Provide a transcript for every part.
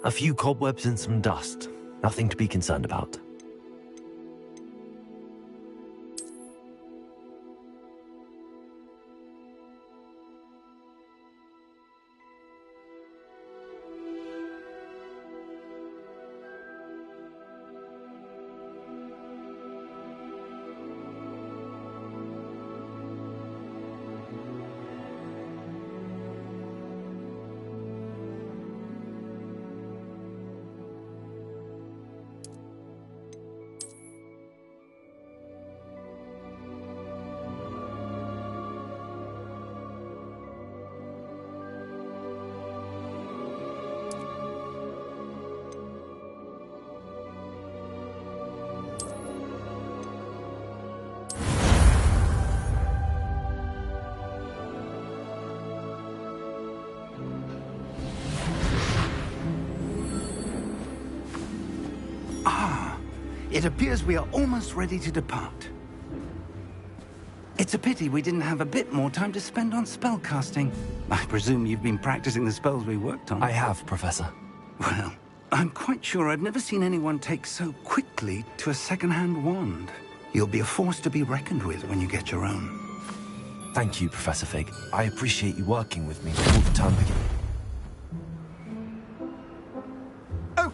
A few cobwebs and some dust. Nothing to be concerned about. It appears we are almost ready to depart. It's a pity we didn't have a bit more time to spend on spellcasting. I presume you've been practicing the spells we worked on. I have, Professor. Well, I'm quite sure I've never seen anyone take so quickly to a second-hand wand. You'll be a force to be reckoned with when you get your own. Thank you, Professor Fig. I appreciate you working with me before the term begins. Oh,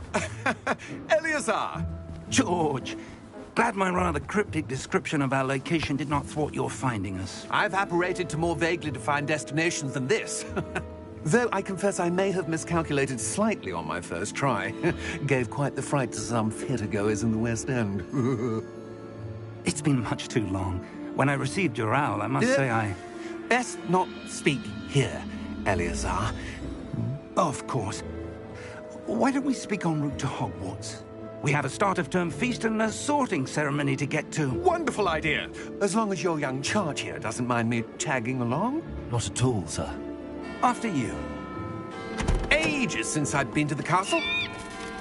Eleazar! George, glad my rather cryptic description of our location did not thwart your finding us. I've apparated to more vaguely defined destinations than this. Though I confess I may have miscalculated slightly on my first try. Gave quite the fright to some theatre-goers in the West End. It's been much too long. When I received your owl, I must say I... Best not speak here, Eleazar. Of course. Why don't we speak en route to Hogwarts? We have a start-of-term feast and a sorting ceremony to get to. Wonderful idea! As long as your young charge here doesn't mind me tagging along. Not at all, sir. After you. Ages since I'd been to the castle.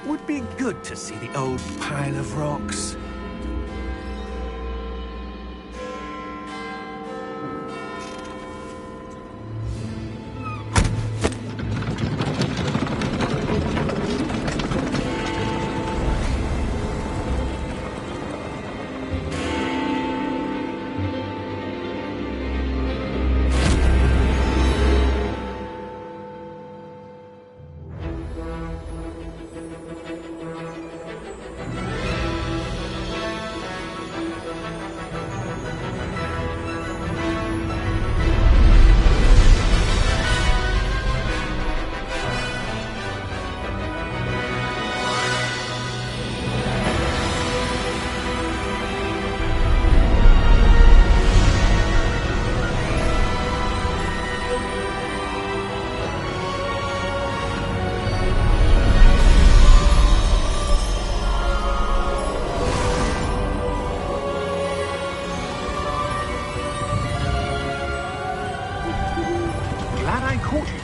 Would be good to see the old pile of rocks.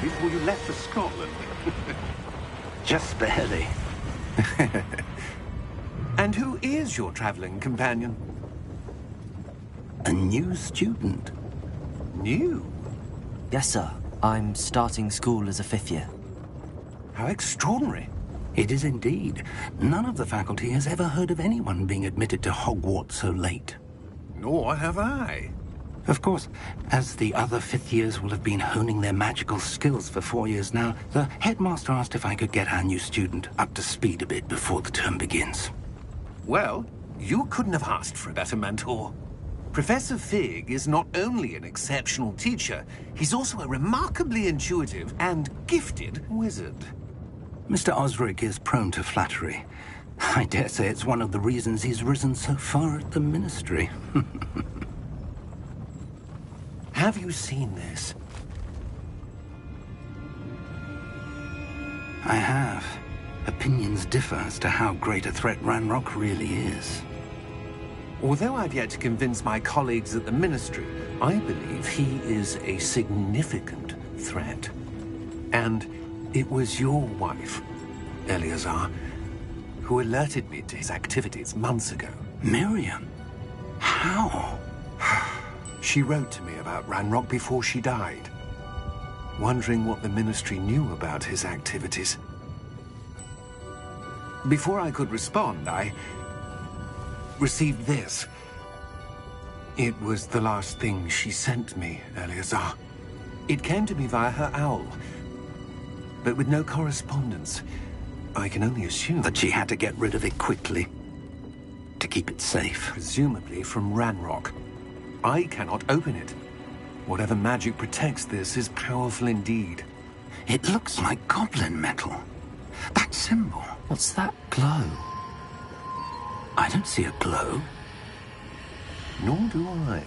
Before you left for Scotland. Just barely. And who is your traveling companion? A new student. New? Yes, sir. I'm starting school as a 5th year. How extraordinary. It is indeed. None of the faculty has ever heard of anyone being admitted to Hogwarts so late. Nor have I. Of course, as the other 5th years will have been honing their magical skills for 4 years now, the headmaster asked if I could get our new student up to speed a bit before the term begins. Well, you couldn't have asked for a better mentor. Professor Fig is not only an exceptional teacher, he's also a remarkably intuitive and gifted wizard. Mr. Osric is prone to flattery. I dare say it's one of the reasons he's risen so far at the Ministry. Have you seen this? I have. Opinions differ as to how great a threat Ranrock really is. Although I've yet to convince my colleagues at the Ministry, I believe he is a significant threat. And it was your wife, Eleazar, who alerted me to his activities months ago. Miriam? How? She wrote to me about Ranrock before she died, wondering what the Ministry knew about his activities. Before I could respond, I received this. It was the last thing she sent me, Eleazar. It came to me via her owl, but with no correspondence. I can only assume That she had to get rid of it quickly to keep it safe. presumably from Ranrock. I cannot open it. Whatever magic protects this is powerful indeed. It looks like goblin metal. That symbol. What's that glow? I don't see a glow. Nor do I.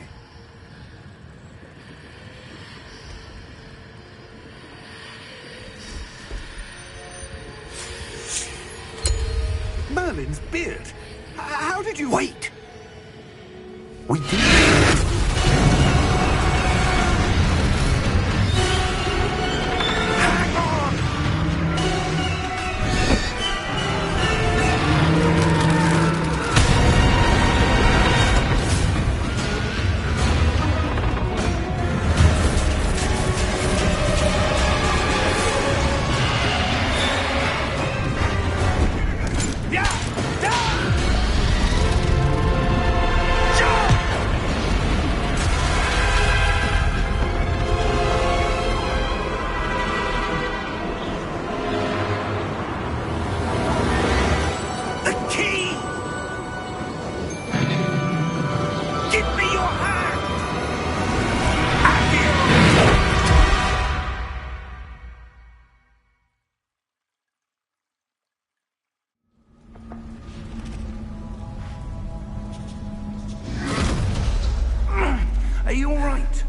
Merlin's beard. How did you... Wait! We did. Are you all right?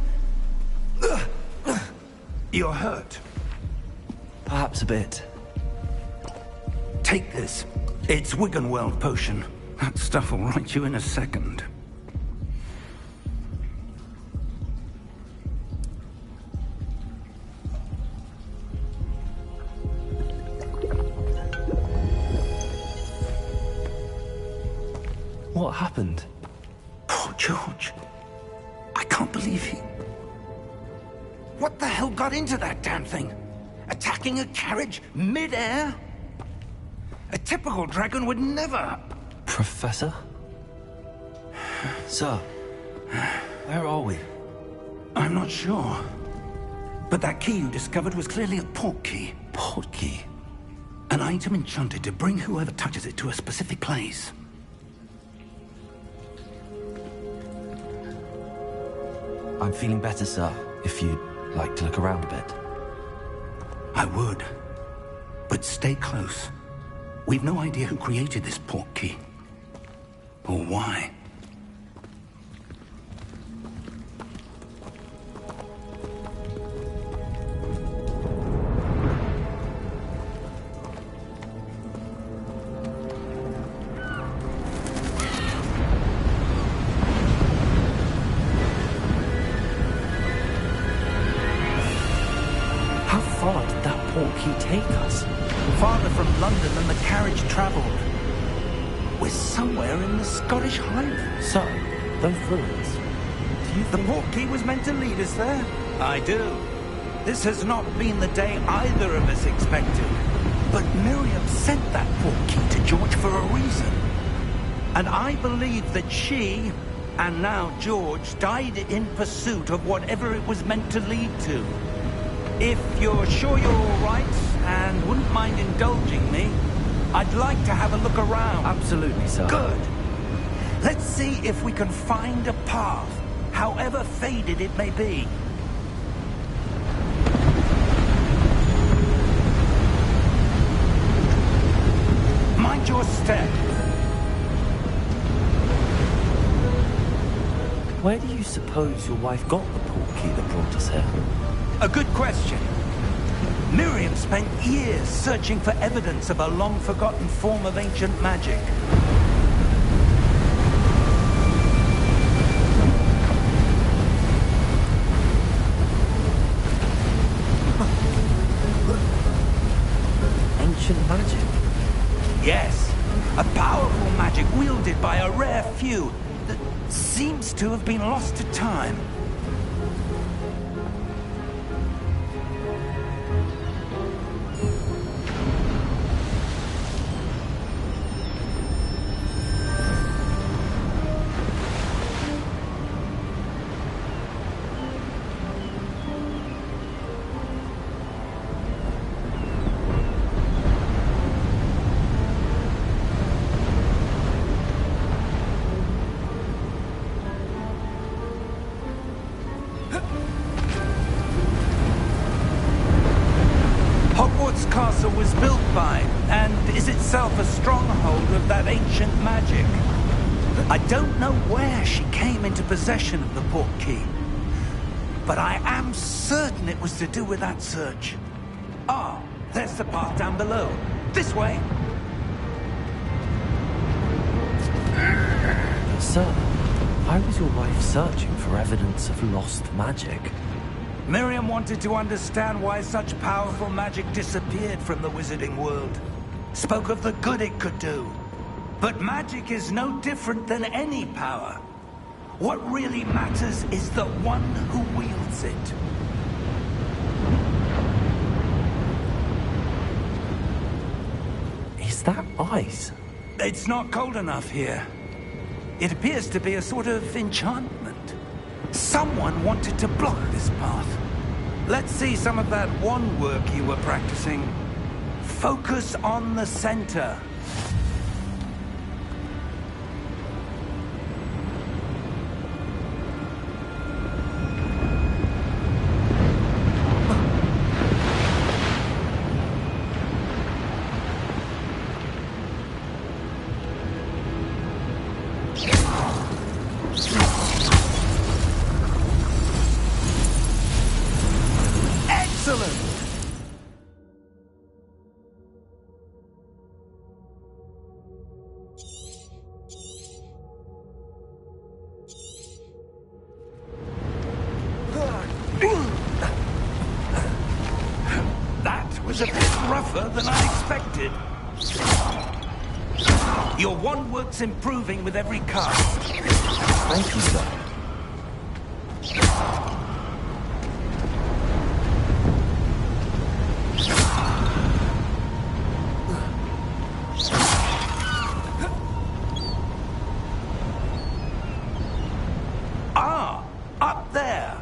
You're hurt. Perhaps a bit. Take this. It's Wiggenweld potion. That stuff will right you in a second. What happened? Poor George. I can't believe he... What the hell got into that damn thing? Attacking a carriage mid-air? A typical dragon would never... Professor? Sir, where are we? I'm not sure. But that key you discovered was clearly a port key. Port key? An item enchanted to bring whoever touches it to a specific place. I'm feeling better, sir, if you'd like to look around a bit. I would. But stay close. We've no idea who created this port key. Or why. How far did that port key take us? Farther from London than the carriage travelled. We're somewhere in the Scottish Highlands. Sir, those ruins. Do you The port key was meant to lead us there? I do. This has not been the day either of us expected. But Miriam sent that port key to George for a reason. And I believe that she, and now George, died in pursuit of whatever it was meant to lead to. If you're sure you're all right, and wouldn't mind indulging me, I'd like to have a look around. Absolutely, sir. Good. Let's see if we can find a path, however faded it may be. Mind your step. Where do you suppose your wife got the port key that brought us here? A good question. Miriam spent years searching for evidence of a long-forgotten form of ancient magic. Ancient magic? Yes, a powerful magic wielded by a rare few that seems to have been lost to time. castle was built by, and is itself a stronghold of that ancient magic. I don't know where she came into possession of the portkey, but I am certain it was to do with that search. Ah, there's the path down below. This way. Sir, why was your wife searching for evidence of lost magic? Miriam wanted to understand why such powerful magic disappeared from the wizarding world. Spoke of the good it could do. But magic is no different than any power. What really matters is the one who wields it. Is that ice? It's not cold enough here. It appears to be a sort of enchantment. Someone wanted to block this path. Let's see some of that wand work you were practicing. Focus on the center. Was a bit rougher than I expected. Your wand work's improving with every cast. Thank you, sir. Ah, up there.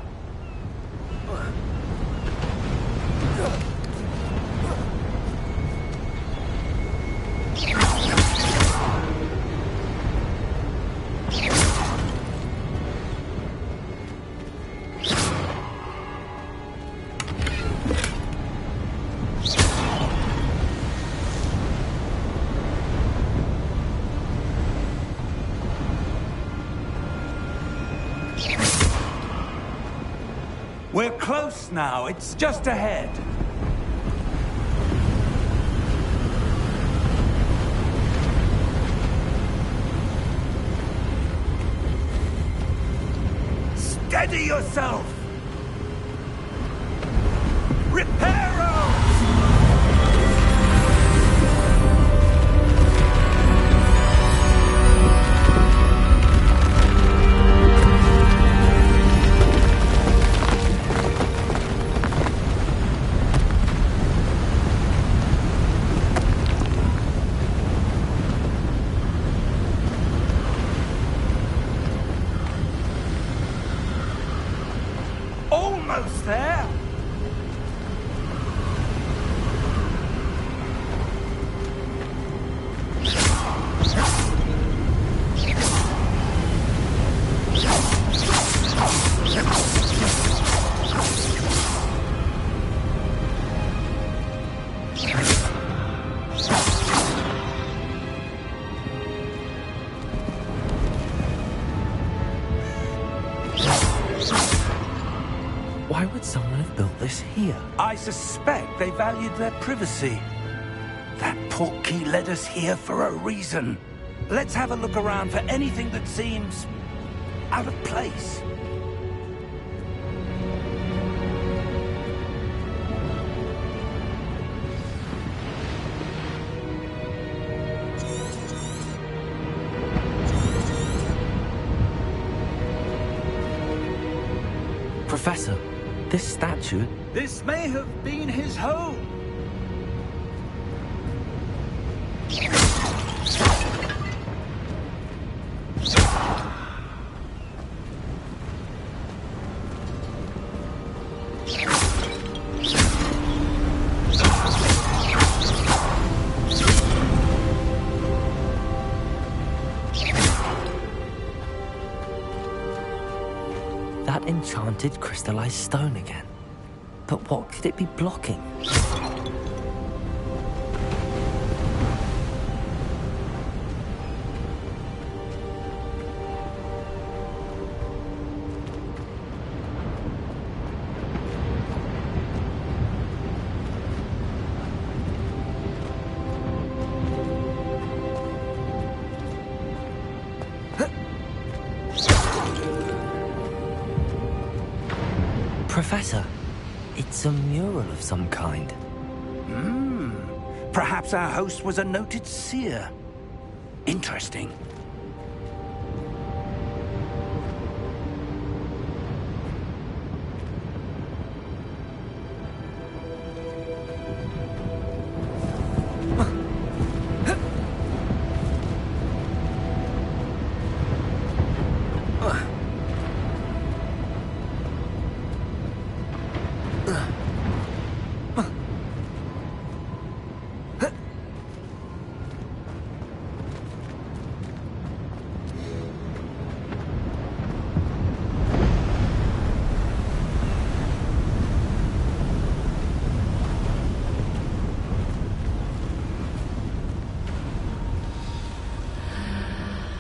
We're close now. It's just ahead. Steady yourself! Reparo! Almost there! Why would someone have built this here? I suspect they valued their privacy. That portkey led us here for a reason. Let's have a look around for anything that seems out of place. Professor, this statue... This may have been his home. That enchanted crystallized stone again. But what could it be blocking? Professor, it's a mural of some kind. Perhaps our host was a noted seer. Interesting.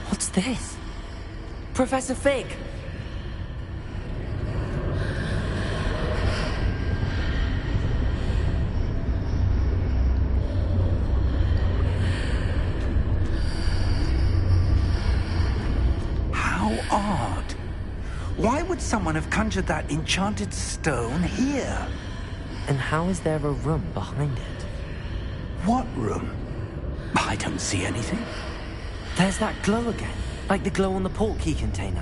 What's this? Professor Fig! How odd. Why would someone have conjured that enchanted stone here? And how is there a room behind it? What room? I don't see anything. There's that glow again, like the glow on the portkey container.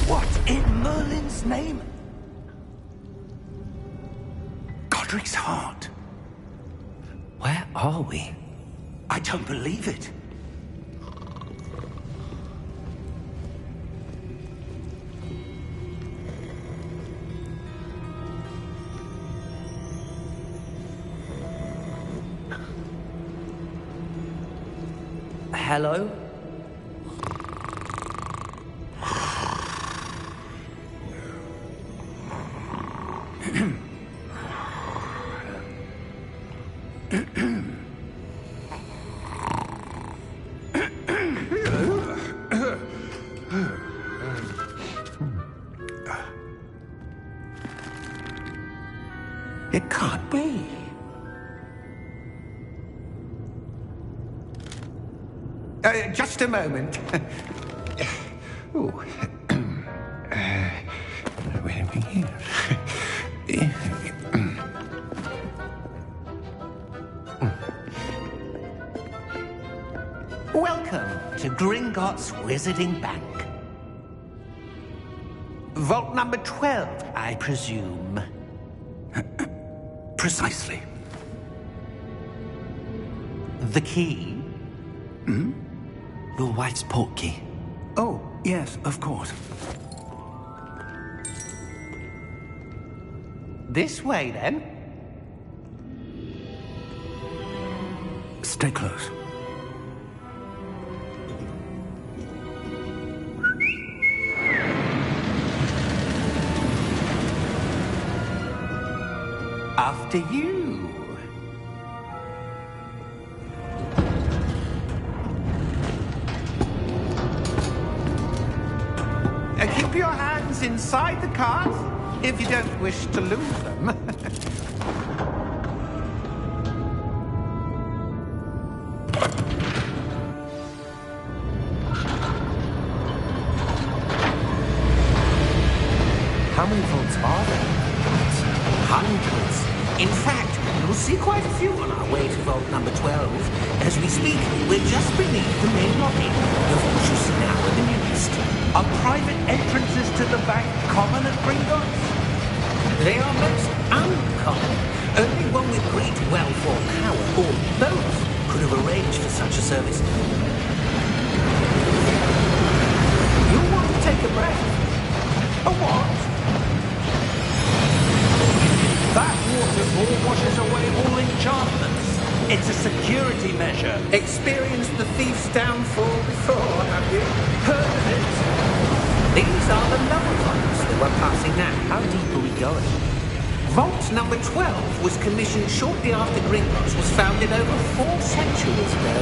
What in Merlin's name? Godric's heart. Where are we? I don't believe it. Hello? It can't be. Just a moment. Oh. Wait a minute. Welcome to Gringotts Wizarding Bank. Vault number 12, I presume. Precisely. The key? Your wife's portkey. Oh, yes, of course. This way, then. Stay close. After you. Keep your hands inside the cart if you don't wish to lose them. How many vaults are there? Hundreds. In fact, you'll see quite a few on our way to vault number 12. As we speak, we're just beneath the main lobby. The vaults you see now are the newest. Are private entrances to the bank common at Gringotts? They are most uncommon. Only one with great wealth or power, or both, could have arranged for such a service. You'll want to take a breath. A what? That waterfall washes away all enchantments. It's a security measure. Experienced the thief's downfall before, have you? Heard of it? These are the level vaults that we're passing now. How deep are we going? Vault number 12 was commissioned shortly after Gringotts was founded over 4 centuries ago.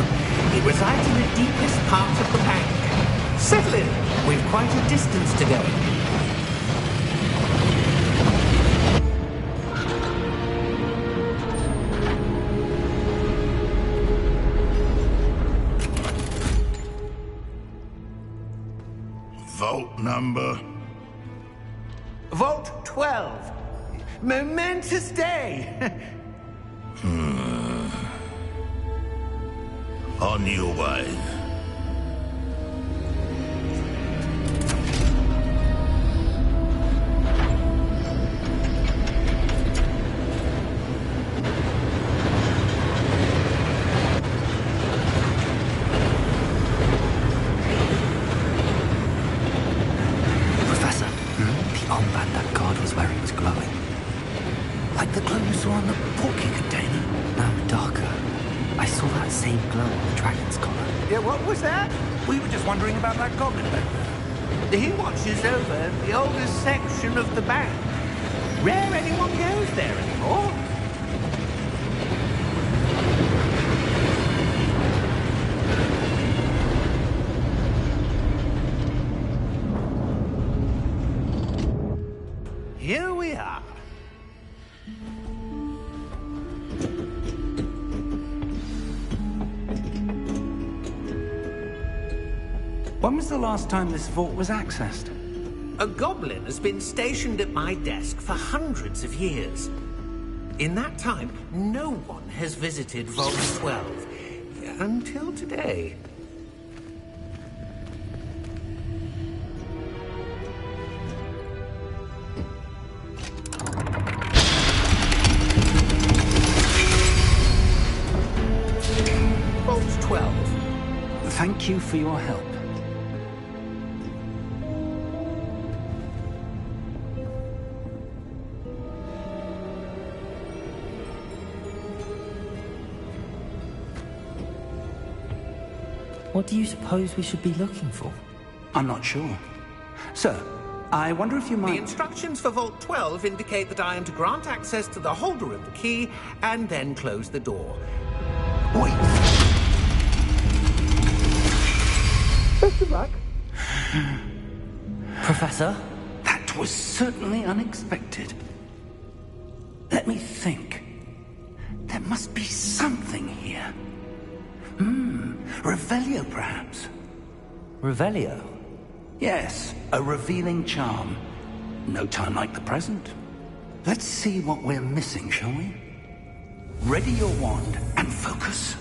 It resides in the deepest part of the bank. Settle in. We've quite a distance to go. number? Vault 12. Momentous day. On your way. Professor, the armband that guard was wearing was glowing. Like the glow you saw on the porky container. No, darker. I saw that same glow on the dragon's collar. Yeah, what was that? We were just wondering about that goblin back there. He watches over the oldest section of the bank. Rare anyone goes there anymore. Here we are. When was the last time this vault was accessed? A goblin has been stationed at my desk for hundreds of years. In that time, no one has visited Vault 12. Until today. Vault 12. Thank you for your help. What do you suppose we should be looking for? I'm not sure. Sir, I wonder if you The might... instructions for Vault 12 indicate that I am to grant access to the holder of the key and then close the door. Wait. Best of luck. Professor? That was certainly unexpected. Let me think. There must be something here. Revelio, perhaps? Revelio? Yes, a revealing charm. No time like the present. Let's see what we're missing, shall we? Ready your wand and focus.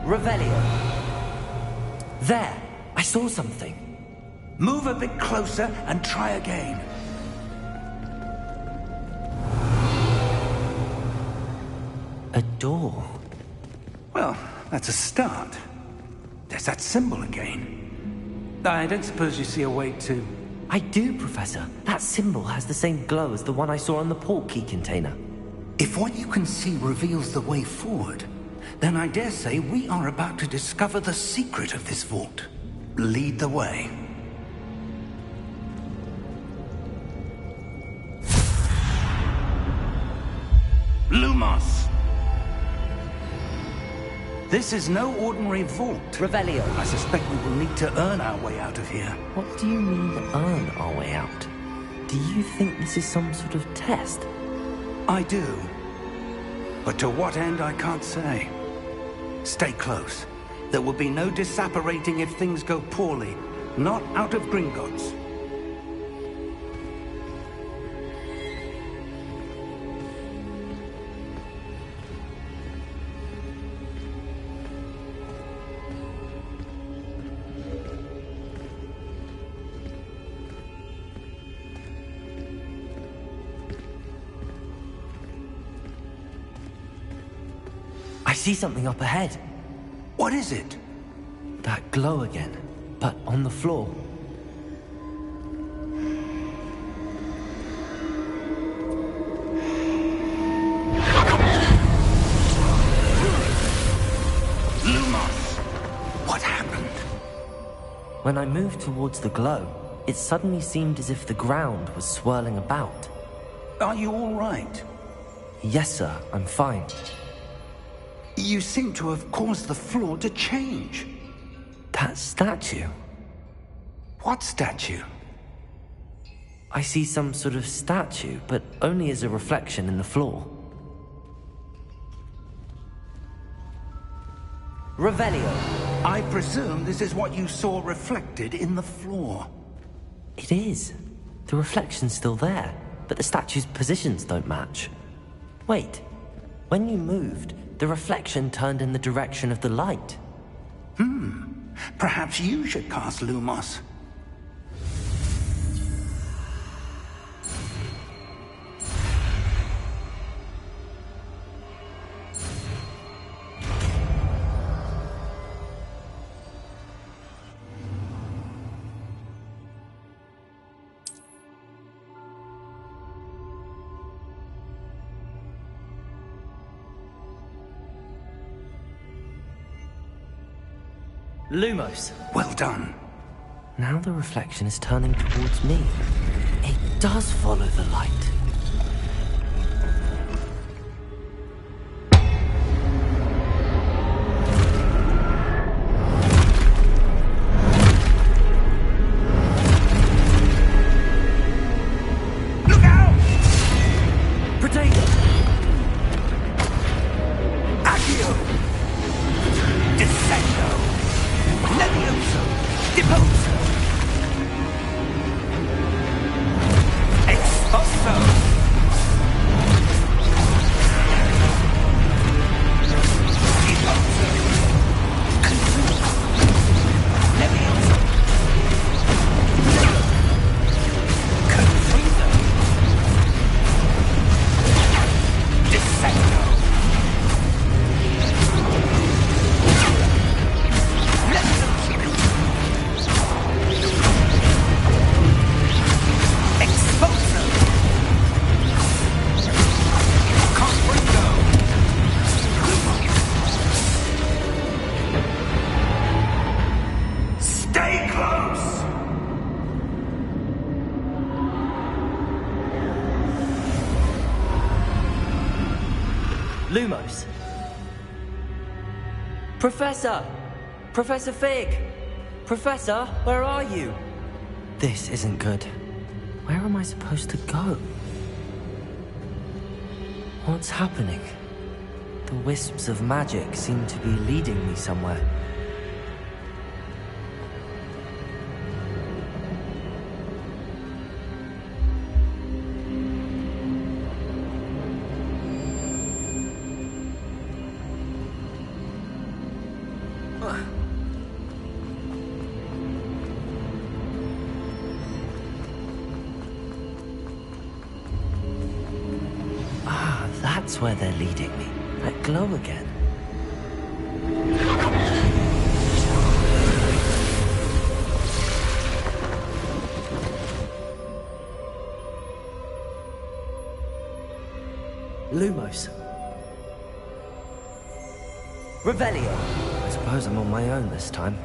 Revelio. There! I saw something. Move a bit closer and try again. A door. Well, that's a start. There's that symbol again. I don't suppose you see a way to... I do, Professor. That symbol has the same glow as the one I saw on the port key container. If what you can see reveals the way forward, then I dare say we are about to discover the secret of this vault. Lead the way. Lumos! This is no ordinary vault. Revelio. I suspect we will need to earn our way out of here. What do you mean, earn our way out? Do you think this is some sort of test? I do. But to what end, I can't say. Stay close. There will be no disapparating if things go poorly. Not out of Gringotts. I see something up ahead. What is it? That glow again, but on the floor. Lumos! What happened? When I moved towards the glow, it suddenly seemed as if the ground was swirling about. Are you all right? Yes, sir, I'm fine. You seem to have caused the floor to change. That statue? What statue? I see some sort of statue, but only as a reflection in the floor. Revelio. I presume this is what you saw reflected in the floor. It is. The reflection's still there, but the statue's positions don't match. Wait. When you moved, the reflection turned in the direction of the light. Perhaps you should cast Lumos. Lumos. Well done. Now the reflection is turning towards me. It does follow the light. Look out! Protego! Accio! Descendo! Levioso! Deposo! Expulso! Deposo! Consumo! Levioso! Confuso! Descendo! Stay close! Lumos. Professor! Professor Fig! Professor, where are you? This isn't good. Where am I supposed to go? What's happening? The wisps of magic seem to be leading me somewhere. That's where they're leading me. That glow again. Lumos. Revelio. I suppose I'm on my own this time.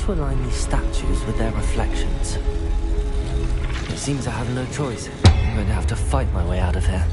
To align these statues with their reflections. It seems I have no choice. I'm going to have to fight my way out of here.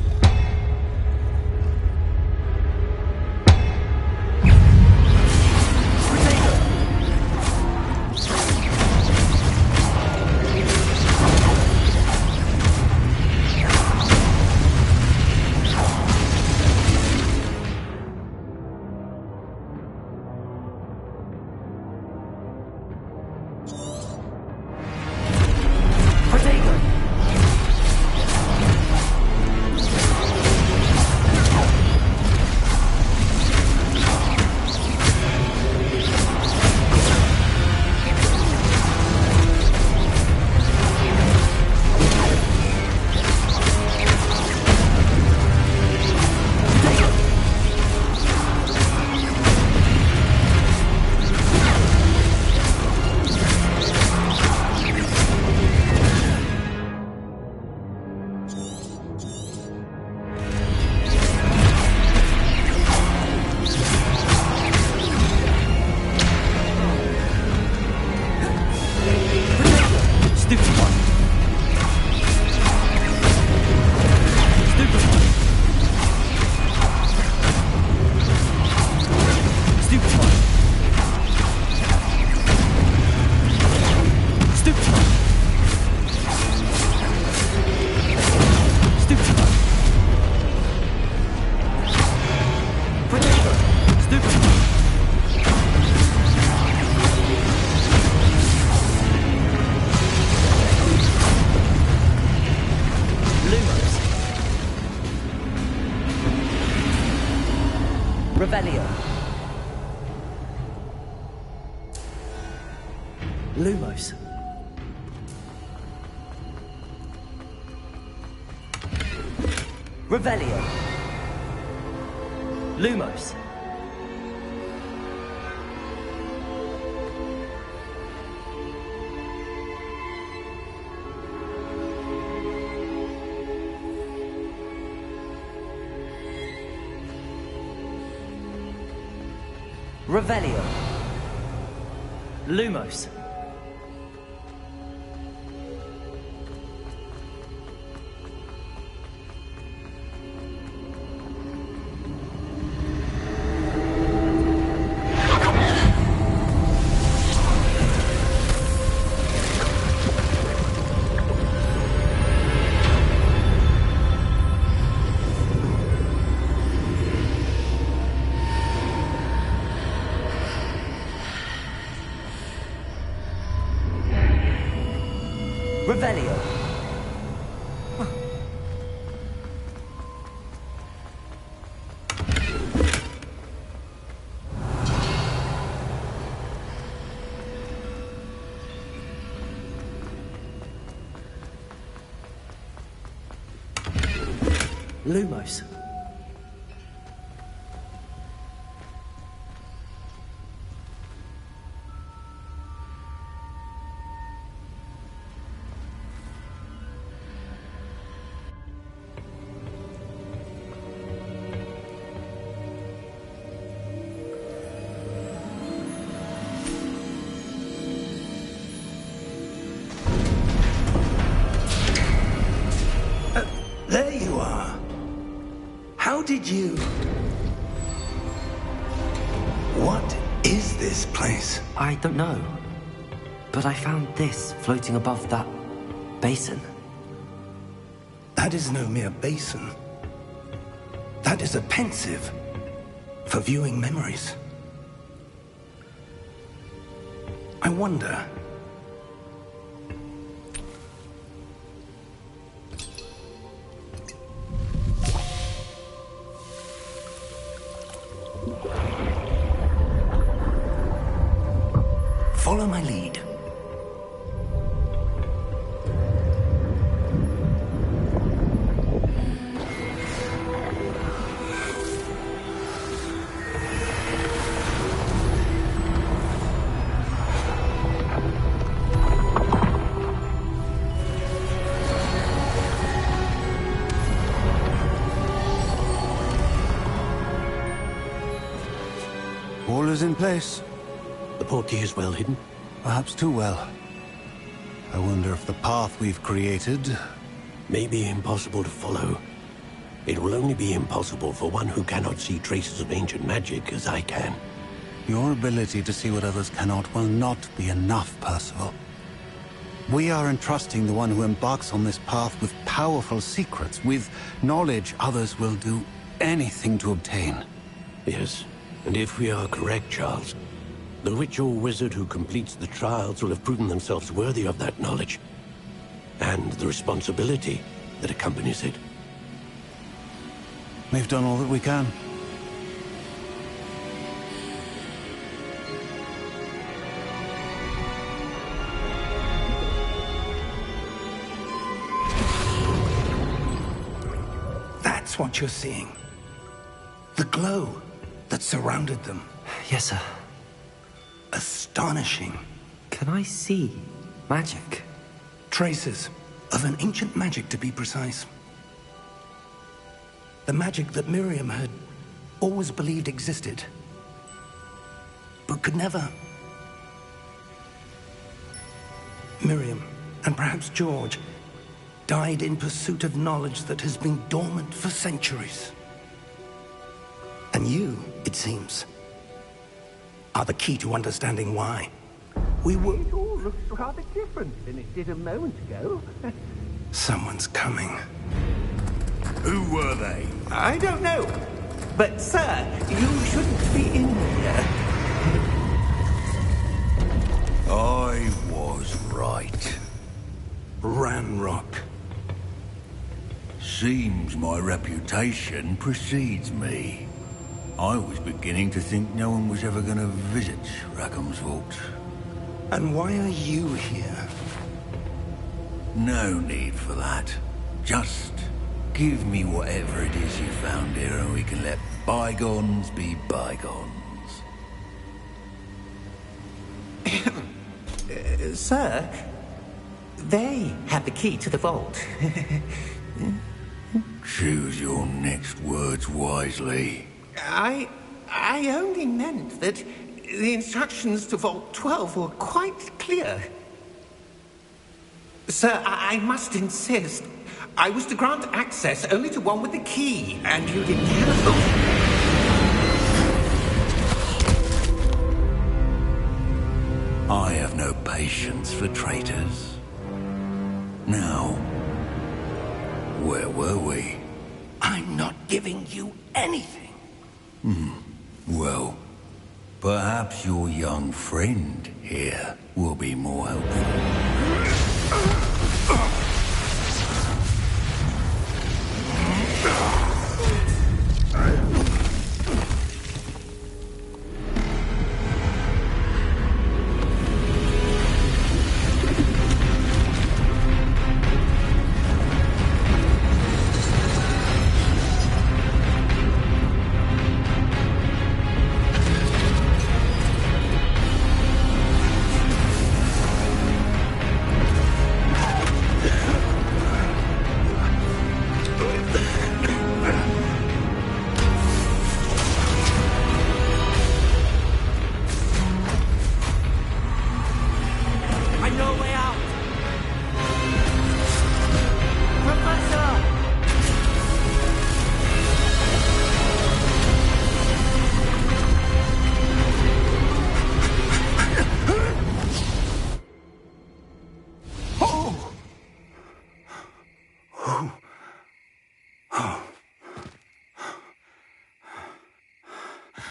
Lumos. Revelio. Lumos. Revelio. Lumos. Revelio. Lumos. There you are. How did you... What is this place? I don't know. But I found this floating above that basin. That is no mere basin. That is a pensive for viewing memories. I wonder... Follow my lead. All is in place. The portkey is well hidden. Perhaps too well. I wonder if the path we've created... May be impossible to follow. It will only be impossible for one who cannot see traces of ancient magic as I can. Your ability to see what others cannot will not be enough, Percival. We are entrusting the one who embarks on this path with powerful secrets, with knowledge others will do anything to obtain. Yes, and if we are correct, Charles, the witch or wizard who completes the trials will have proven themselves worthy of that knowledge, and the responsibility that accompanies it. We've done all that we can. That's what you're seeing. The glow that surrounded them. Yes, sir. Astonishing. Can I see magic? Traces of an ancient magic, to be precise. The magic that Miriam had always believed existed, but could never. Miriam, and perhaps George, died in pursuit of knowledge that has been dormant for centuries. And you, it seems, are the key to understanding why. It all looks rather different than it did a moment ago. Someone's coming. Who were they? I don't know. But, sir, you shouldn't be in here. I was right. Ranrock. Seems my reputation precedes me. I was beginning to think no one was ever going to visit Rackham's Vault. And why are you here? No need for that. Just give me whatever it is you found here and we can let bygones be bygones. Sir, they have the key to the vault. Choose your next words wisely. I only meant that the instructions to Vault 12 were quite clear. Sir, I must insist. I was to grant access only to one with the key, and you didn't have... I have no patience for traitors. Now, where were we? I'm not giving you anything. Well, perhaps your young friend here will be more helpful.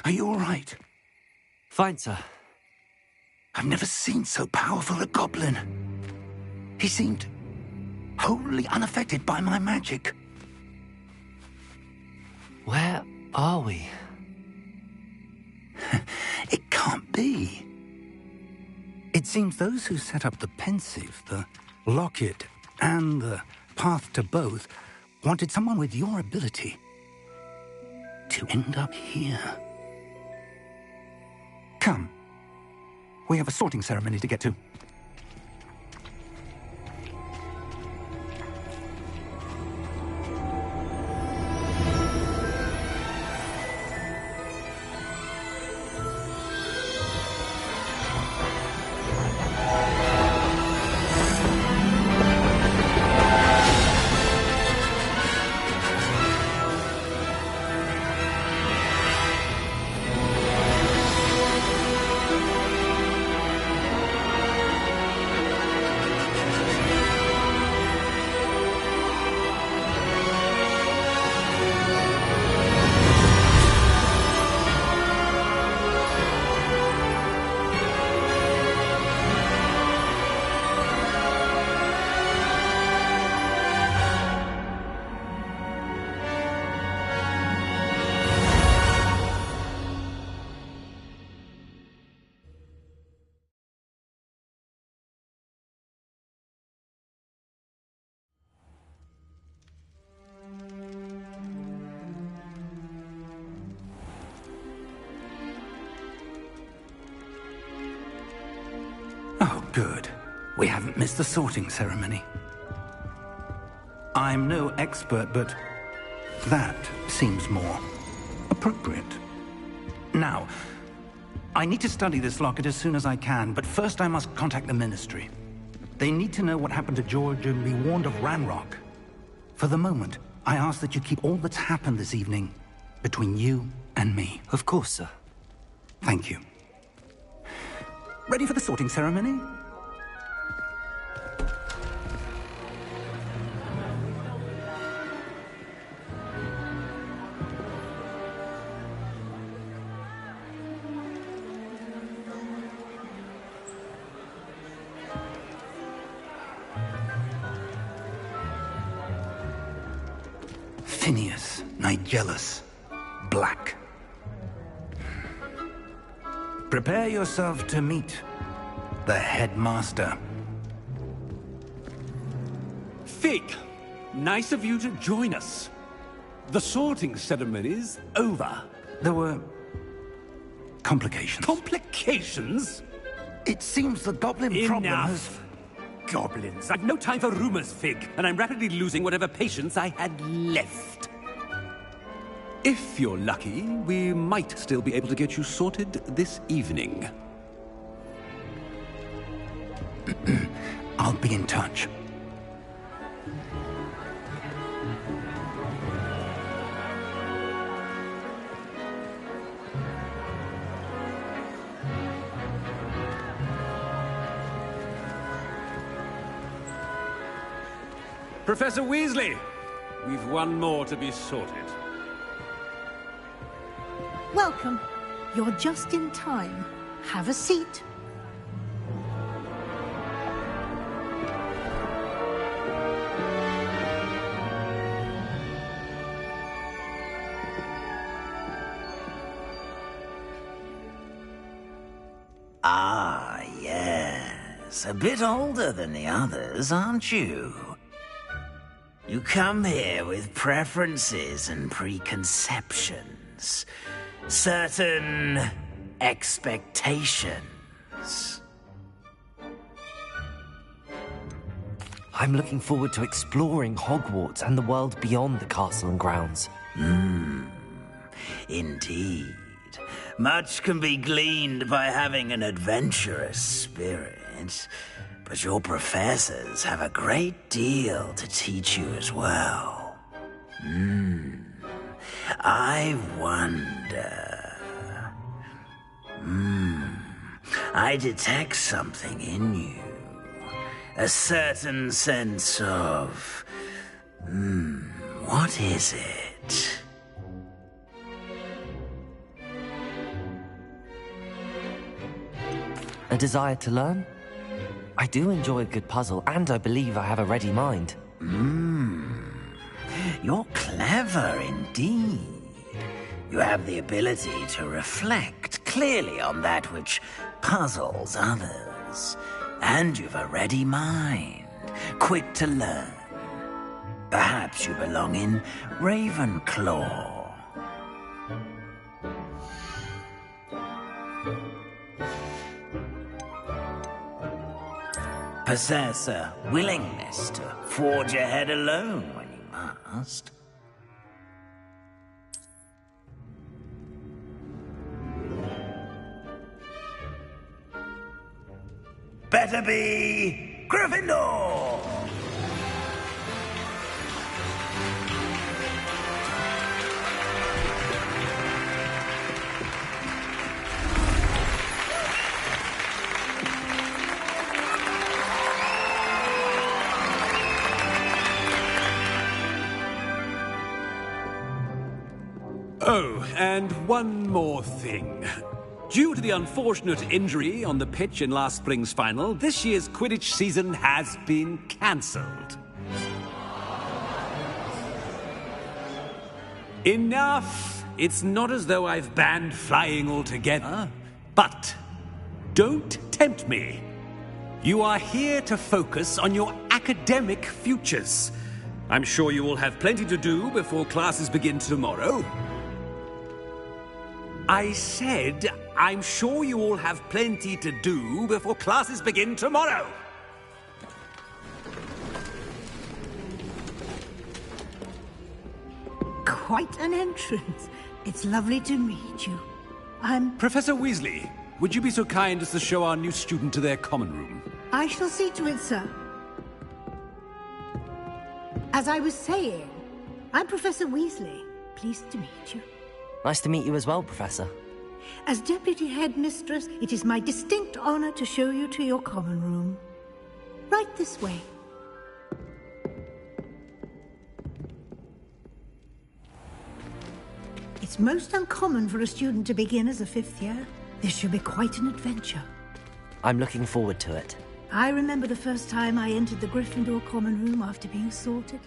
Are you all right? Fine, sir. I've never seen so powerful a goblin. He seemed wholly unaffected by my magic. Where are we? It can't be. It seems those who set up the pensive, the locket, and the path to both wanted someone with your ability to end up here. Come. We have a sorting ceremony to get to. Oh, good. We haven't missed the sorting ceremony. I'm no expert, but that seems more appropriate. Now, I need to study this locket as soon as I can, but first I must contact the Ministry. They need to know what happened to George and be warned of Ranrock. For the moment, I ask that you keep all that's happened this evening between you and me. Of course, sir. Thank you. Ready for the sorting ceremony? Phineas, Nigellus, Black. Prepare yourself to meet The headmaster. Fig, nice of you to join us. The sorting ceremony's over. There were complications. Complications? It seems the goblin problem has... Enough! Goblins. I've no time for rumors, Fig, and I'm rapidly losing whatever patience I had left. If you're lucky, we might still be able to get you sorted this evening. I'll be in touch. Professor Weasley, we've one more to be sorted. Welcome. You're just in time. Have a seat. Ah, yes. A bit older than the others, aren't you? You come here with preferences and preconceptions. Certain expectations. I'm looking forward to exploring Hogwarts and the world beyond the castle and grounds. Indeed. Much can be gleaned by having an adventurous spirit, but your professors have a great deal to teach you as well. I wonder... I detect something in you. A certain sense of... what is it? A desire to learn? I do enjoy a good puzzle, and I believe I have a ready mind. You're clever indeed. You have the ability to reflect clearly on that which puzzles others. And you've a ready mind, quick to learn. Perhaps you belong in Ravenclaw. Possess a willingness to forge ahead alone when you must. Better be Gryffindor! Oh, and one more thing. Due to the unfortunate injury on the pitch in last spring's final, this year's Quidditch season has been cancelled. Enough! It's not as though I've banned flying altogether. But don't tempt me. You are here to focus on your academic futures. I'm sure you will have plenty to do before classes begin tomorrow. I said, I'm sure you all have plenty to do before classes begin tomorrow. Quite an entrance. It's lovely to meet you. I'm... Professor Weasley, would you be so kind as to show our new student to their common room? I shall see to it, sir. As I was saying, I'm Professor Weasley. Pleased to meet you. Nice to meet you as well, Professor. As Deputy Headmistress, it is my distinct honor to show you to your common room. Right this way. It's most uncommon for a student to begin as a fifth year. This should be quite an adventure. I'm looking forward to it. I remember the first time I entered the Gryffindor common room after being sorted.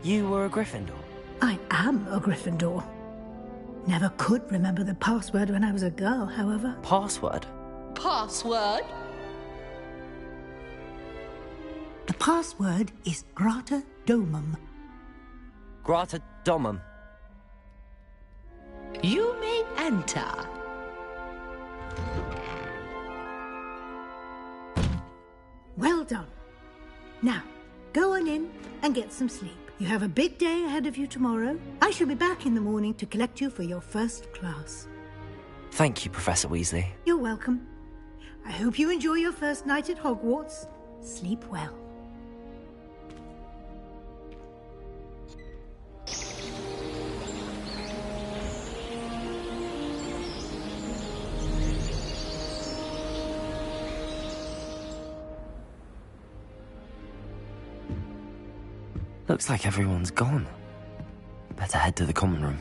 You were a Gryffindor? I am a Gryffindor. Never could remember the password when I was a girl, however. Password? Password? password is Grata Domum. Grata Domum. You may enter. Well done. Now, go on in and get some sleep. You have a big day ahead of you tomorrow. I shall be back in the morning to collect you for your first class. Thank you, Professor Weasley. You're welcome. I hope you enjoy your first night at Hogwarts. Sleep well. Looks like everyone's gone. Better head to the common room.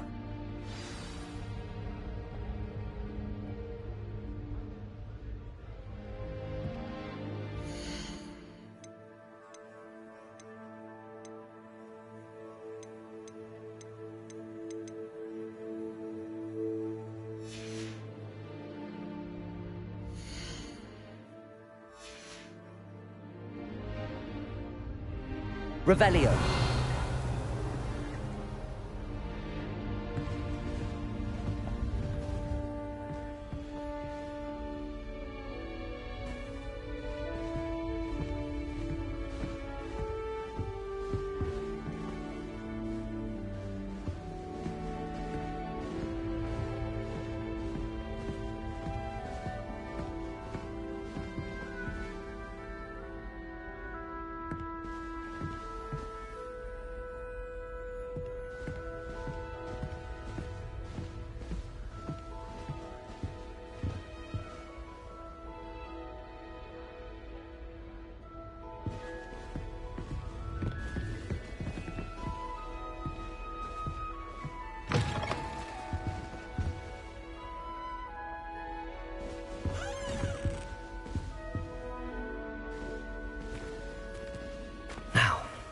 Revelio.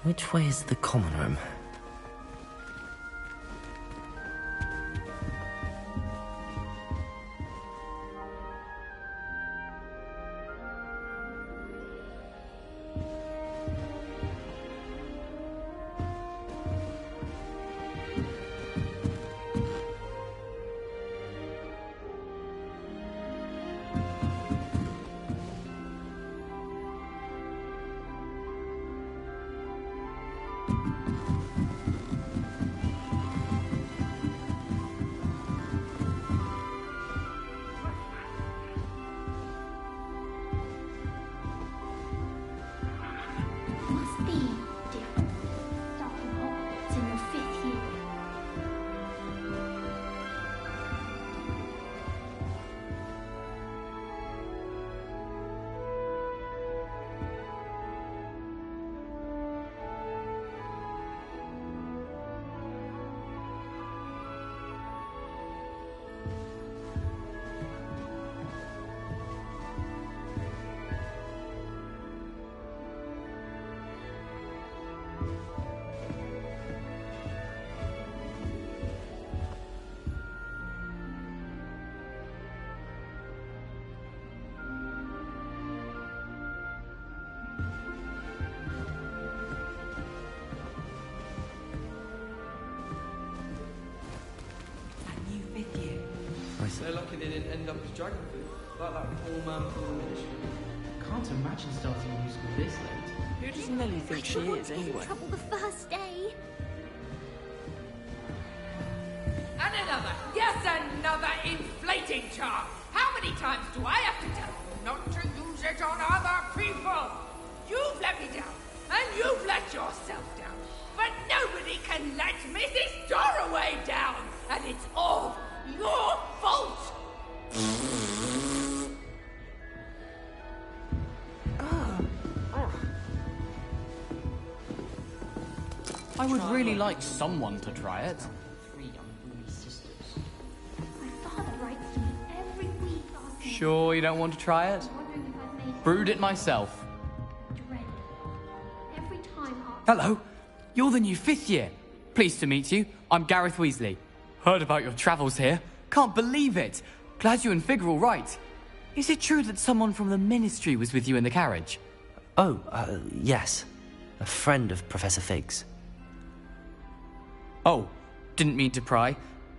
Which way is the common room? They're lucky they didn't end up as dragon food, like that poor man from the ministry. Can't imagine starting a new school this late. Who does Nelly think she is, anyway? Trouble the first day. And another, yes, another inflating charm. How many times do I have to tell you not to use it on other people? You've let me down, and you've let yourself down. But nobody can let Mrs. Dorraway down, and it's all your fault! I would really like someone to try it. My father writes to me every week asking... Sure you don't want to try it? Brewed it myself. Every time Hello, you're the new 5th year. Pleased to meet you. I'm Gareth Weasley. Heard about your travels here. Can't believe it. Glad you and Fig are all right. Is it true that someone from the Ministry was with you in the carriage? Oh, yes. a friend of Professor Fig's. Oh, didn't mean to pry.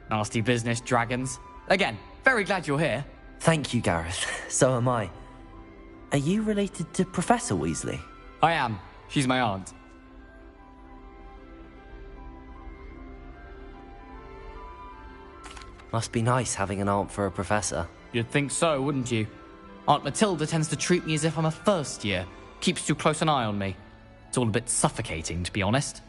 Nasty business, dragons. Again, very glad you're here. Thank you, Gareth. So am I. Are you related to Professor Weasley? I am. She's my aunt. Must be nice having an aunt for a professor. You'd think so, wouldn't you? Aunt Matilda tends to treat me as if I'm a first year. Keeps too close an eye on me. It's all a bit suffocating, to be honest.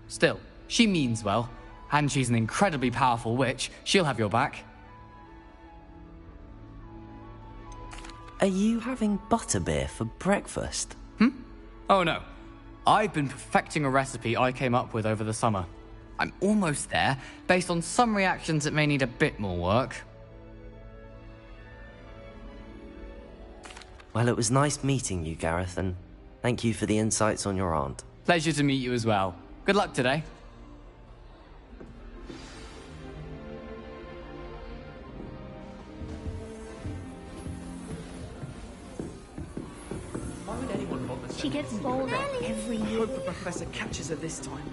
Still, she means well. And she's an incredibly powerful witch. She'll have your back. Are you having butterbeer for breakfast? Oh no. I've been perfecting a recipe I came up with over the summer. I'm almost there, based on some reactions that may need a bit more work. Well, it was nice meeting you, Gareth, and thank you for the insights on your aunt. Pleasure to meet you as well. Good luck today. Why would anyone bother? She gets bolder every I year. hope the professor catches her this time.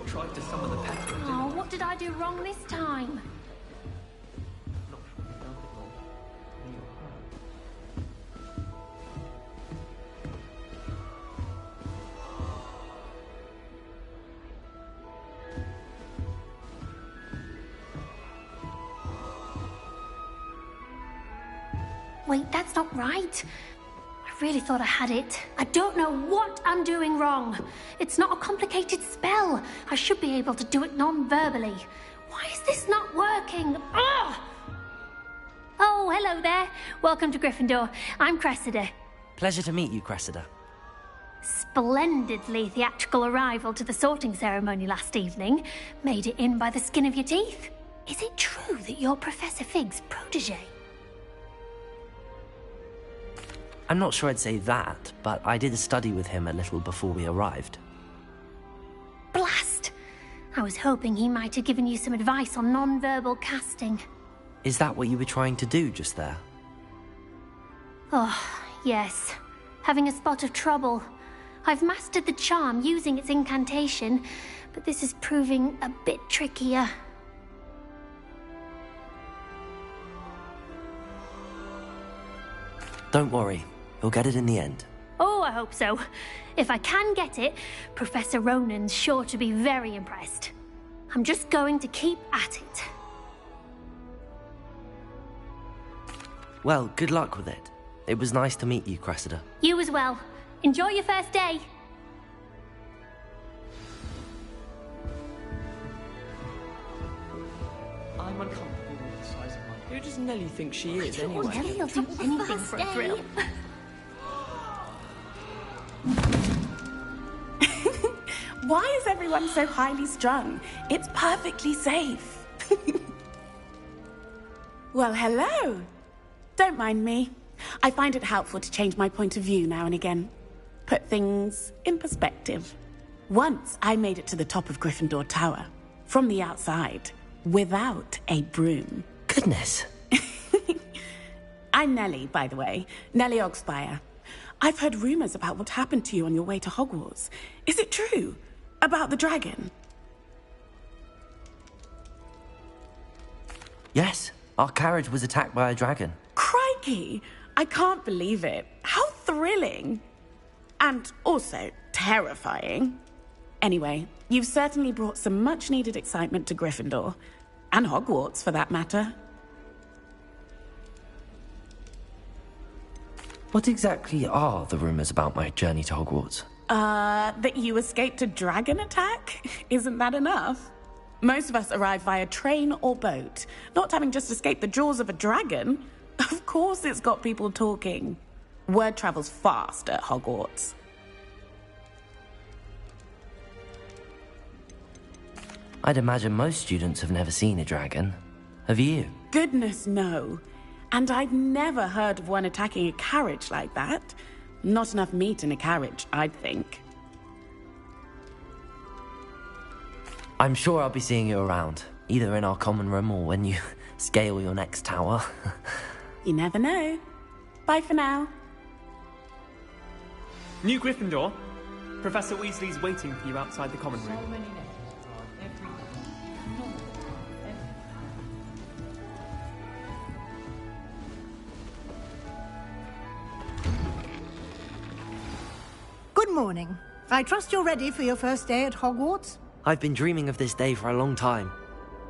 Tried to summon the pepper. Oh, what did I do wrong this time? Wait, that's not right. I really thought I had it. I don't know what I'm doing wrong. It's not a complicated spell. I should be able to do it non-verbally. Why is this not working? Ugh! Oh, hello there. Welcome to Gryffindor. I'm Cressida. Pleasure to meet you, Cressida. Splendidly theatrical arrival to the sorting ceremony last evening. Made it in by the skin of your teeth. Is it true that you're Professor Fig's protege? I'm not sure I'd say that, but I did study with him a little before we arrived. Blast! I was hoping he might have given you some advice on non-verbal casting. Is that what you were trying to do just there? Oh, yes. Having a spot of trouble. I've mastered the charm using its incantation, but this is proving a bit trickier. Don't worry, you'll get it in the end. Oh, I hope so. If I can get it, Professor Ronan's sure to be very impressed. I'm just going to keep at it. Well, good luck with it. It was nice to meet you, Cressida. You as well. Enjoy your first day. I'm uncomfortable with the size of my... Who does Nellie think she is, Oh, anyway? Nelly'll do anything for a thrill. Why is everyone so highly strung? It's perfectly safe. Well, hello. Don't mind me. I find it helpful to change my point of view now and again. Put things in perspective. Once I made it to the top of Gryffindor Tower, from the outside, without a broom. Goodness. I'm Nellie, by the way. Nellie Ogspire. I've heard rumors about what happened to you on your way to Hogwarts. Is it true? About the dragon? Yes, our carriage was attacked by a dragon. Crikey! I can't believe it. How thrilling! And also terrifying. Anyway, you've certainly brought some much-needed excitement to Gryffindor. And Hogwarts, for that matter. What exactly are the rumors about my journey to Hogwarts? That you escaped a dragon attack? Isn't that enough? Most of us arrive via train or boat, not having just escaped the jaws of a dragon. Of course it's got people talking. Word travels fast at Hogwarts. I'd imagine most students have never seen a dragon. Have you? Goodness, no. And I've never heard of one attacking a carriage like that. Not enough meat in a carriage, I'd think. I'm sure I'll be seeing you around. Either in our common room or when you scale your next tower. You never know. Bye for now. New Gryffindor. Professor Weasley's waiting for you outside the common room. Good morning. I trust you're ready for your first day at Hogwarts? I've been dreaming of this day for a long time.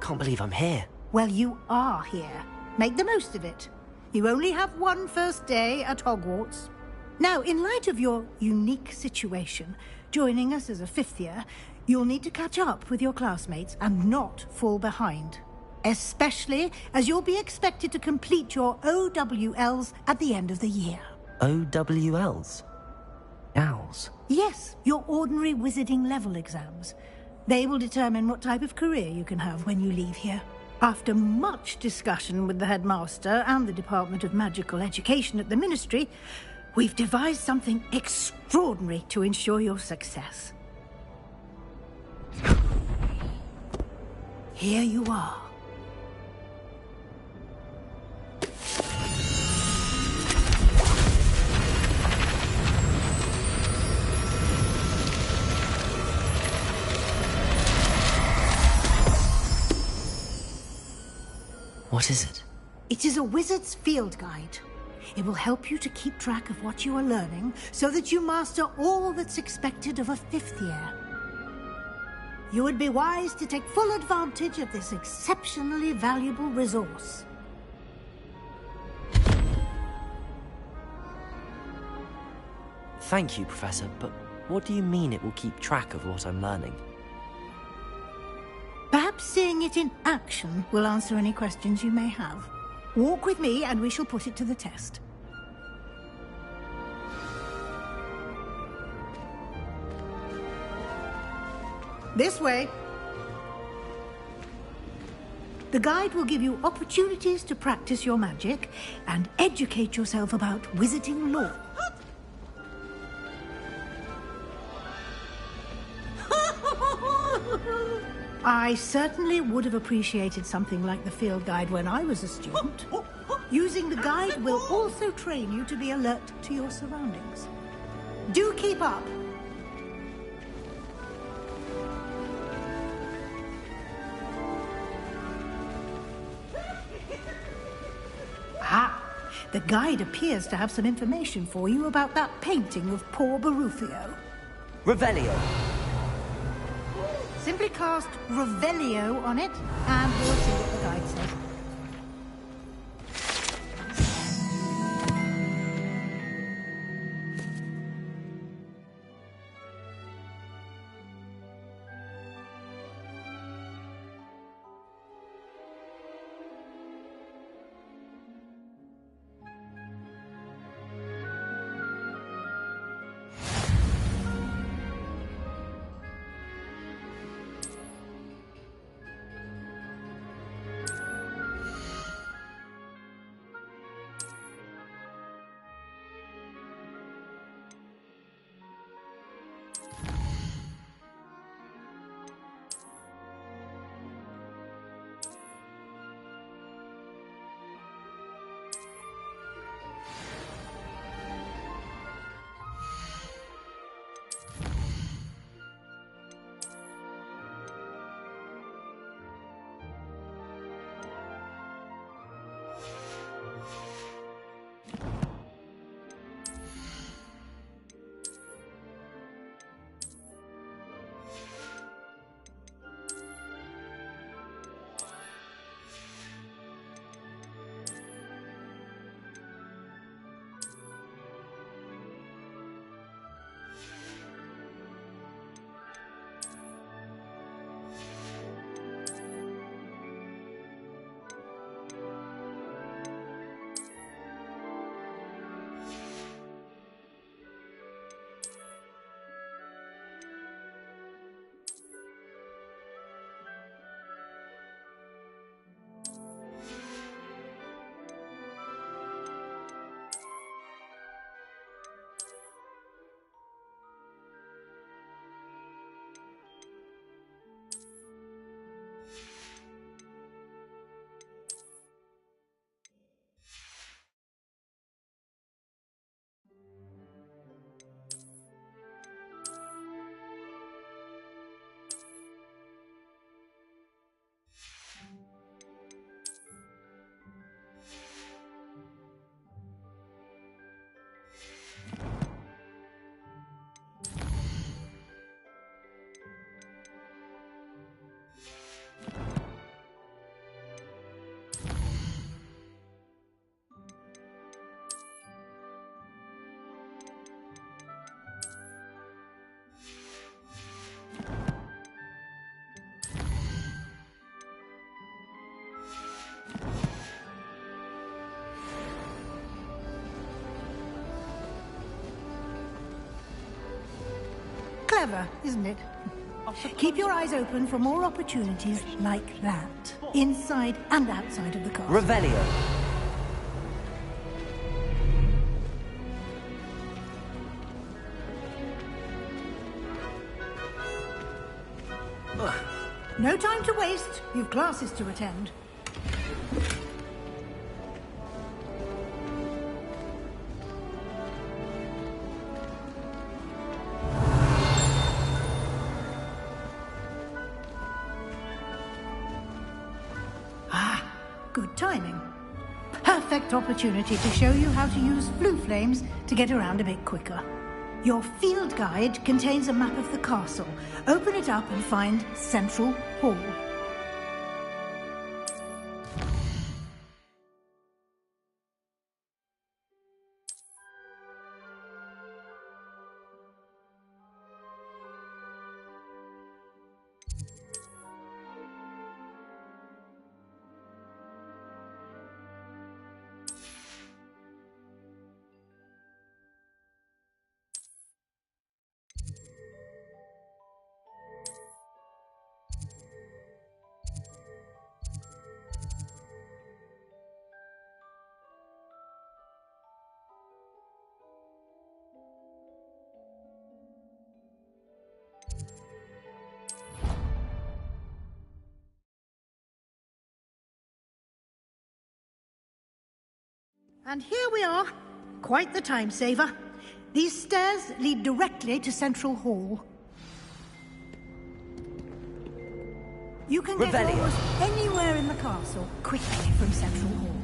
Can't believe I'm here. Well, you are here. Make the most of it. You only have one first day at Hogwarts. Now, in light of your unique situation, joining us as a fifth year, you'll need to catch up with your classmates and not fall behind. Especially as you'll be expected to complete your OWLs at the end of the year. OWLs? Owls? Yes, your ordinary wizarding level exams. They will determine what type of career you can have when you leave here. After much discussion with the headmaster and the Department of Magical Education at the Ministry, we've devised something extraordinary to ensure your success. Here you are. What is it? It is a wizard's field guide. It will help you to keep track of what you are learning so that you master all that's expected of a fifth year. You would be wise to take full advantage of this exceptionally valuable resource. Thank you, Professor, but what do you mean it will keep track of what I'm learning? Perhaps seeing it in action will answer any questions you may have. Walk with me and we shall put it to the test. This way. The guide will give you opportunities to practice your magic and educate yourself about wizarding lore. I certainly would have appreciated something like the field guide when I was a student. Using the guide will also train you to be alert to your surroundings. Do keep up. Ah, the guide appears to have some information for you about that painting of poor Barufio. Revelio. Simply cast Revelio on it, and we'll see what the guide says. Clever, isn't it? Keep your eyes open for more opportunities like that, inside and outside of the castle. Revelio. No time to waste. You've classes to attend. Good timing. Perfect opportunity to show you how to use blue flames to get around a bit quicker. Your field guide contains a map of the castle. Open it up and find Central Hall. And here we are. Quite the time saver. These stairs lead directly to Central Hall. You can get almost anywhere in the castle quickly from Central Hall.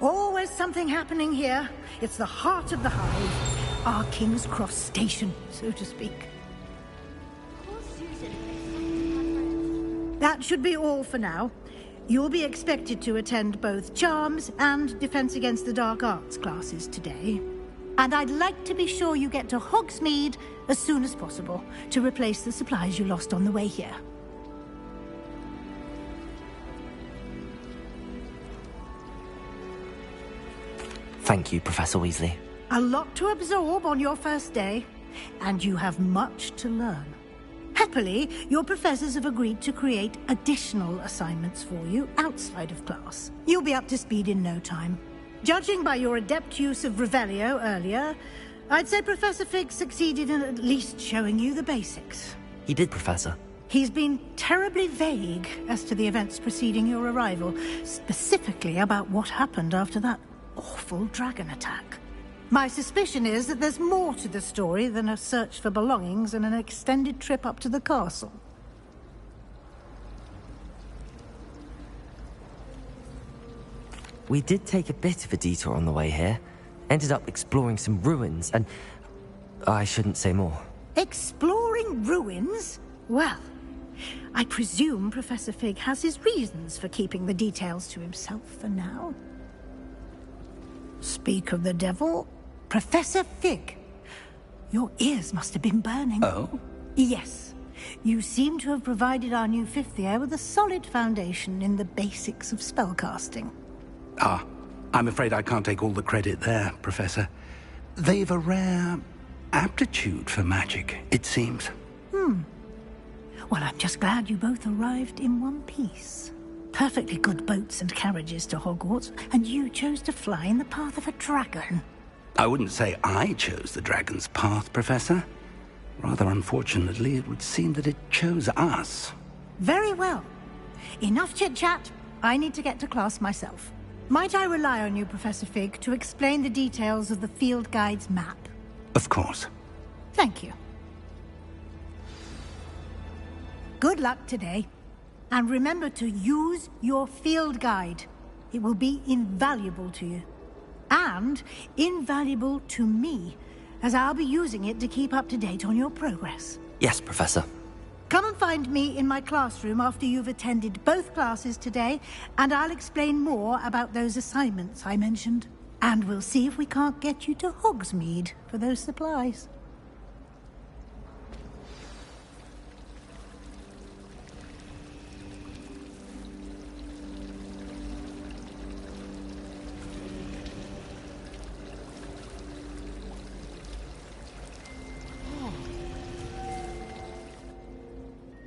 Always something happening here. It's the heart of the hive. Our King's Cross station, so to speak. That should be all for now. You'll be expected to attend both Charms and Defense Against the Dark Arts classes today. And I'd like to be sure you get to Hogsmeade as soon as possible to replace the supplies you lost on the way here. Thank you, Professor Weasley. A lot to absorb on your first day, and you have much to learn. Happily, your professors have agreed to create additional assignments for you outside of class. You'll be up to speed in no time. Judging by your adept use of Revelio earlier, I'd say Professor Fig succeeded in at least showing you the basics. He did, Professor. He's been terribly vague as to the events preceding your arrival, specifically about what happened after that awful dragon attack. My suspicion is that there's more to the story than a search for belongings and an extended trip up to the castle. We did take a bit of a detour on the way here. Ended up exploring some ruins, and I shouldn't say more. Exploring ruins? Well, I presume Professor Fig has his reasons for keeping the details to himself for now. Speak of the devil, Professor Fig. Your ears must have been burning. Oh? Yes. You seem to have provided our new fifth year with a solid foundation in the basics of spellcasting. Ah, I'm afraid I can't take all the credit there, Professor. They've a rare aptitude for magic, it seems. Well, I'm just glad you both arrived in one piece. Perfectly good boats and carriages to Hogwarts, and you chose to fly in the path of a dragon. I wouldn't say I chose the dragon's path, Professor. Rather unfortunately, it would seem that it chose us. Very well. Enough chit-chat. I need to get to class myself. Might I rely on you, Professor Fig, to explain the details of the field guide's map? Of course. Thank you. Good luck today. And remember to use your field guide. It will be invaluable to you. And invaluable to me, as I'll be using it to keep up to date on your progress. Yes, Professor. Come and find me in my classroom after you've attended both classes today, and I'll explain more about those assignments I mentioned. And we'll see if we can't get you to Hogsmeade for those supplies.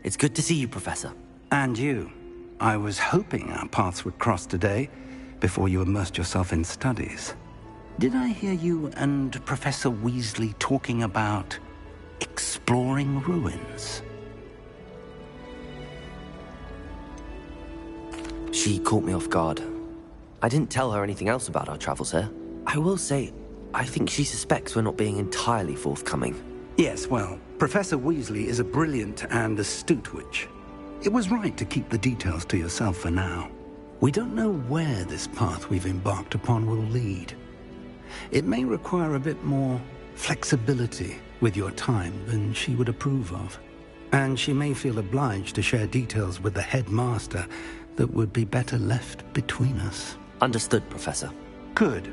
It's good to see you, Professor. And you. I was hoping our paths would cross today, before you immersed yourself in studies. Did I hear you and Professor Weasley talking about exploring ruins? She caught me off guard. I didn't tell her anything else about our travels here. I will say, I think she suspects we're not being entirely forthcoming. Yes, well, Professor Weasley is a brilliant and astute witch. It was right to keep the details to yourself for now. We don't know where this path we've embarked upon will lead. It may require a bit more flexibility with your time than she would approve of. And she may feel obliged to share details with the headmaster that would be better left between us. Understood, Professor. Good.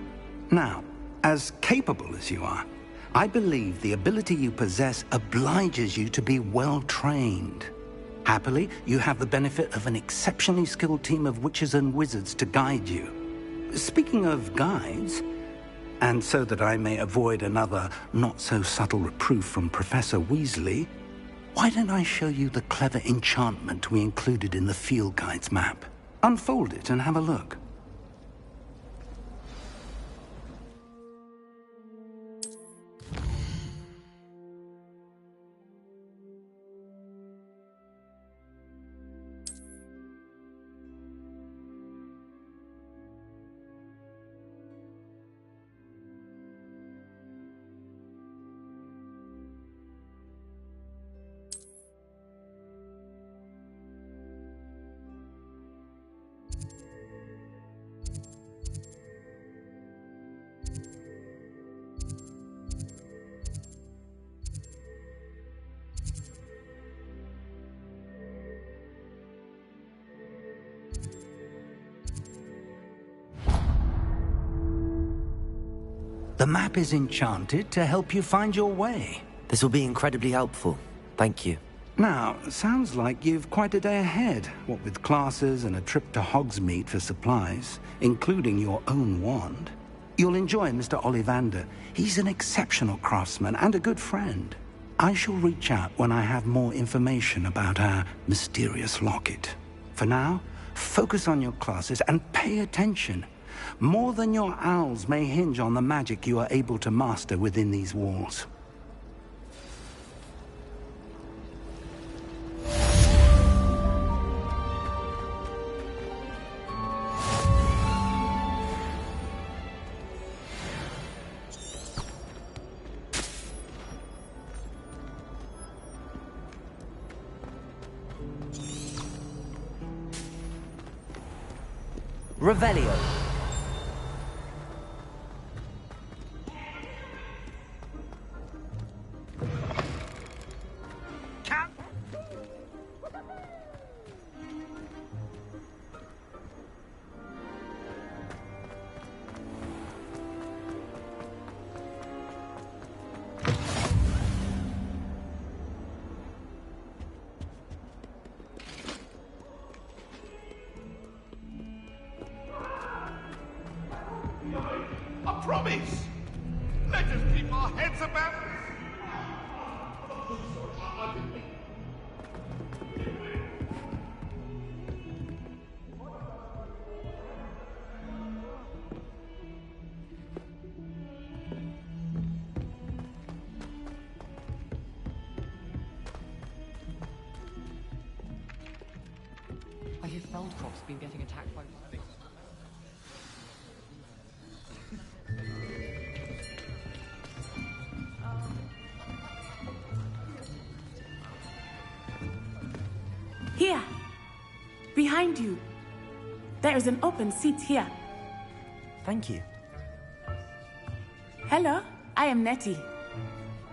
Now, as capable as you are, I believe the ability you possess obliges you to be well-trained. Happily, you have the benefit of an exceptionally skilled team of witches and wizards to guide you. Speaking of guides, and so that I may avoid another not-so-subtle reproof from Professor Weasley, why don't I show you the clever enchantment we included in the field guide's map? Unfold it and have a look. The map is enchanted to help you find your way. This will be incredibly helpful. Thank you. Now, sounds like you've quite a day ahead, what with classes and a trip to Hogsmeade for supplies, including your own wand. You'll enjoy Mr. Ollivander. He's an exceptional craftsman and a good friend. I shall reach out when I have more information about our mysterious locket. For now, focus on your classes and pay attention. More than your owls may hinge on the magic you are able to master within these walls. Revelio. A promise! Let us keep our heads about this! I hear Feldcroft's been getting attacked by... Here! Behind you! There is an open seat here. Thank you. Hello, I am Nettie.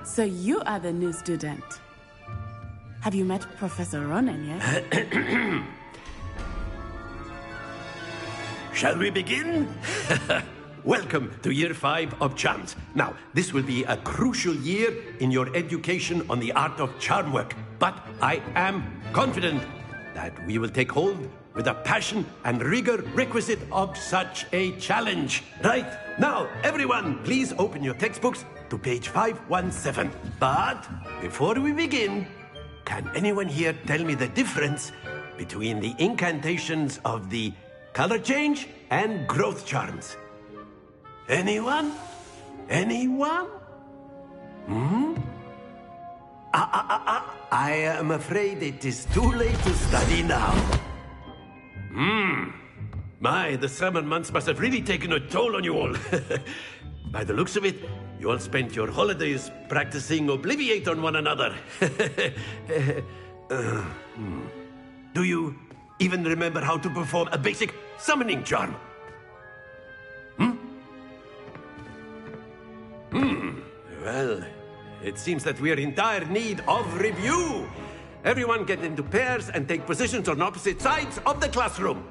So you are the new student. Have you met Professor Ronan yet? Shall we begin? Welcome to Year 5 of Charms. Now, this will be a crucial year in your education on the art of charm work. But I am confident that we will take hold with the passion and rigor requisite of such a challenge. Right, now, everyone, please open your textbooks to page 517. But before we begin, can anyone here tell me the difference between the incantations of the color change and growth charms? Anyone? Anyone? Hmm? I am afraid it is too late to study now. My, the summer months must have really taken a toll on you all. By the looks of it, you all spent your holidays practicing Obliviate on one another. Do you even remember how to perform a basic summoning charm? Well, it seems that we are in dire need of review. Everyone get into pairs and take positions on opposite sides of the classroom.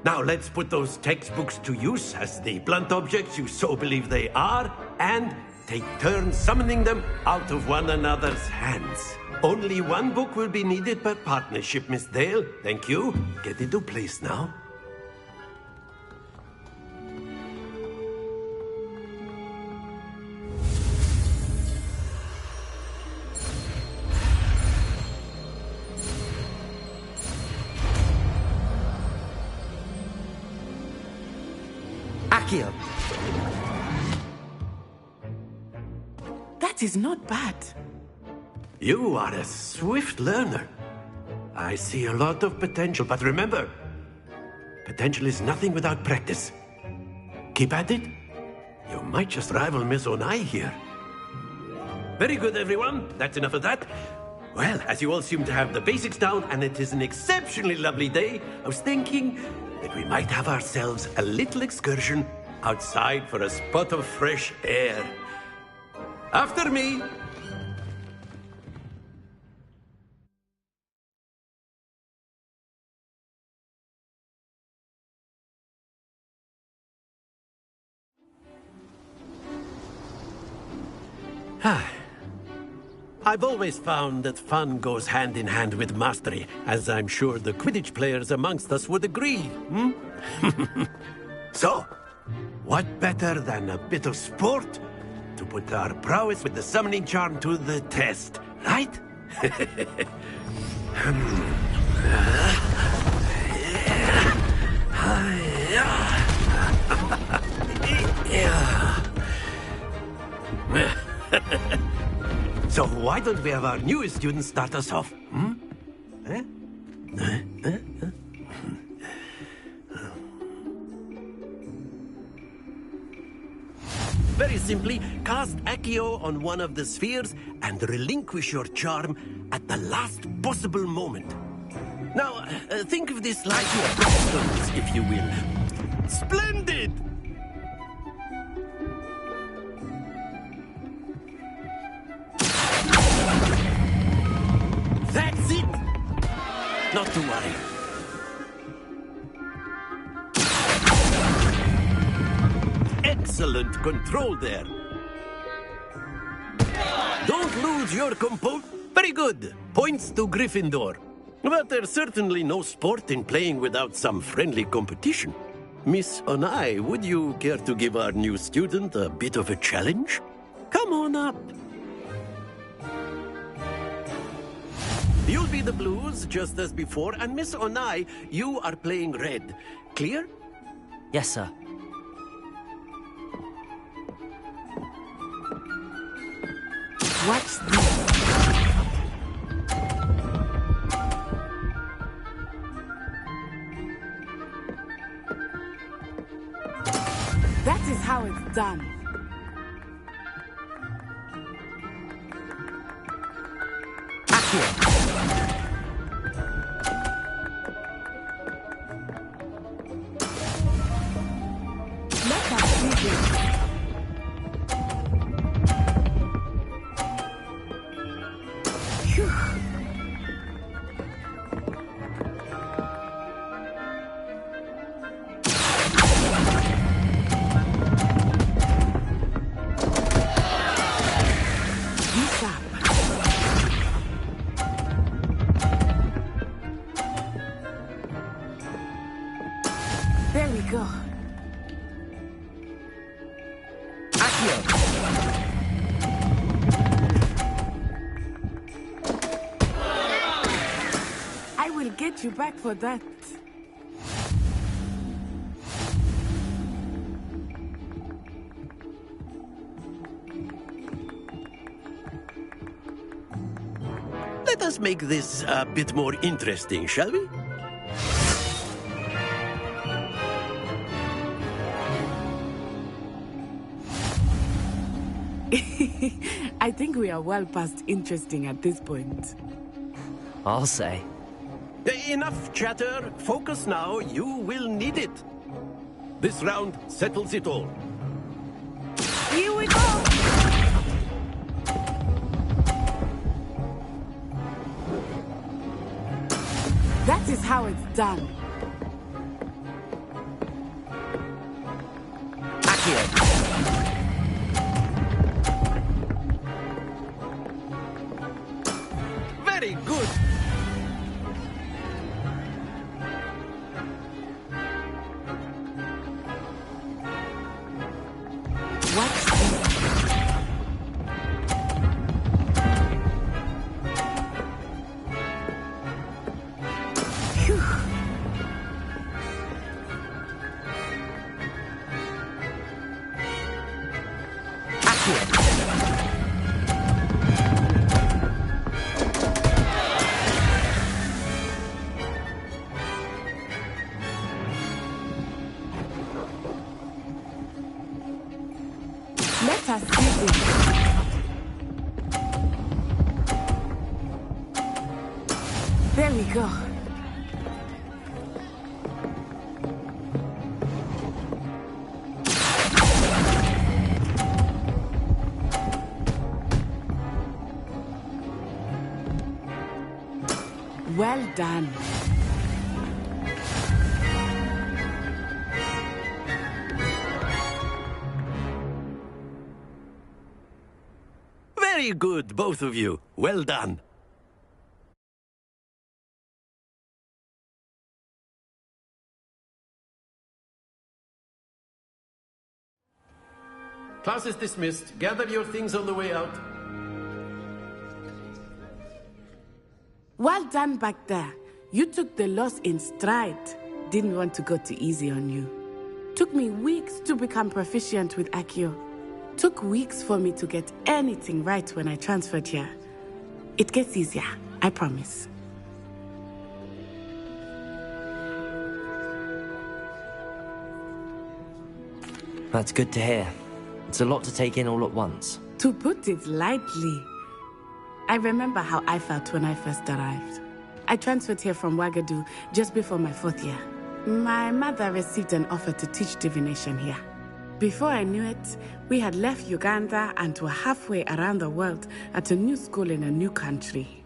Now let's put those textbooks to use as the blunt objects you so believe they are, and take turns summoning them out of one another's hands. Only one book will be needed per partnership, Miss Dale. Thank you. Get into place now. Accio! That is not bad. You are a swift learner. I see a lot of potential, but remember, potential is nothing without practice. Keep at it. You might just rival Miss Onai here. Very good, everyone. That's enough of that. Well, as you all seem to have the basics down, and it is an exceptionally lovely day, I was thinking that we might have ourselves a little excursion outside for a spot of fresh air. After me. I've always found that fun goes hand in hand with mastery, as I'm sure the Quidditch players amongst us would agree. So, what better than a bit of sport to put our prowess with the summoning charm to the test, right? So why don't we have our newest student start us off? Very simply, cast Accio on one of the spheres and relinquish your charm at the last possible moment. Now, think of this like your stones, if you will. Splendid! That's it! Not to worry. Excellent control there. Don't lose your composure. Very good. Points to Gryffindor. But there's certainly no sport in playing without some friendly competition. Miss Onai, would you care to give our new student a bit of a challenge? Come on up. You'll be the blues, just as before, and Miss Onai, you are playing red. Clear? Yes, sir. What's this? That is how it's done. Let us do this. Phew. There we go. get you back for that. Let us make this a bit more interesting, shall we? I think we are well past interesting at this point. I'll say. Enough chatter. Focus now. You will need it. This round settles it all. Here we go! That is how it's done. Very good. Let us see this. There we go. Well done. Very good, both of you. Well done. Class is dismissed. Gather your things on the way out. Well done back there. You took the loss in stride. Didn't want to go too easy on you. Took me weeks to become proficient with Accio. Took weeks for me to get anything right when I transferred here. It gets easier, I promise. That's good to hear. It's a lot to take in all at once. To put it lightly, I remember how I felt when I first arrived. I transferred here from Wagadu just before my 4th year. My mother received an offer to teach divination here. Before I knew it, we had left Uganda and were halfway around the world at a new school in a new country.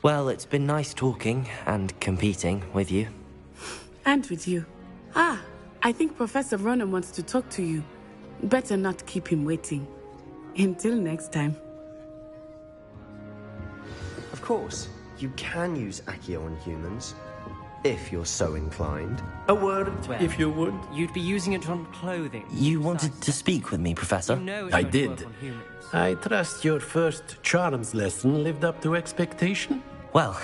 Well, it's been nice talking and competing with you. And with you. Ah, I think Professor Ronan wants to talk to you. Better not keep him waiting. Until next time. Of course, you can use Accio on humans, if you're so inclined. A word, if you would. You'd be using it on clothing. You wanted to speak with me, Professor? You know it I won't did. work on humans. I trust your first charms lesson lived up to expectation? Well,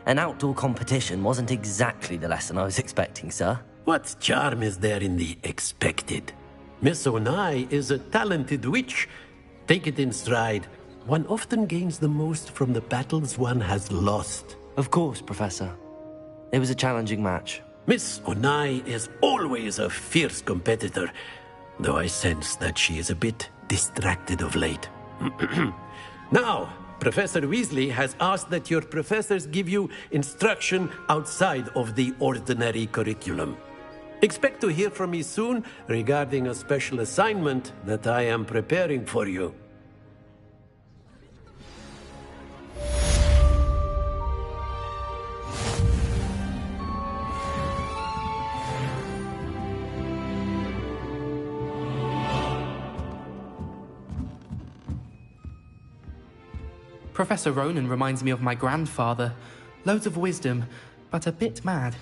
an outdoor competition wasn't exactly the lesson I was expecting, sir. What charm is there in the expected? Miss Onai is a talented witch. Take it in stride. One often gains the most from the battles one has lost. Of course, Professor. It was a challenging match. Miss Onai is always a fierce competitor, though I sense that she is a bit distracted of late. Now, Professor Weasley has asked that your professors give you instruction outside of the ordinary curriculum. Expect to hear from me soon regarding a special assignment that I am preparing for you. Professor Ronan reminds me of my grandfather. Loads of wisdom, but a bit mad.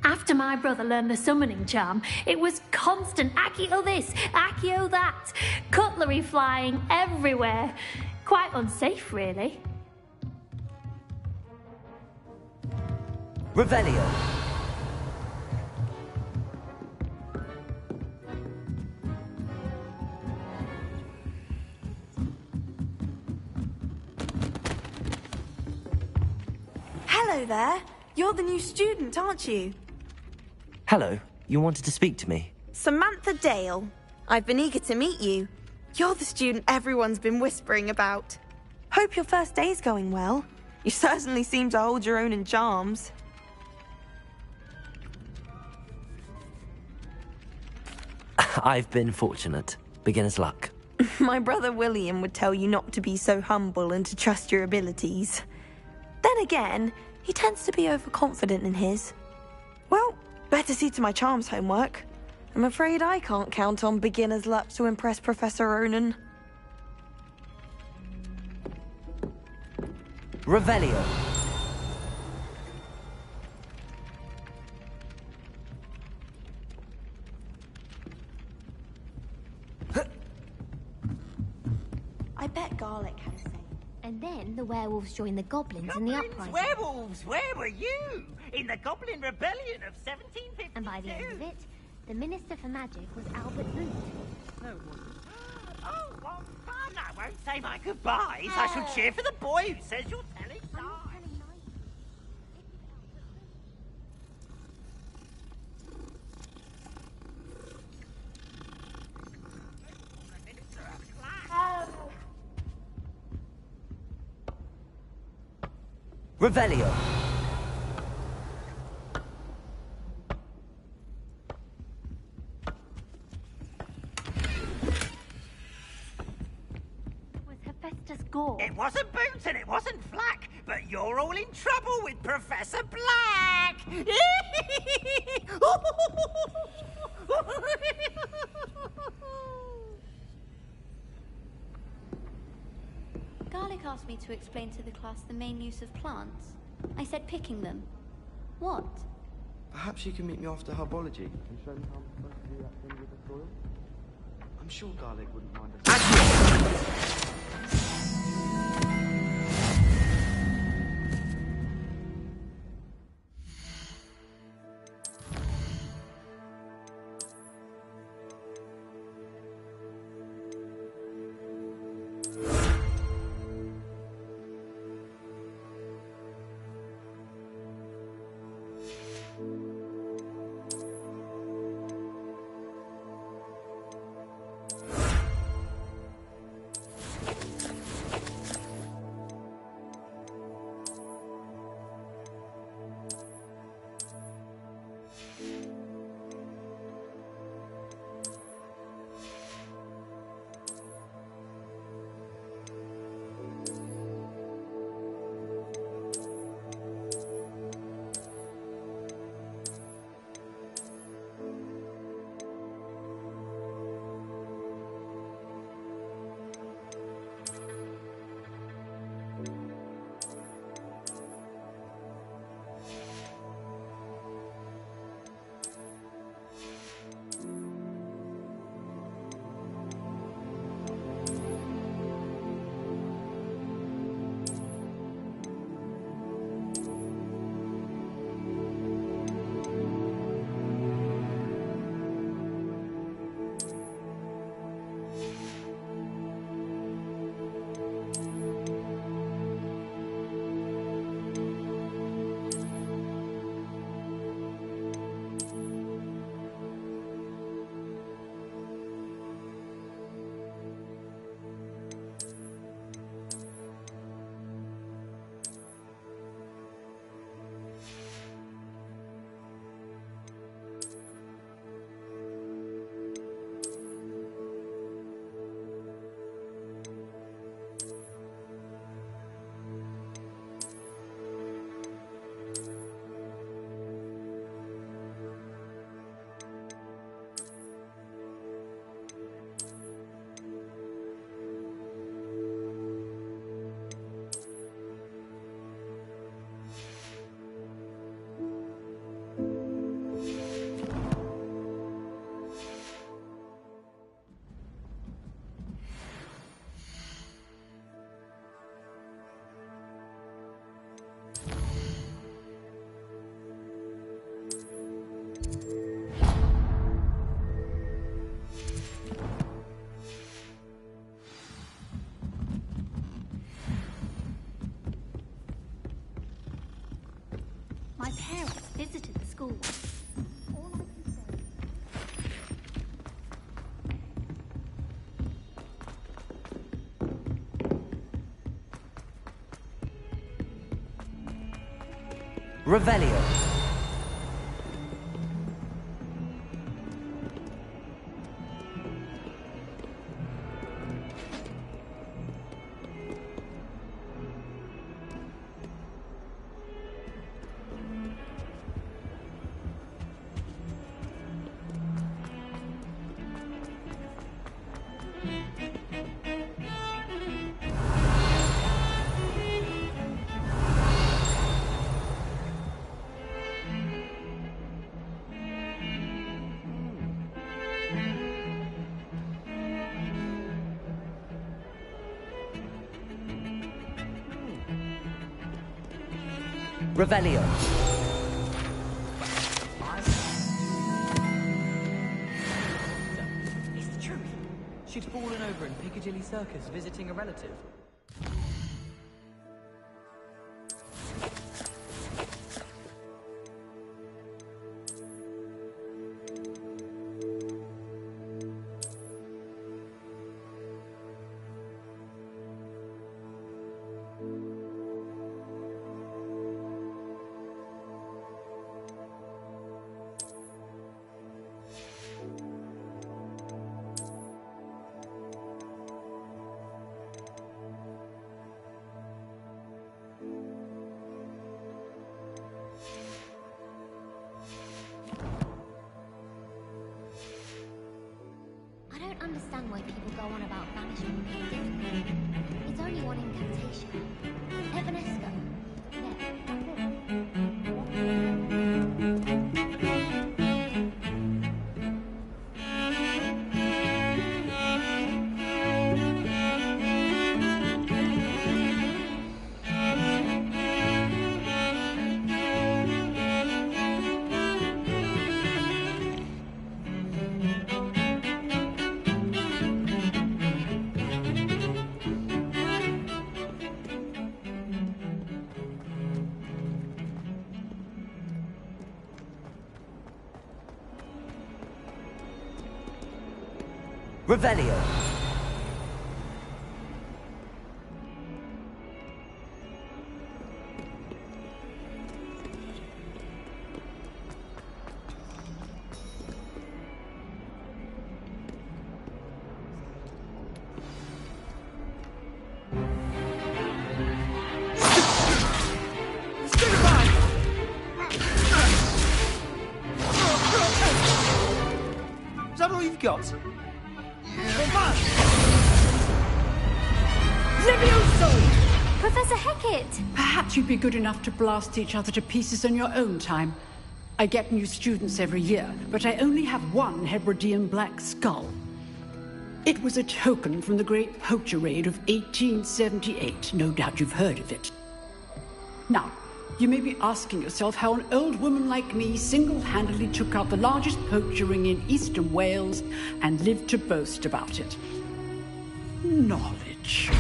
After my brother learned the summoning charm, it was constant Accio this, Accio that. Cutlery flying everywhere. Quite unsafe, really. Revelio. Hello there. You're the new student, aren't you? Hello, you wanted to speak to me? Samantha Dale. I've been eager to meet you. You're the student everyone's been whispering about. Hope your first day's going well. You certainly seem to hold your own in charms. I've been fortunate. Beginner's luck. My brother William would tell you not to be so humble and to trust your abilities. Then again, he tends to be overconfident in his. Well, better see to my charms homework. I'm afraid I can't count on beginner's luck to impress Professor Ronan. Revelio. I bet Garlic had a say. And then the werewolves joined the goblins in the uprising. Werewolves, where were you? In the Goblin Rebellion of 1752. And by the end of it, the Minister for Magic was Albert Root. No, it wasn't. Oh, what fun! I won't say my goodbyes. I shall cheer for the boy who says you're telling lies. Revelio. Was Hephaestus Gore? It wasn't Boots and it wasn't Flack, but you're all in trouble with Professor Black. Garlic asked me to explain to the class the main use of plants. I said picking them. What? Perhaps you can meet me after herbology and show me how I'm supposed to do that thing with the soil. I'm sure Garlic wouldn't mind us. Revelio. Revelio. It's the truth. She'd fallen over in Piccadilly Circus visiting a relative. I don't understand why people go on about banishment being difficult. It's only one incantation. Evanesco. Revelio. Is that all you've got? Levioso! Professor Hecat! Perhaps you'd be good enough to blast each other to pieces in your own time. I get new students every year, but I only have one Hebridean black skull. It was a token from the Great Poacher Raid of 1878. No doubt you've heard of it. Now, you may be asking yourself how an old woman like me single-handedly took out the largest poacher ring in eastern Wales and lived to boast about it. Knowledge.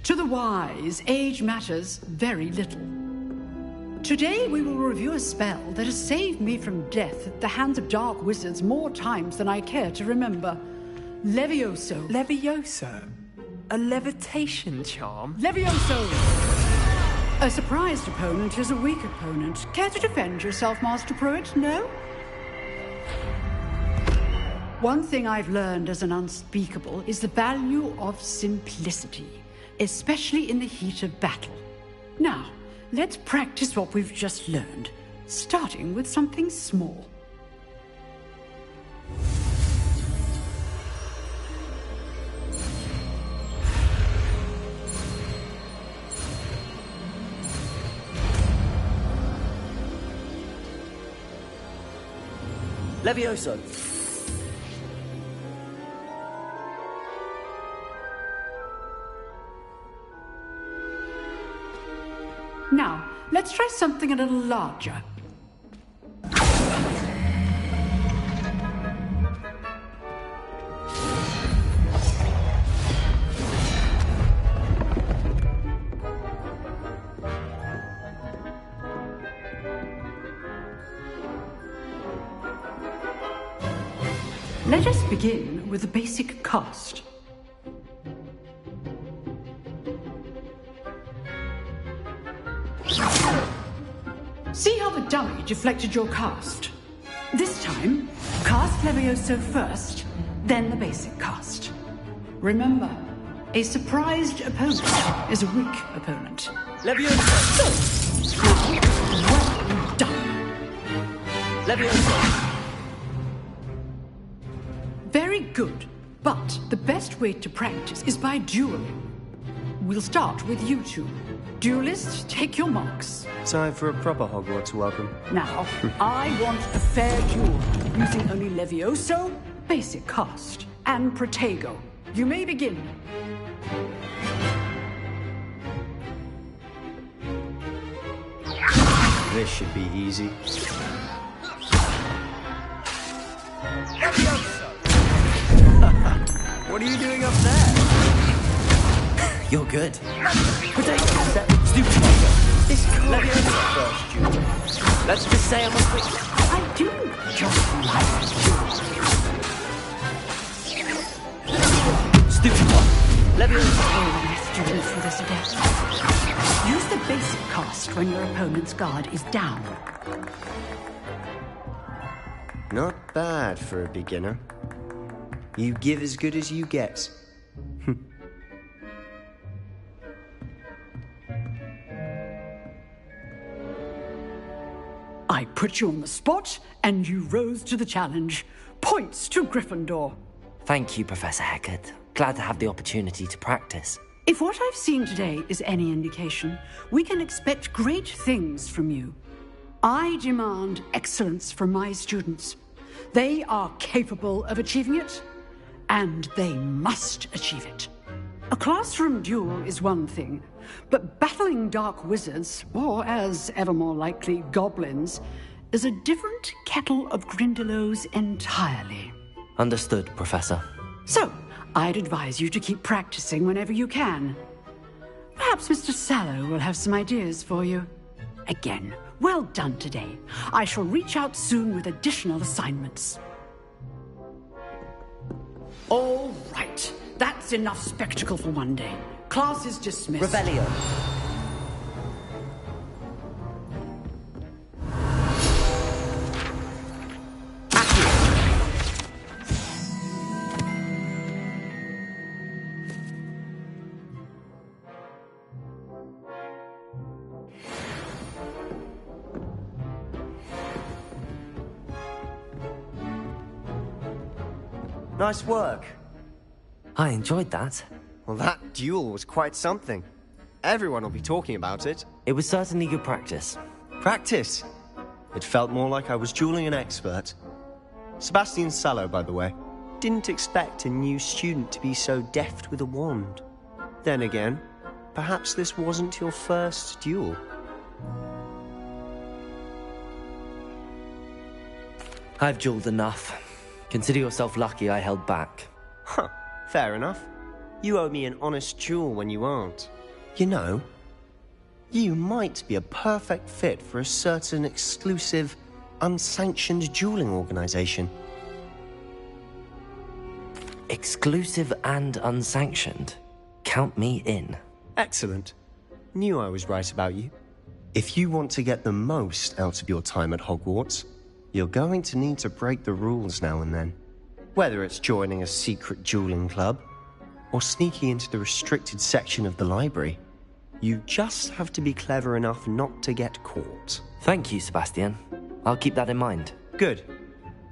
To the wise, age matters very little. Today we will review a spell that has saved me from death at the hands of dark wizards more times than I care to remember. Levioso. Levioso? A levitation charm? Levioso! A surprised opponent is a weak opponent. Care to defend yourself, Master Pruitt? No? One thing I've learned as an unspeakable is the value of simplicity, especially in the heat of battle. Now, let's practice what we've just learned, starting with something small. Levioso. Now, let's try something a little larger. Let us begin with the basic cast. See how the dummy deflected your cast? This time, cast Levioso first, then the basic cast. Remember, a surprised opponent is a weak opponent. Levioso! Well done. Levioso! Very good, but the best way to practice is by dueling. We'll start with you two. Duelists, take your marks. Time for a proper Hogwarts welcome. Now, I want a fair duel, using only Levioso, basic cast, and Protego. You may begin. This should be easy. What are you doing up there? You're good. Stupid. This can't be the first duel. Let's just say I'm a quick. I do just like Stupid one. Levioso. Students for this again. Use the basic cast when your opponent's guard is down. Not bad for a beginner. You give as good as you get. I put you on the spot, and you rose to the challenge. Points to Gryffindor. Thank you, Professor Hecat. Glad to have the opportunity to practice. If what I've seen today is any indication, we can expect great things from you. I demand excellence from my students. They are capable of achieving it, and they must achieve it. A classroom duel is one thing, but battling dark wizards, or as ever more likely, goblins, is a different kettle of Grindylows entirely. Understood, Professor. So, I'd advise you to keep practicing whenever you can. Perhaps Mr. Sallow will have some ideas for you. Again, well done today. I shall reach out soon with additional assignments. All right. That's enough spectacle for one day. Class is dismissed. Revelio. Nice work. I enjoyed that. Well, that duel was quite something. Everyone will be talking about it. It was certainly good practice. Practice? It felt more like I was dueling an expert. Sebastian Sallow, by the way. Didn't expect a new student to be so deft with a wand. Then again, perhaps this wasn't your first duel. I've dueled enough. Consider yourself lucky I held back. Huh, fair enough. You owe me an honest duel when you aren't. You know, you might be a perfect fit for a certain exclusive, unsanctioned dueling organization. Exclusive and unsanctioned? Count me in. Excellent. Knew I was right about you. If you want to get the most out of your time at Hogwarts, you're going to need to break the rules now and then. Whether it's joining a secret dueling club, or sneaking into the restricted section of the library, you just have to be clever enough not to get caught. Thank you, Sebastian. I'll keep that in mind. Good.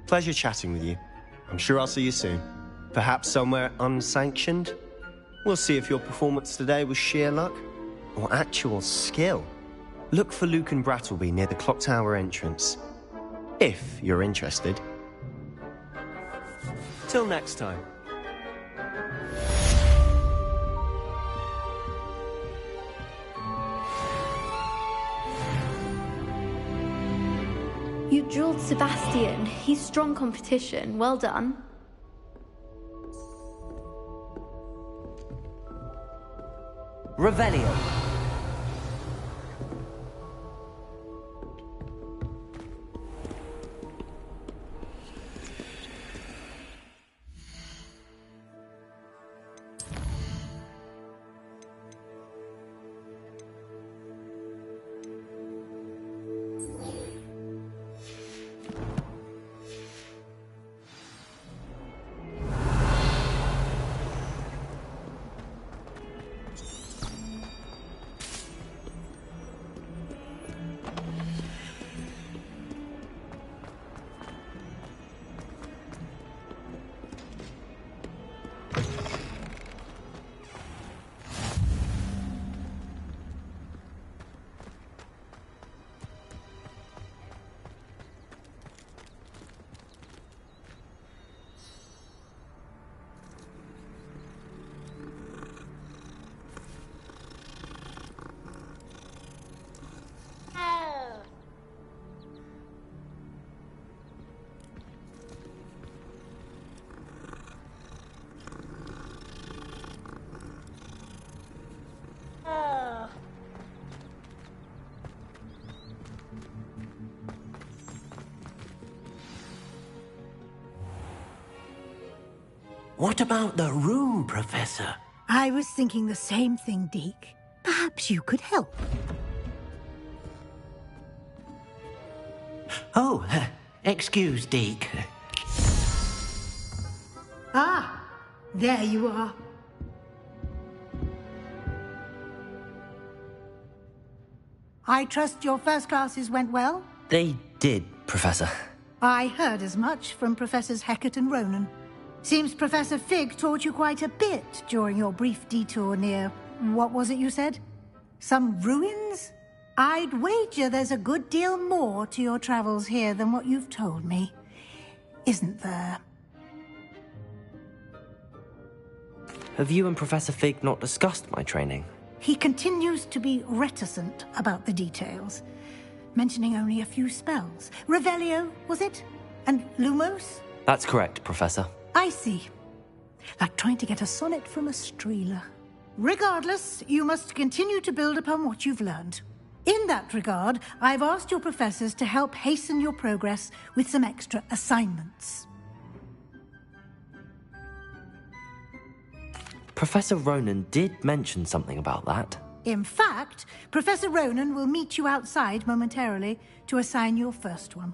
Pleasure chatting with you. I'm sure I'll see you soon. Perhaps somewhere unsanctioned? We'll see if your performance today was sheer luck, or actual skill. Look for Luke and Brattleby near the Clock Tower entrance. If you're interested. Till next time. You dueled Sebastian. He's strong competition. Well done. Revelio. What about the room, Professor? I was thinking the same thing, Deke. Perhaps you could help. Oh, excuse, Deke. Ah, there you are. I trust your first classes went well? They did, Professor. I heard as much from Professors Hecat and Ronan. Seems Professor Fig taught you quite a bit during your brief detour near... what was it you said? Some ruins? I'd wager there's a good deal more to your travels here than what you've told me. Isn't there? Have you and Professor Fig not discussed my training? He continues to be reticent about the details, mentioning only a few spells. Revelio, was it? And Lumos? That's correct, Professor. I see. Like trying to get a sonnet from a streeler. Regardless, you must continue to build upon what you've learned. In that regard, I've asked your professors to help hasten your progress with some extra assignments. Professor Ronan did mention something about that. In fact, Professor Ronan will meet you outside momentarily to assign your first one.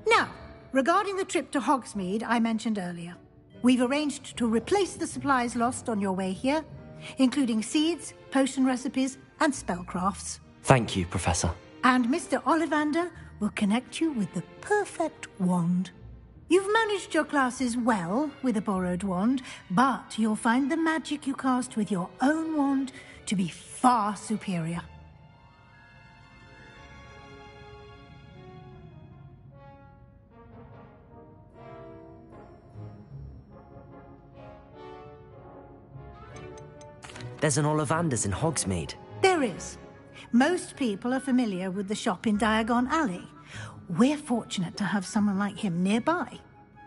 Now, regarding the trip to Hogsmeade I mentioned earlier, we've arranged to replace the supplies lost on your way here, including seeds, potion recipes, and spellcrafts. Thank you, Professor. And Mr. Ollivander will connect you with the perfect wand. You've managed your classes well with a borrowed wand, but you'll find the magic you cast with your own wand to be far superior. There's an Ollivander's in Hogsmeade. There is. Most people are familiar with the shop in Diagon Alley. We're fortunate to have someone like him nearby.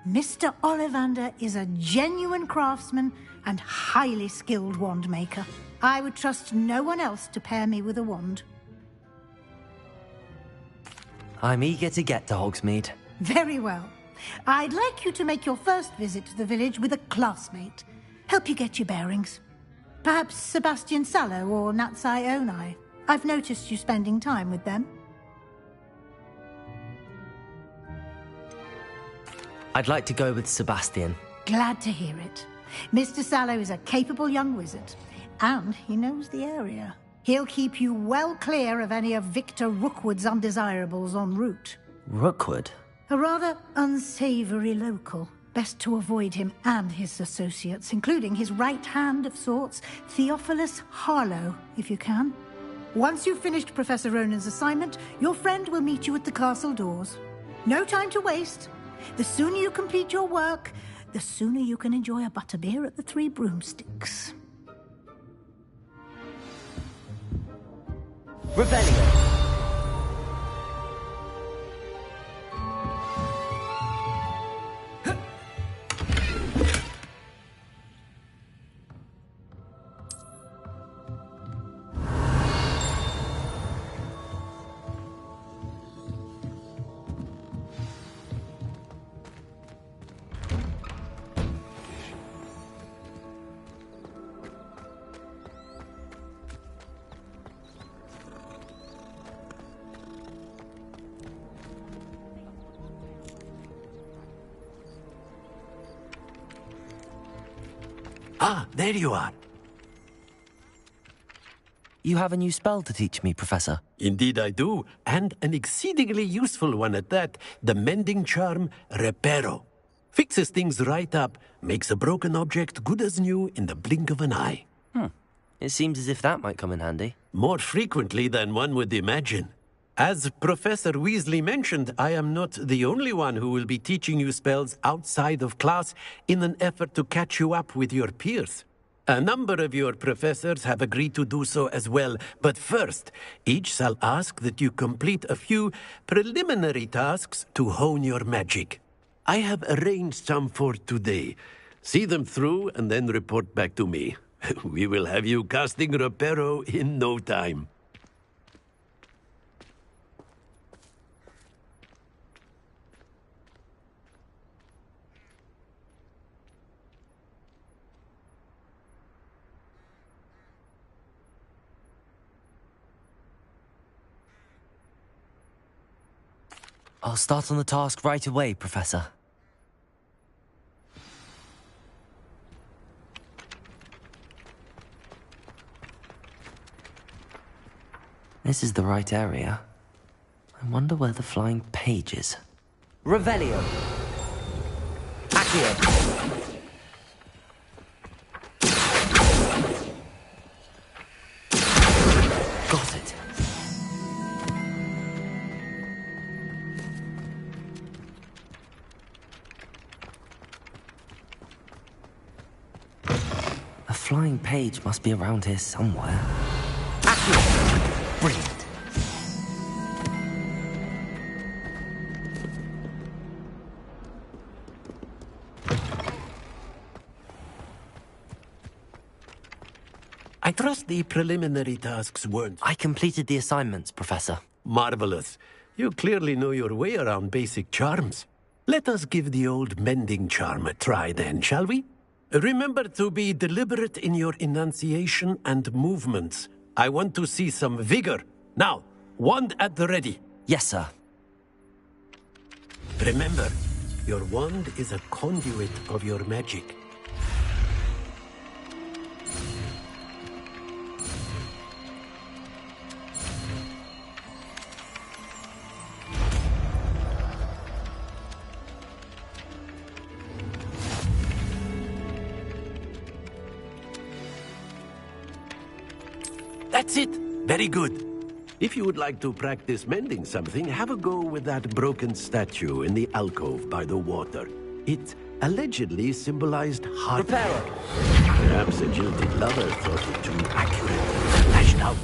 Mr. Ollivander is a genuine craftsman and highly skilled wand maker. I would trust no one else to pair me with a wand. I'm eager to get to Hogsmeade. Very well. I'd like you to make your first visit to the village with a classmate. Help you get your bearings. Perhaps Sebastian Sallow or Natsai Onai. I've noticed you spending time with them. I'd like to go with Sebastian. Glad to hear it. Mr. Sallow is a capable young wizard, and he knows the area. He'll keep you well clear of any of Victor Rookwood's undesirables en route. Rookwood? A rather unsavory local. Best to avoid him and his associates, including his right hand of sorts, Theophilus Harlow, if you can. Once you've finished Professor Ronan's assignment, your friend will meet you at the castle doors. No time to waste. The sooner you complete your work, the sooner you can enjoy a butterbeer at the Three Broomsticks. Revelio! Ah, there you are. You have a new spell to teach me, Professor. Indeed I do, and an exceedingly useful one at that. The mending charm, Reparo. Fixes things right up, makes a broken object good as new in the blink of an eye. It seems as if that might come in handy. More frequently than one would imagine. As Professor Weasley mentioned, I am not the only one who will be teaching you spells outside of class in an effort to catch you up with your peers. A number of your professors have agreed to do so as well, but first, each shall ask that you complete a few preliminary tasks to hone your magic. I have arranged some for today. See them through and then report back to me. We will have you casting Reparo in no time. I'll start on the task right away, Professor. This is the right area. I wonder where the flying page is. Revelio! Accio! Got it. A flying page must be around here somewhere. Accio! Brilliant. I trust the preliminary tasks weren't... I completed the assignments, Professor. Marvelous. You clearly know your way around basic charms. Let us give the old mending charm a try then, shall we? Remember to be deliberate in your enunciation and movements. I want to see some vigor. Now, wand at the ready. Yes, sir. Remember, your wand is a conduit of your magic. That's it! Very good. If you would like to practice mending something, have a go with that broken statue in the alcove by the water. It allegedly symbolized heart. Repair! Perhaps a jilted lover thought it too accurate. Lashed out.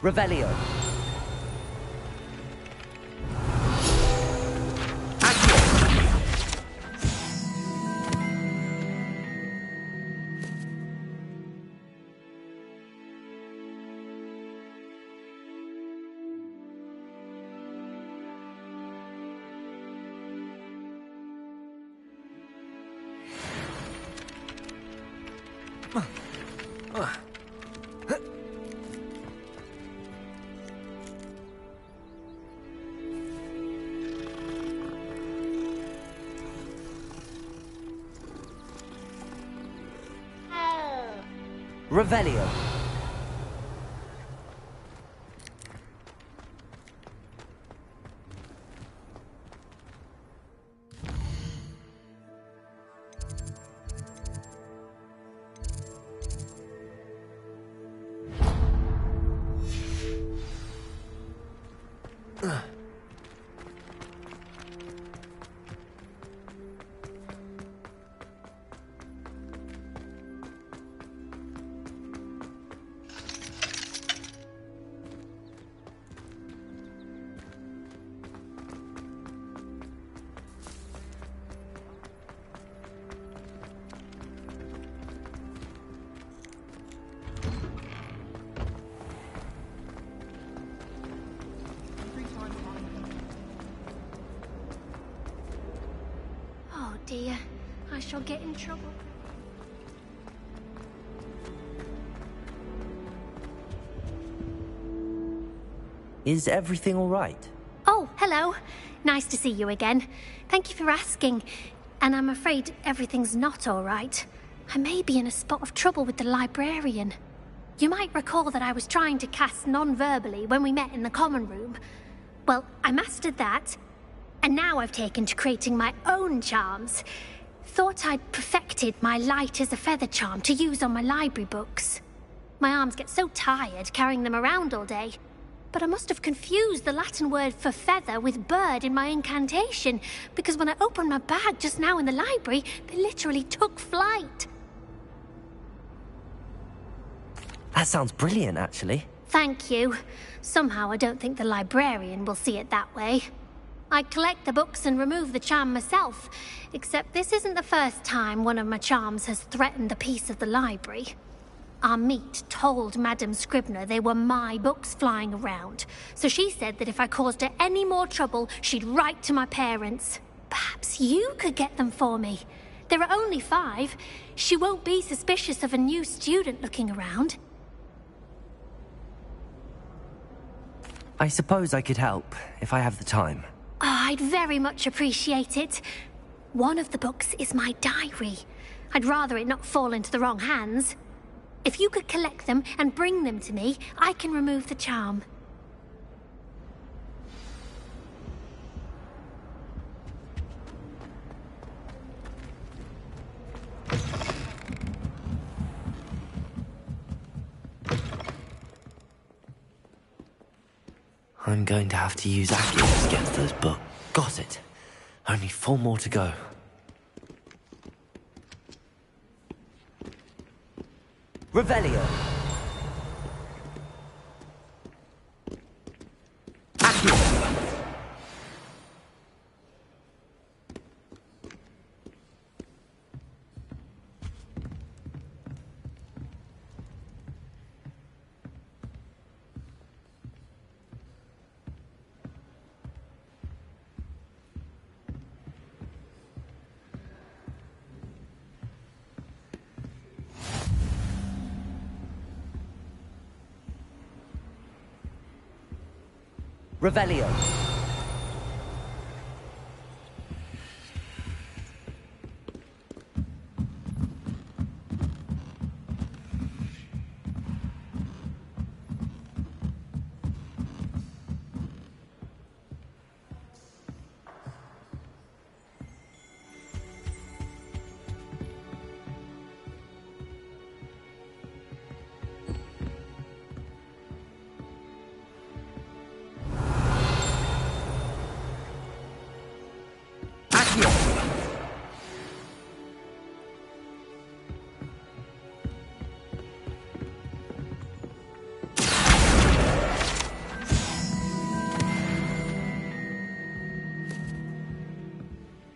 Revelio. Revelio. Oh dear, I shall get in trouble. Is everything all right? Oh, hello. Nice to see you again. Thank you for asking. And I'm afraid everything's not all right. I may be in a spot of trouble with the librarian. You might recall that I was trying to cast non-verbally when we met in the common room. Well, I mastered that, and now I've taken to creating my own charms. Thought I'd perfected my light as a feather charm to use on my library books. My arms get so tired carrying them around all day. But I must have confused the Latin word for feather with bird in my incantation, because when I opened my bag just now in the library, they literally took flight. That sounds brilliant, actually. Thank you. Somehow I don't think the librarian will see it that way. I collect the books and remove the charm myself, except this isn't the first time one of my charms has threatened the peace of the library. Our meet told Madame Scribner they were my books flying around, so she said that if I caused her any more trouble, she'd write to my parents. Perhaps you could get them for me. There are only 5. She won't be suspicious of a new student looking around. I suppose I could help, if I have the time. Oh, I'd very much appreciate it. One of the books is my diary. I'd rather it not fall into the wrong hands. If you could collect them and bring them to me, I can remove the charm. I'm going to have to use Accio to get to those books. Got it. Only 4 more to go. Revelio. Accio. Revelio.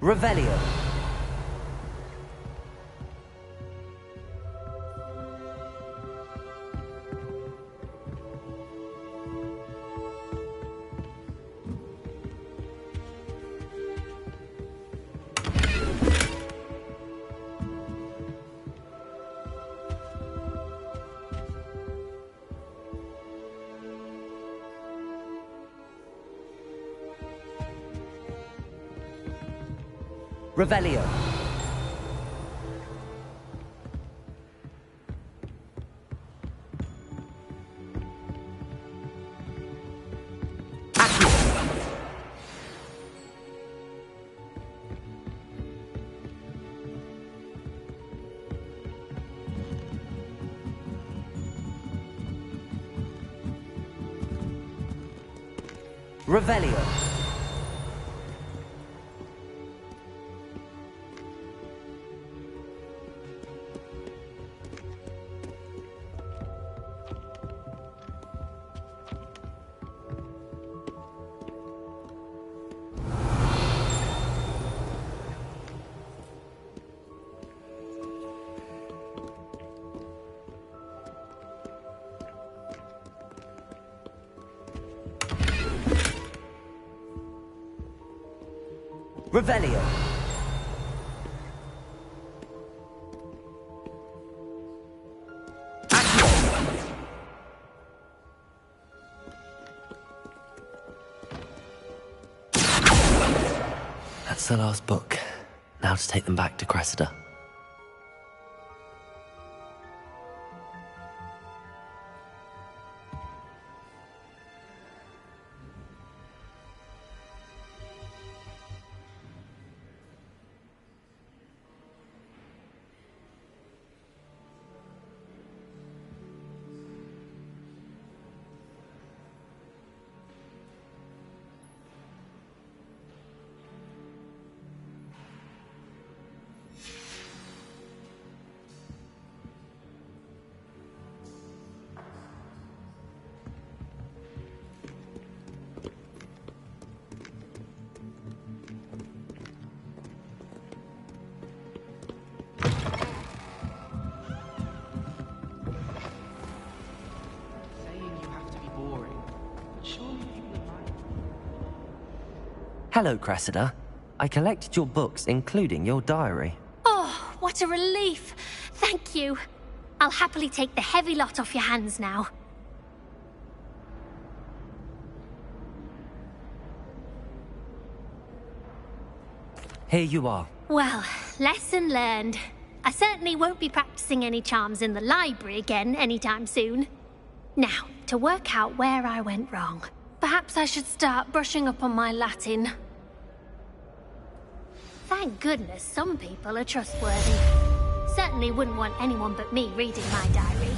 Revelio. Revelio. Revelio. Revelio. That's the last book. Now to take them back to Cressida. Hello, Cressida. I collected your books, including your diary. Oh, what a relief. Thank you. I'll happily take the heavy lot off your hands now. Here you are. Well, lesson learned. I certainly won't be practicing any charms in the library again anytime soon. Now, to work out where I went wrong. Perhaps I should start brushing up on my Latin. Thank goodness some people are trustworthy. Certainly wouldn't want anyone but me reading my diary.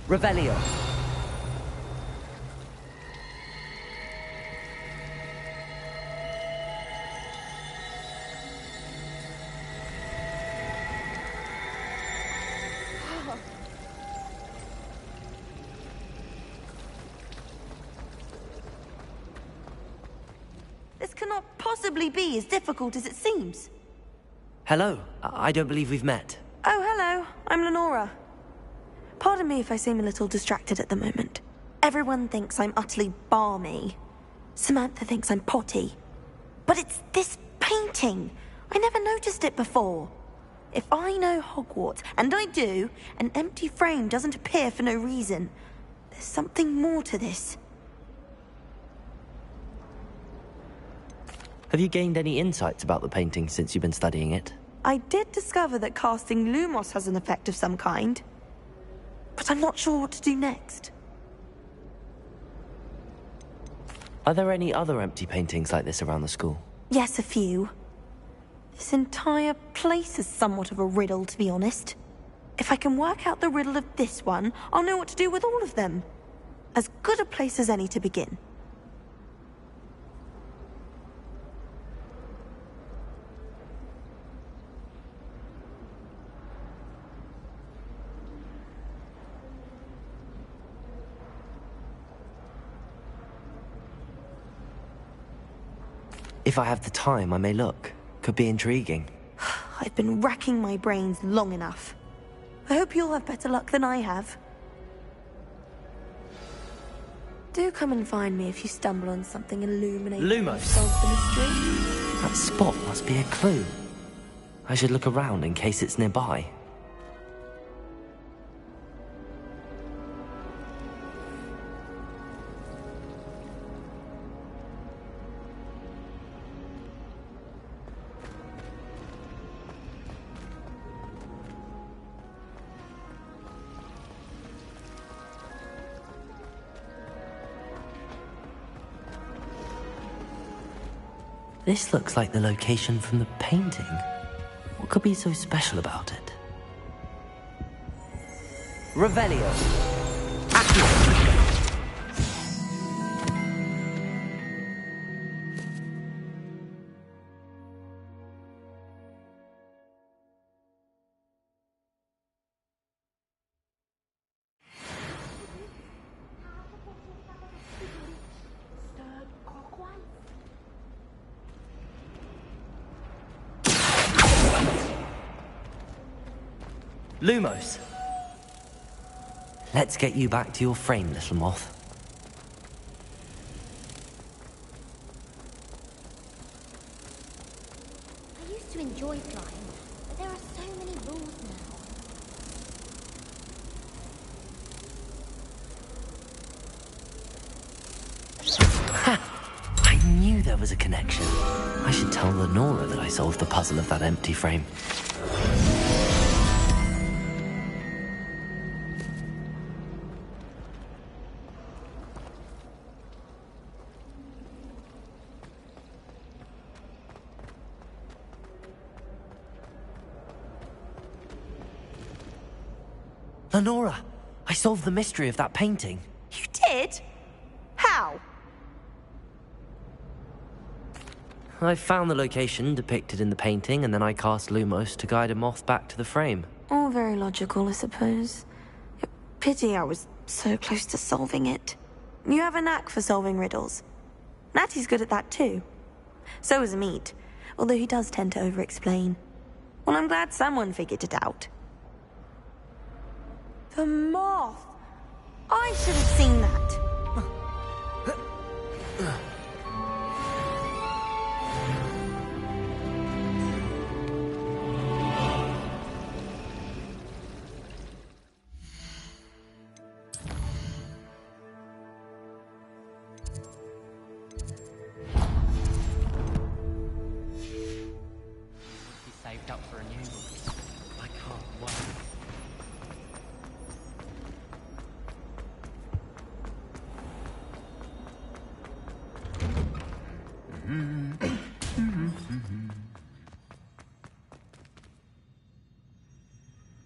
Revelio. This cannot possibly be as difficult as it seems. Hello. I don't believe we've met. Oh, hello. I'm Lenora. Pardon me if I seem a little distracted at the moment. Everyone thinks I'm utterly balmy. Samantha thinks I'm potty. But it's this painting. I never noticed it before. If I know Hogwarts, and I do, an empty frame doesn't appear for no reason. There's something more to this. Have you gained any insights about the painting since you've been studying it? I did discover that casting Lumos has an effect of some kind. But I'm not sure what to do next. Are there any other empty paintings like this around the school? Yes, a few. This entire place is somewhat of a riddle, to be honest. If I can work out the riddle of this one, I'll know what to do with all of them. As good a place as any to begin. If I have the time, I may look. Could be intriguing. I've been racking my brains long enough. I hope you'll have better luck than I have. Do come and find me if you stumble on something illuminating. Lumos! Solve the mystery. That spot must be a clue. I should look around in case it's nearby. This looks like the location from the painting. What could be so special about it? Revelio. Lumos. Let's get you back to your frame, little moth. I used to enjoy flying, but there are so many rules now. I knew there was a connection. I should tell Lenora that I solved the puzzle of that empty frame. Lenora, I solved the mystery of that painting. You did? How? I found the location depicted in the painting, and then I cast Lumos to guide a moth back to the frame. All very logical, I suppose. Pity I was so close to solving it. You have a knack for solving riddles. Natty's good at that too. So is Meat, although he does tend to over-explain. Well, I'm glad someone figured it out. The moth! I should have seen that. Be saved up for a new one. I can't wait.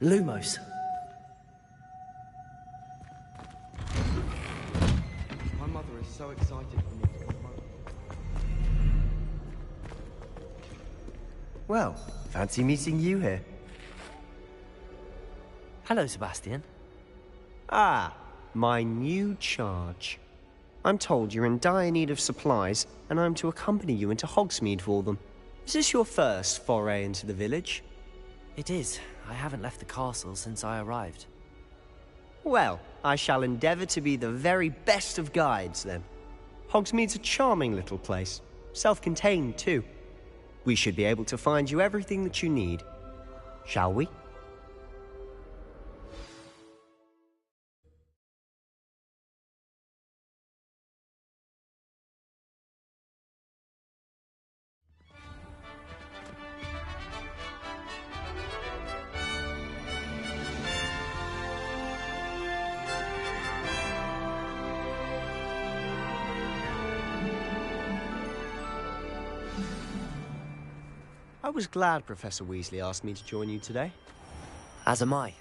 Lumos. My mother is so excited for me to come home. Well, fancy meeting you here. Hello, Sebastian. Ah, my new charge. I'm told you're in dire need of supplies, and I'm to accompany you into Hogsmeade for them. Is this your first foray into the village? It is. I haven't left the castle since I arrived. Well, I shall endeavour to be the very best of guides, then. Hogsmeade's a charming little place. Self-contained, too. We should be able to find you everything that you need. Shall we? I was glad Professor Weasley asked me to join you today. As am I.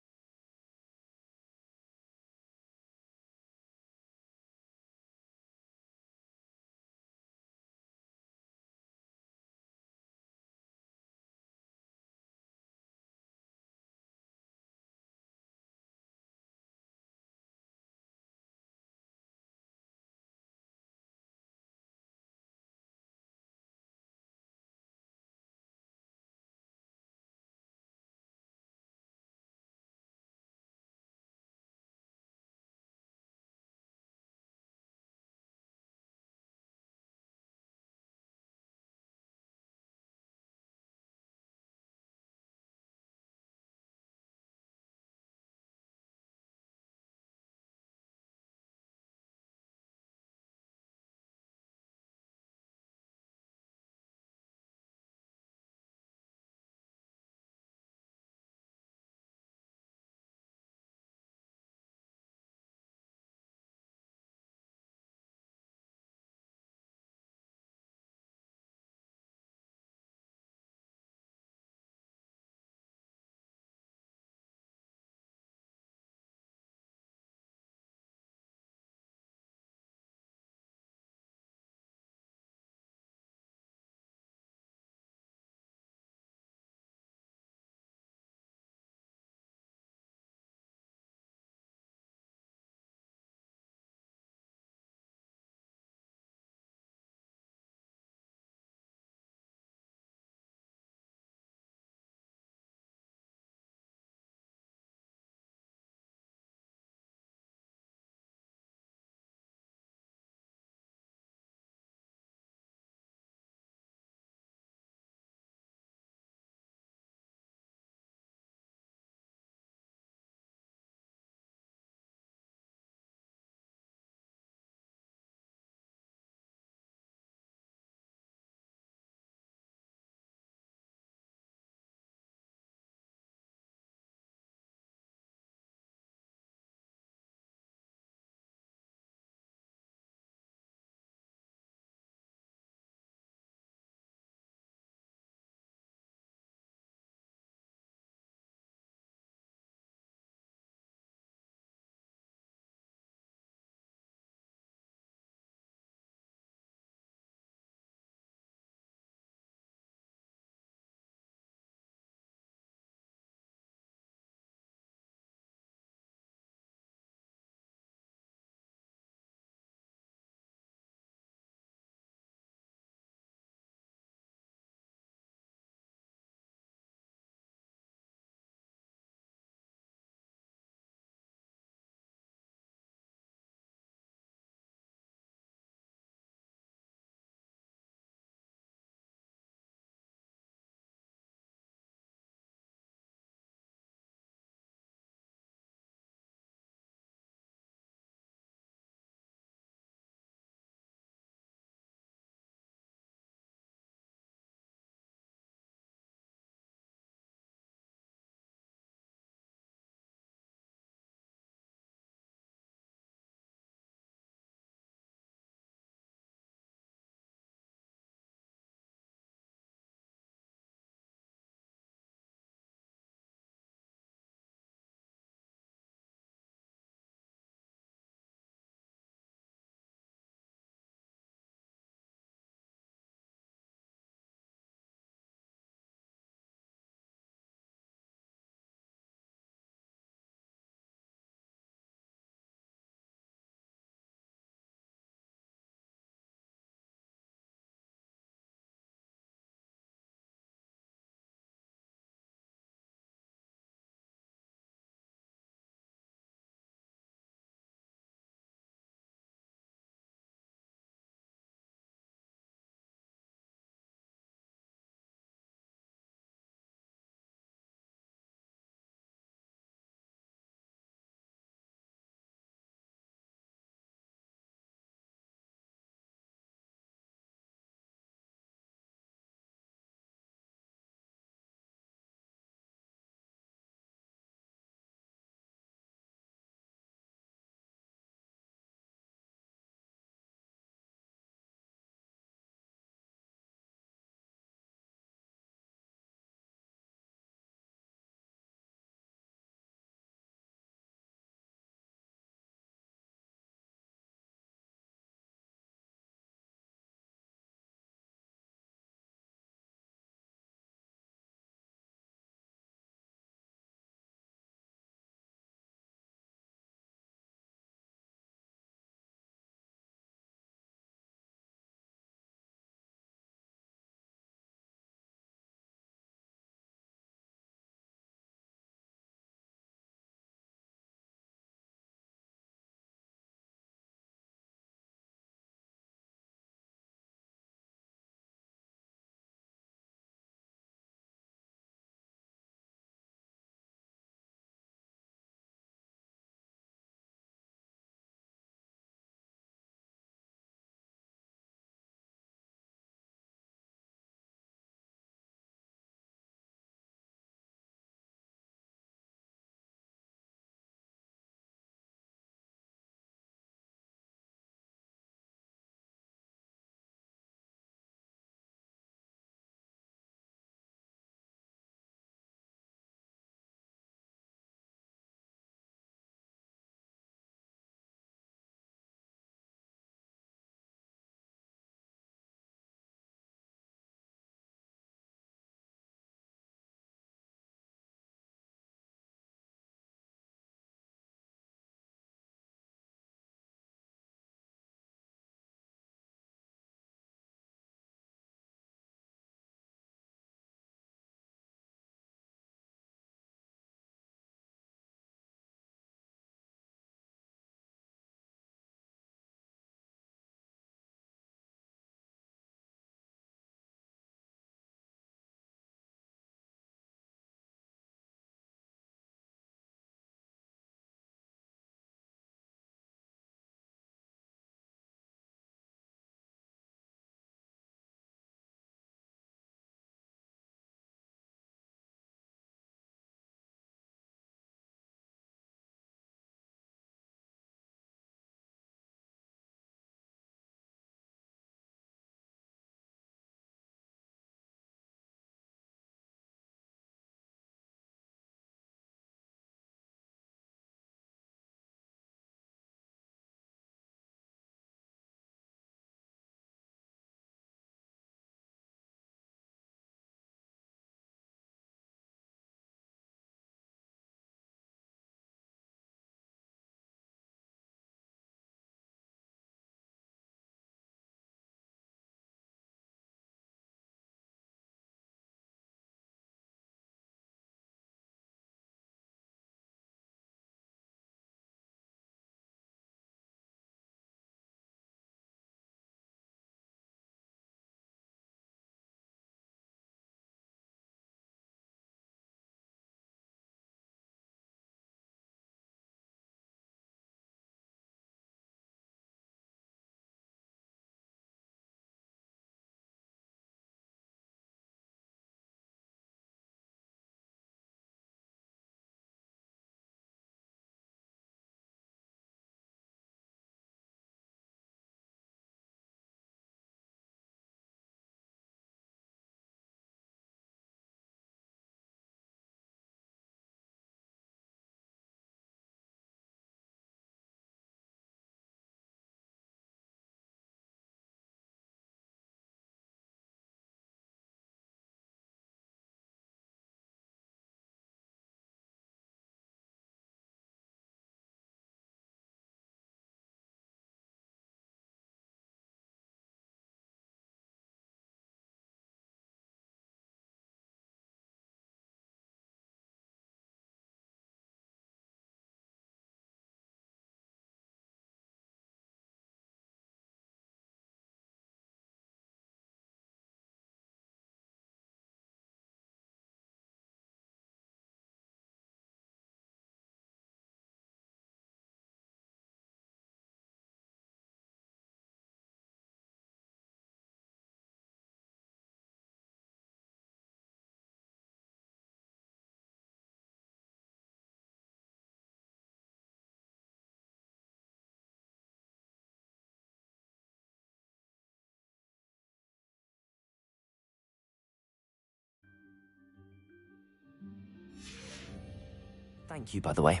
Thank you, by the way.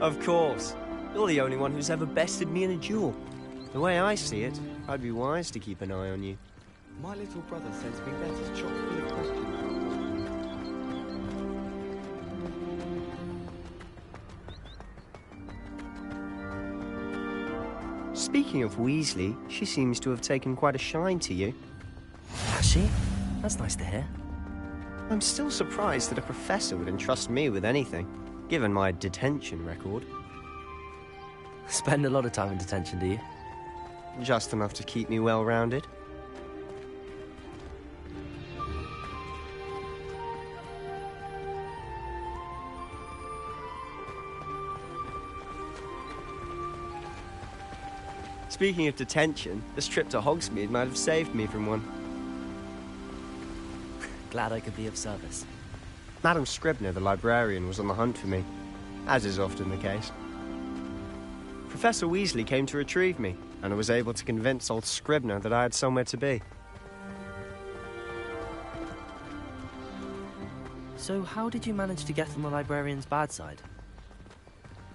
Of course. You're the only one who's ever bested me in a duel. The way I see it, I'd be wise to keep an eye on you. My little brother sends me letters chock full of questions. Speaking of Weasley, she seems to have taken quite a shine to you. Has she? That's nice to hear. I'm still surprised that a professor would entrust me with anything, given my detention record. Spend a lot of time in detention, do you? Just enough to keep me well-rounded. Speaking of detention, this trip to Hogsmeade might have saved me from one. Glad I could be of service. Madam Scribner, the librarian, was on the hunt for me, as is often the case. Professor Weasley came to retrieve me, and I was able to convince old Scribner that I had somewhere to be. So how did you manage to get on the librarian's bad side?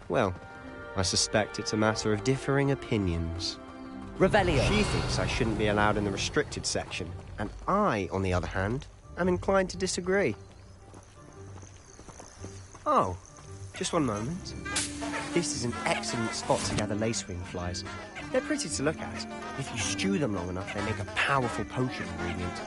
Well, I suspect it's a matter of differing opinions. Revelio! She thinks I shouldn't be allowed in the restricted section, and I, on the other hand, am inclined to disagree. Oh, just one moment. This is an excellent spot to gather lacewing flies. They're pretty to look at. If you stew them long enough, they make a powerful potion ingredient.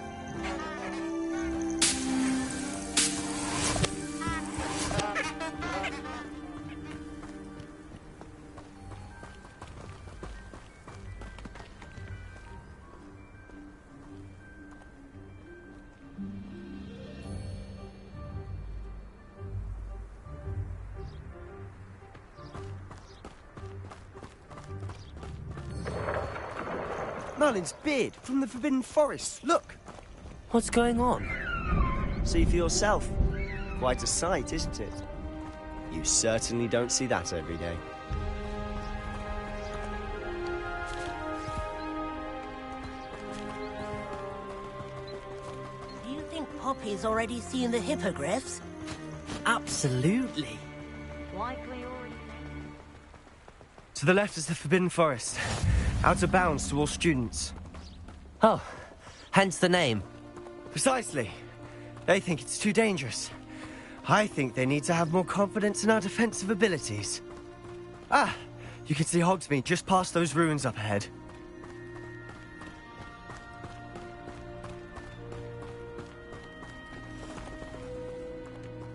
Merlin's beard from the Forbidden Forest. Look! What's going on? See for yourself. Quite a sight, isn't it? You certainly don't see that every day. Do you think Poppy's already seen the hippogriffs? Absolutely. Likely already. To the left is the Forbidden Forest. Out of bounds to all students. Oh, hence the name. Precisely. They think it's too dangerous. I think they need to have more confidence in our defensive abilities. Ah, you can see Hogsmeade just past those ruins up ahead.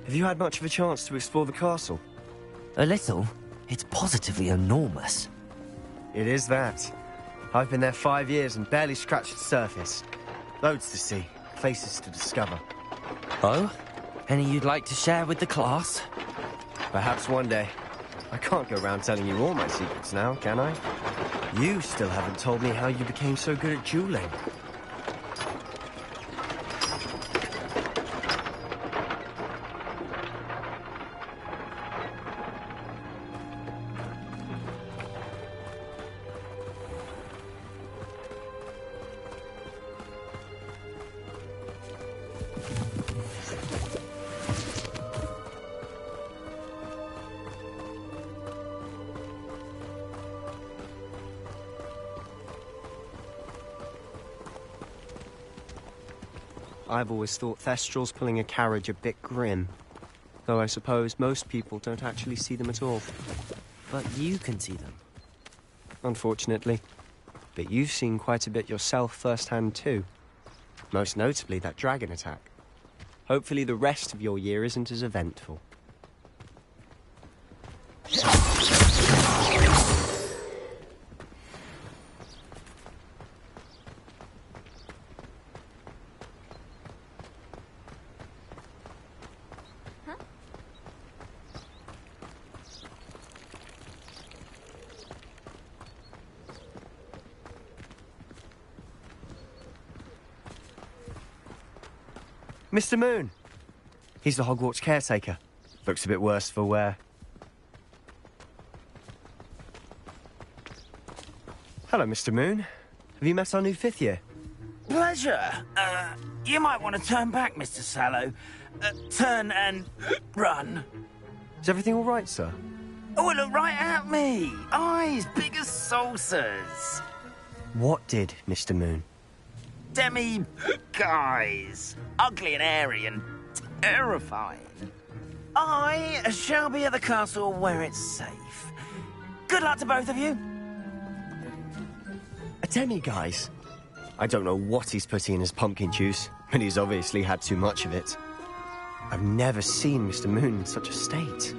Have you had much of a chance to explore the castle? A little. It's positively enormous. It is that. I've been there 5 years and barely scratched the surface. Loads to see, places to discover. Oh? Any you'd like to share with the class? Perhaps one day. I can't go around telling you all my secrets now, can I? You still haven't told me how you became so good at dueling. I've always thought Thestrals pulling a carriage a bit grim. Though I suppose most people don't actually see them at all. But you can see them. Unfortunately. But you've seen quite a bit yourself firsthand too. Most notably that dragon attack. Hopefully the rest of your year isn't as eventful. Mr. Moon. He's the Hogwarts caretaker. Looks a bit worse for wear. Hello, Mr. Moon. Have you met our new 5th year? Pleasure. You might want to turn back, Mr. Sallow. turn and run. Is everything all right, sir? Oh, look right at me! Eyes big as saucers! What did, Mr. Moon? Guys, ugly and hairy and terrifying. I shall be at the castle where it's safe. Good luck to both of you. A demi-guise? I don't know what he's putting in his pumpkin juice, but he's obviously had too much of it. I've never seen Mr. Moon in such a state.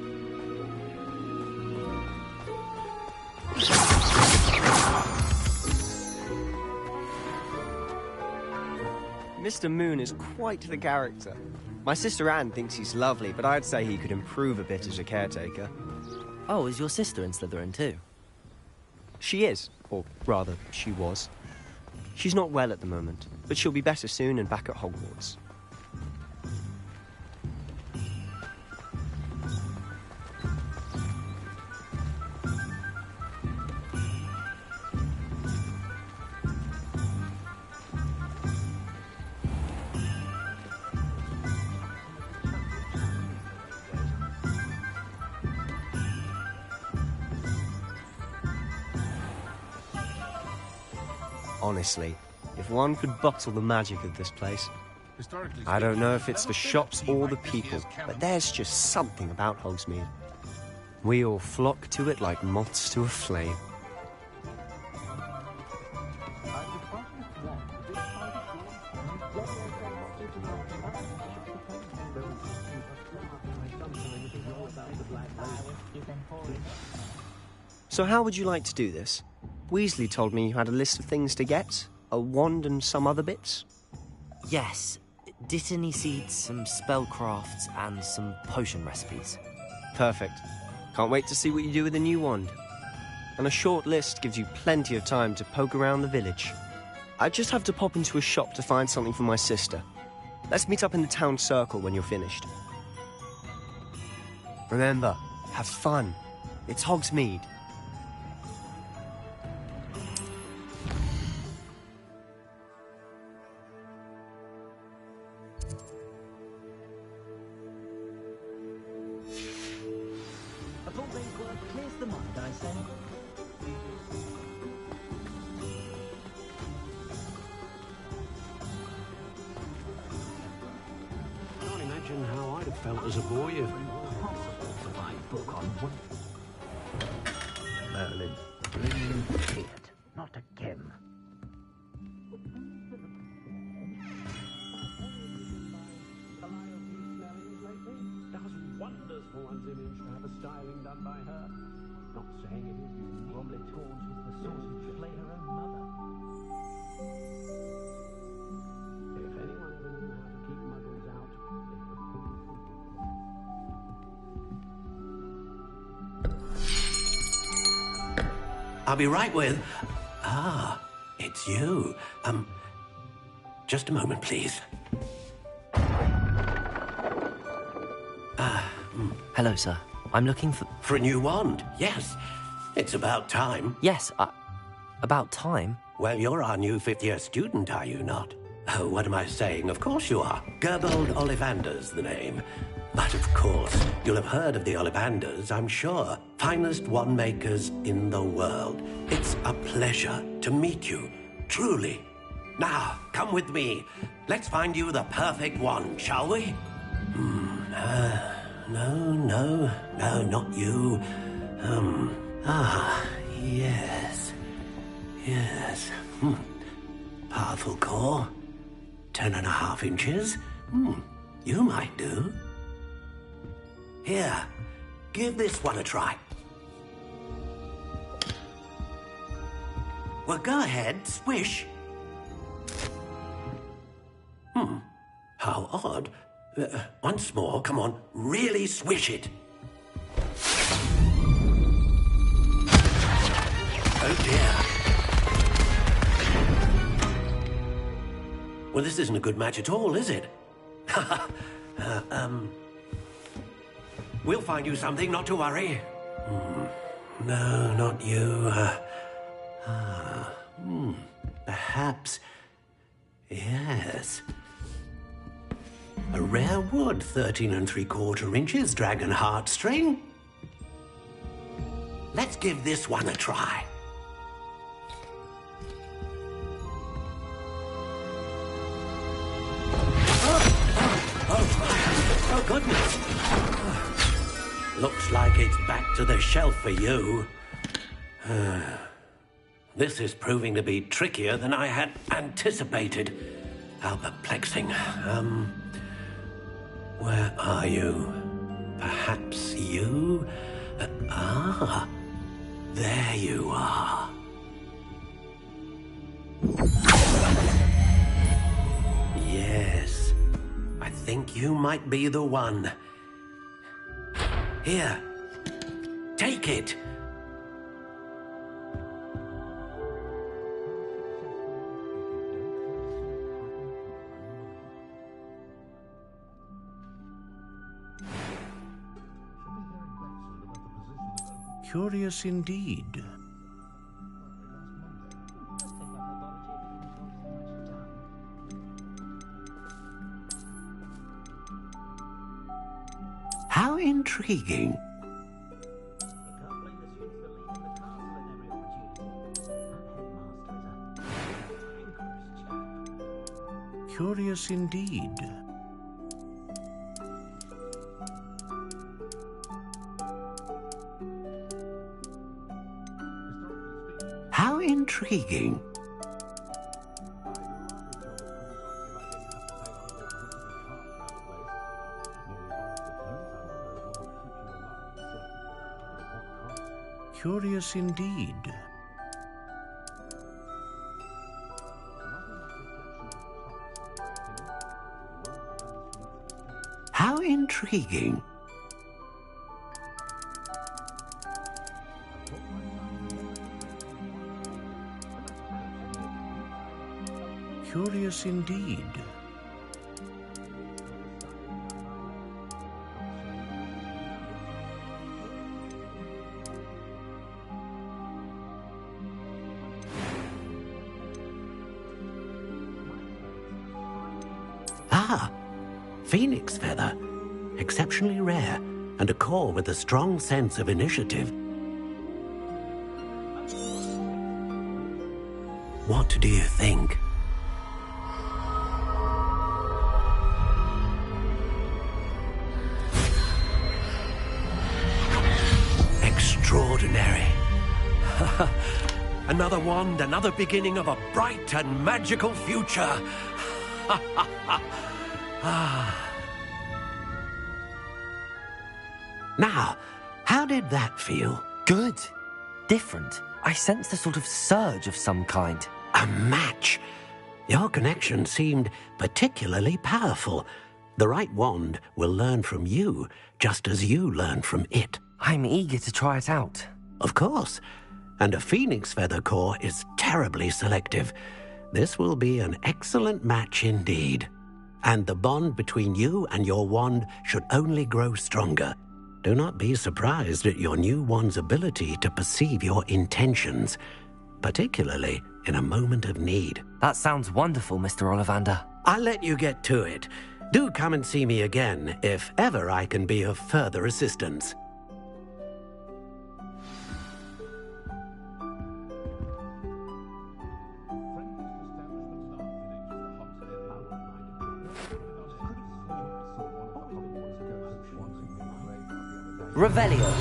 Mr. Moon is quite the character. My sister Anne thinks he's lovely, but I'd say he could improve a bit as a caretaker. Oh, is your sister in Slytherin too? She is, or rather, she was. She's not well at the moment, but she'll be better soon and back at Hogwarts. Honestly, if one could bottle the magic of this place. I don't know if it's the shops or the people, but there's just something about Hogsmeade. We all flock to it like moths to a flame. So how would you like to do this? Weasley told me you had a list of things to get, a wand and some other bits. Yes, Dittany seeds, some spellcrafts, and some potion recipes. Perfect. Can't wait to see what you do with the new wand. And a short list gives you plenty of time to poke around the village. I just have to pop into a shop to find something for my sister. Let's meet up in the town circle when you're finished. Remember, have fun. It's Hogsmeade. As a boy, if... Merlin, bring it. Not again. Does wonders for one's image to have a styling done by her. Not saying it is probably taught with the sausage to play her own mother. If anyone ever knew how to keep muggles out, it was I'll be right with... Ah, it's you. Just a moment, please. Hello, sir. I'm looking for... For a new wand, yes. It's about time. Yes, about time? Well, you're our new fifth-year student, are you not? Oh, what am I saying? Of course you are. Gerbold Ollivander's the name. But of course, you'll have heard of the Ollivanders, I'm sure. Finest wand makers in the world. It's a pleasure to meet you, truly. Now, come with me. Let's find you the perfect wand, shall we? No, not you. Yes. Powerful core. 10.5 inches. You might do. Here, give this one a try. Well, go ahead, swish. How odd. Once more, come on, really swish it. Oh dear. Well, this isn't a good match at all, is it? We'll find you something, not to worry. No, not you. Perhaps... Yes. A rare wood, 13 3/4 inches, dragon heartstring. Let's give this one a try. Oh, goodness. Looks like it's back to the shelf for you. This is proving to be trickier than I had anticipated. How perplexing. Where are you? Perhaps you? There you are. Yes, I think you might be the one. Here, take it. Curious indeed. How intriguing. Curious indeed. How intriguing. Curious indeed. How intriguing. Curious indeed. Ah, phoenix feather. Exceptionally rare, and a core with a strong sense of initiative. What do you think? Extraordinary. Another wand, another beginning of a bright and magical future. Now, how did that feel? Good. Different. I sensed a sort of surge of some kind. A match. Your connection seemed particularly powerful. The right wand will learn from you, just as you learn from it. I'm eager to try it out. Of course. And a phoenix feather core is terribly selective. This will be an excellent match indeed. And the bond between you and your wand should only grow stronger. Do not be surprised at your new wand's ability to perceive your intentions, particularly in a moment of need. That sounds wonderful, Mr. Ollivander. I'll let you get to it. Do come and see me again if ever I can be of further assistance. Revelio.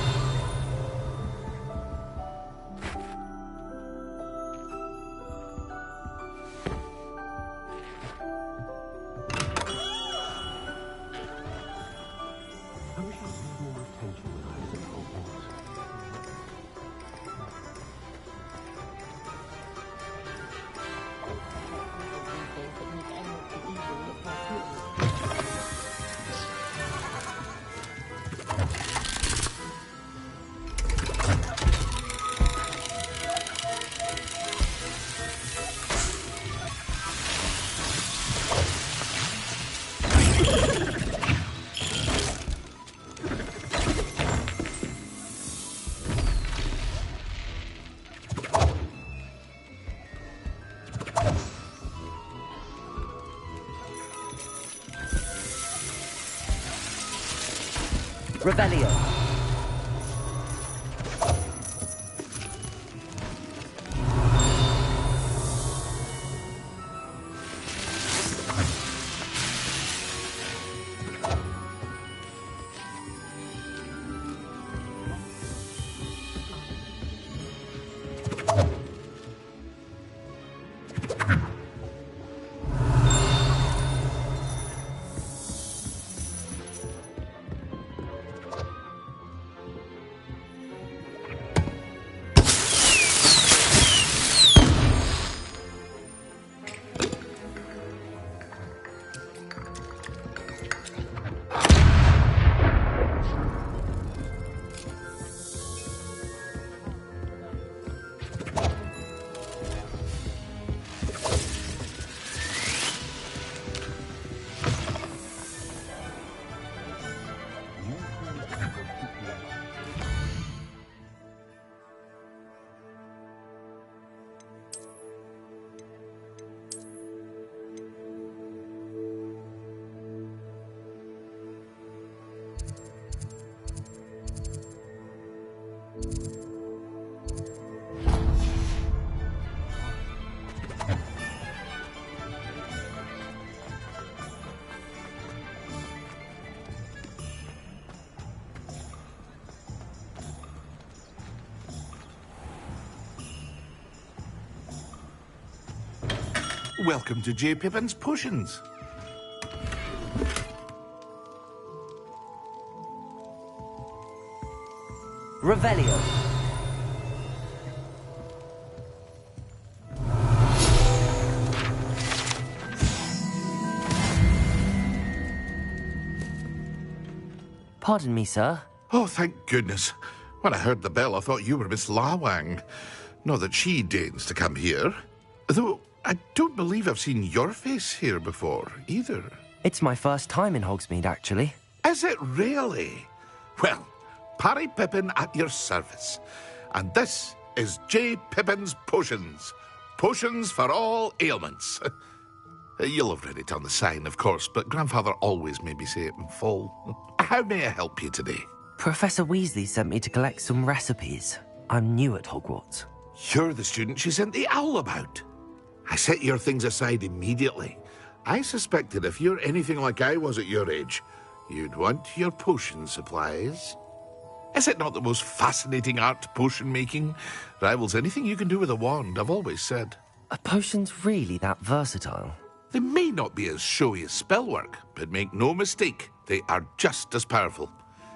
Revelio. Welcome to J. Pippin's Potions. Revelio. Pardon me, sir. Oh, thank goodness. When I heard the bell, I thought you were Miss Lawang. Not that she deigns to come here. Though I don't believe I've seen your face here before, either. It's my first time in Hogsmeade, actually. Is it really? Well, Parry Pippin at your service. And this is J. Pippin's Potions. Potions for all ailments. You'll have read it on the sign, of course, but Grandfather always made me say it in full. How may I help you today? Professor Weasley sent me to collect some recipes. I'm new at Hogwarts. You're the student she sent the owl about. I set your things aside immediately. I suspected if you're anything like I was at your age, you'd want your potion supplies. Is it not the most fascinating art, potion making? Rivals anything you can do with a wand, I've always said. Are potions really that versatile? They may not be as showy as spellwork, but make no mistake, they are just as powerful.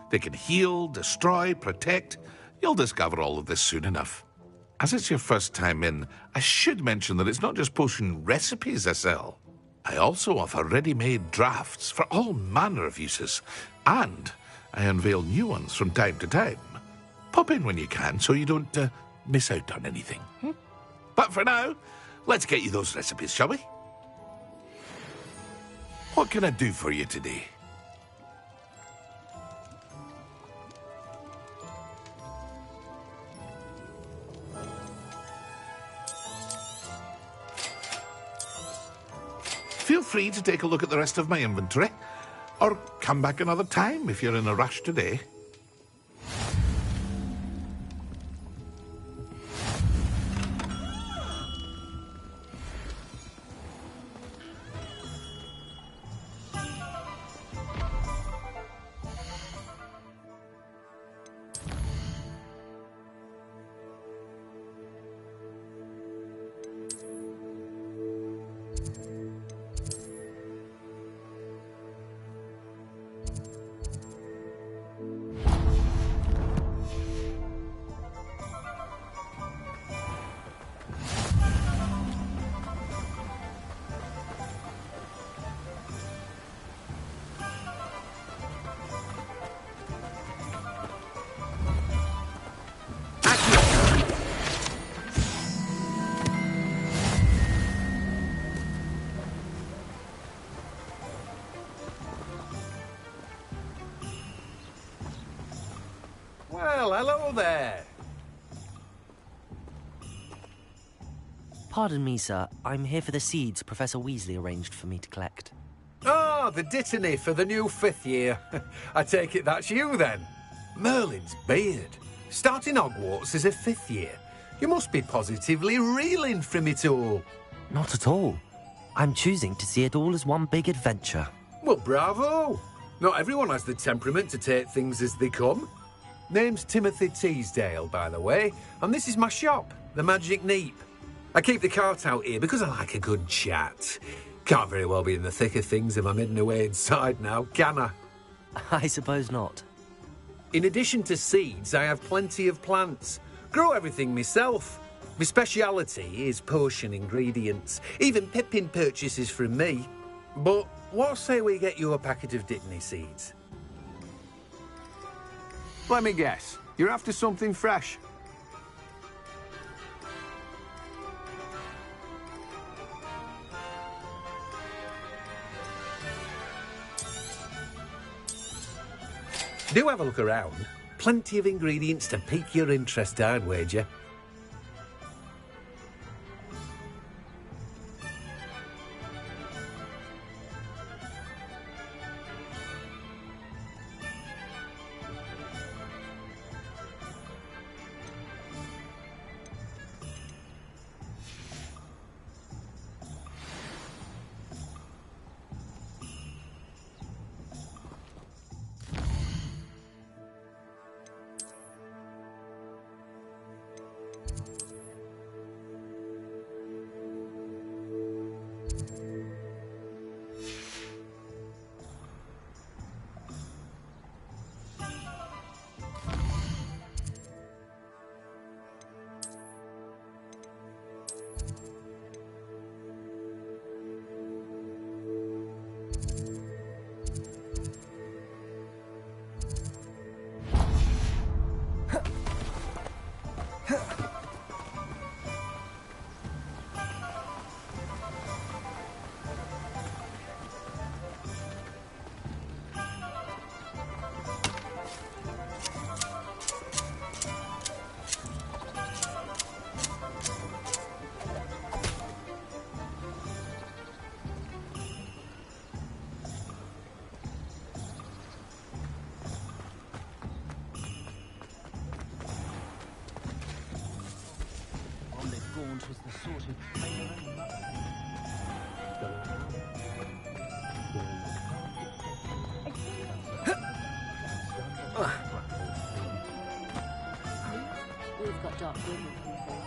They can heal, destroy, protect. You'll discover all of this soon enough. As it's your first time in, I should mention that it's not just potion recipes I sell. I also offer ready-made drafts for all manner of uses, and I unveil new ones from time to time. Pop in when you can so you don't miss out on anything. But for now, let's get you those recipes, shall we? What can I do for you today? Feel free to take a look at the rest of my inventory, or come back another time if you're in a rush today. Well, hello there. Pardon me, sir. I'm here for the seeds Professor Weasley arranged for me to collect. Ah, Ah, the dittany for the new 5th year. I take it that's you, then. Merlin's beard. Starting Hogwarts as a 5th year. You must be positively reeling from it all. Not at all. I'm choosing to see it all as one big adventure. Well, bravo! Not everyone has the temperament to take things as they come. Name's Timothy Teasdale, by the way, and this is my shop, the Magic Neep. I keep the cart out here because I like a good chat. Can't very well be in the thick of things if I'm hidden away inside now, can I? I suppose not. In addition to seeds, I have plenty of plants. Grow everything myself. My speciality is potion ingredients. Even Pippin purchases from me. But what say we get you a packet of Dittany seeds? Let me guess. You're after something fresh. Do have a look around. Plenty of ingredients to pique your interest, I'd wager. Was the sort of We've got dark women people.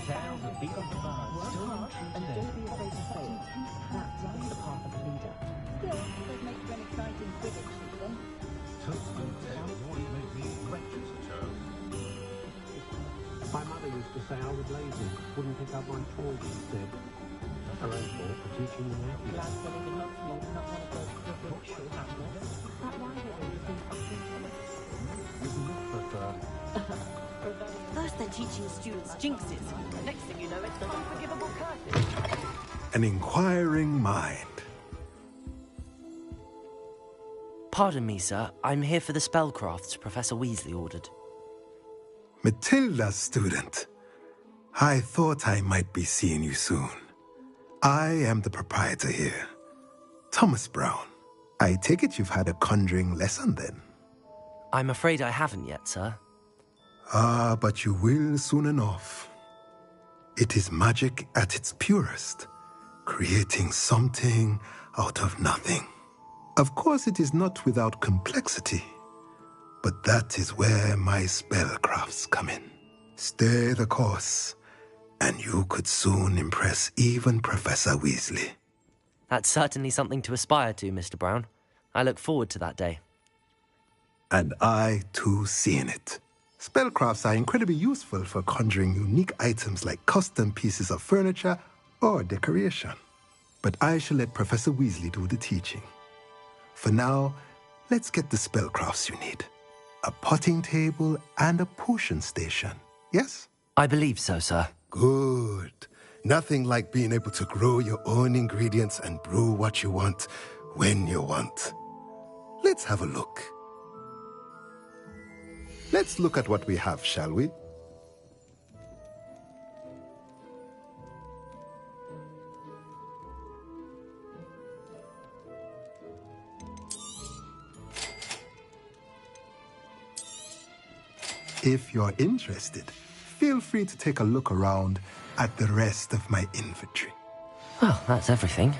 tales of beacons of bars, stolen trees, and don't be afraid to fail. That's the path of the leader. Still, does make for an exciting Quidditch season. Toadstool tales always make me wretched, Sir. My mother used to say I was lazy, wouldn't pick up my toys instead. Her own fault for teaching me how to. Glad to live in Hogsmeade, not one of those provincial hamlets. That rival always seems Would not prefer. First they're teaching students jinxes. Next thing you know, it's unforgivable curses. An inquiring mind. Pardon me, sir. I'm here for the spellcrafts Professor Weasley ordered. Matilda, student. I thought I might be seeing you soon. I am the proprietor here, Thomas Brown. I take it you've had a conjuring lesson then? I'm afraid I haven't yet, sir. Ah, but you will soon enough. It is magic at its purest, creating something out of nothing. Of course, it is not without complexity, but that is where my spellcrafts come in. Stay the course, and you could soon impress even Professor Weasley. That's certainly something to aspire to, Mr. Brown. I look forward to that day. And I, too, see in it. Spellcrafts are incredibly useful for conjuring unique items like custom pieces of furniture or decoration. But I shall let Professor Weasley do the teaching. For now, let's get the spellcrafts you need. A potting table and a potion station, yes? I believe so, sir. Good. Nothing like being able to grow your own ingredients and brew what you want when you want. Let's have a look. Let's look at what we have, shall we? If you're interested, feel free to take a look around at the rest of my inventory. Well, that's everything.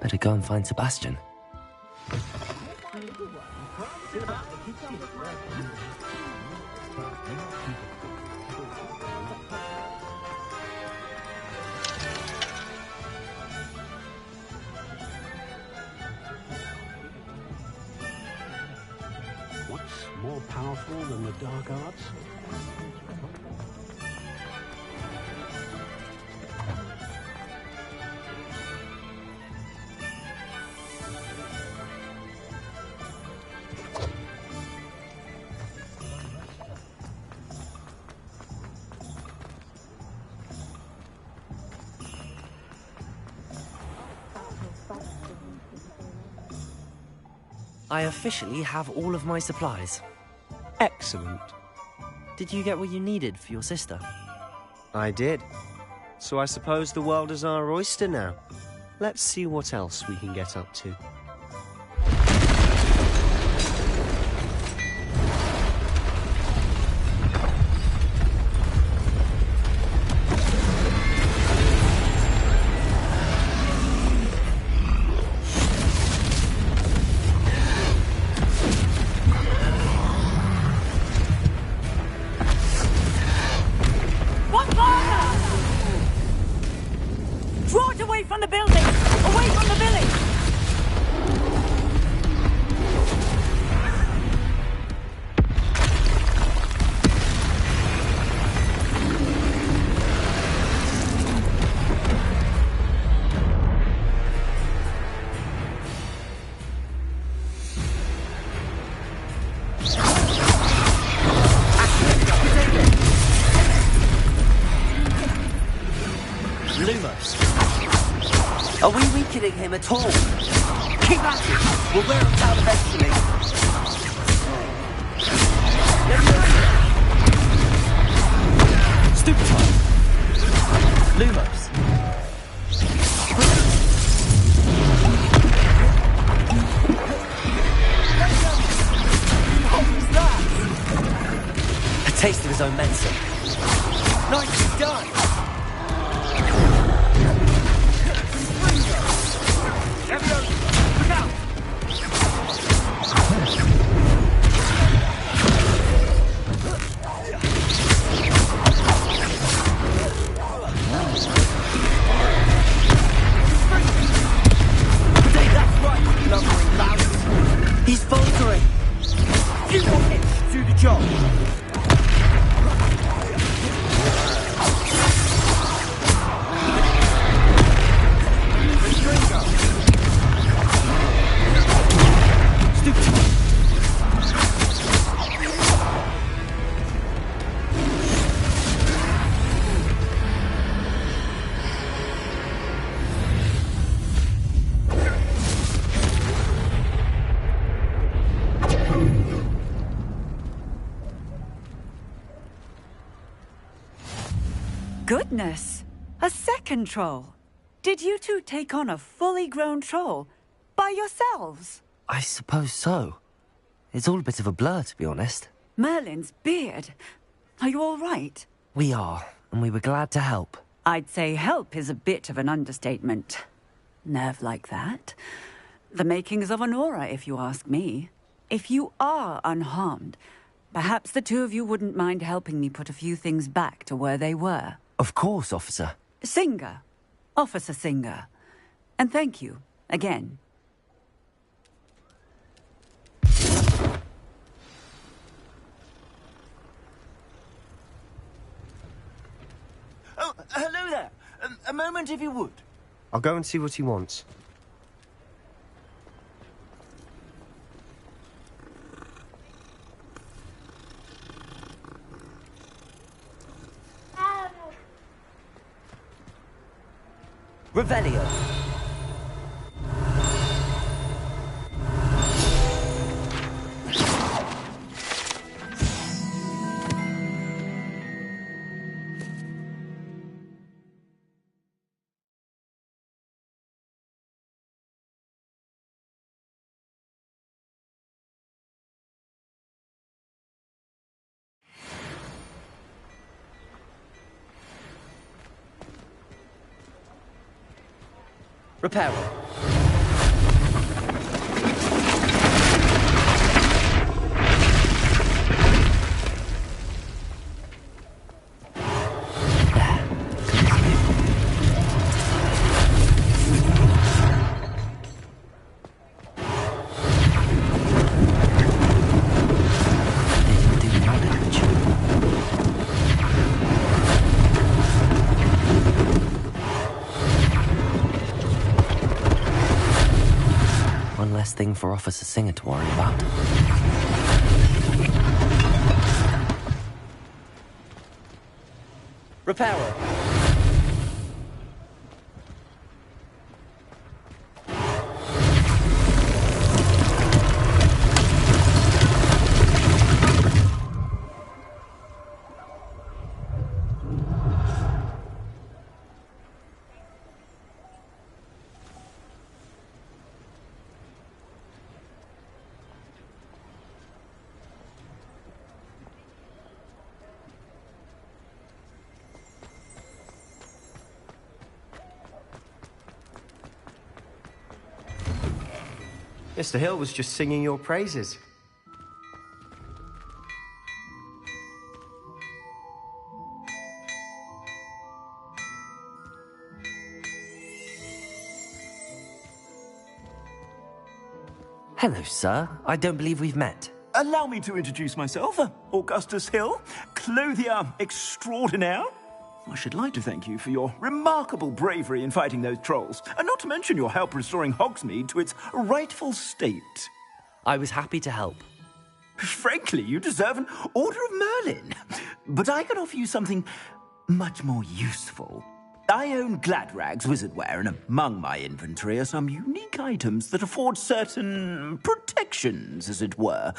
Better go and find Sebastian. What's more powerful than the dark arts? I officially have all of my supplies. Excellent. Did you get what you needed for your sister? I did. So I suppose the world is our oyster now. Let's see what else we can get up to. Draw it away from the building! Away from the village! Lumos. Are we weakening him at all? Keep at it! We'll wear him down eventually. Stupid one. Lumos. What was that? A taste of his own medicine. Nicely done! He's faltering. Few more hits to do the job. Goodness! A second troll! Did you two take on a fully grown troll? By yourselves? I suppose so. It's all a bit of a blur, to be honest. Merlin's beard. Are you all right? We are, and we were glad to help. I'd say help is a bit of an understatement. Nerve like that. The makings of an aura, if you ask me. If you are unharmed, perhaps the two of you wouldn't mind helping me put a few things back to where they were. Of course, officer. Singer. Officer Singer. And thank you, again. Oh, hello there. A moment if you would. I'll go and see what he wants. Revelio. Reparo. Thing for Officer Singer to worry about. Reparo. Mr. Hill was just singing your praises. Hello, sir. I don't believe we've met. Allow me to introduce myself, Augustus Hill, clothier extraordinaire. I should like to thank you for your remarkable bravery in fighting those trolls, and not to mention your help restoring Hogsmeade to its rightful state. I was happy to help. Frankly, you deserve an Order of Merlin. But I can offer you something much more useful. I own Gladrag's wizardware, and among my inventory are some unique items that afford certain protections, as it were.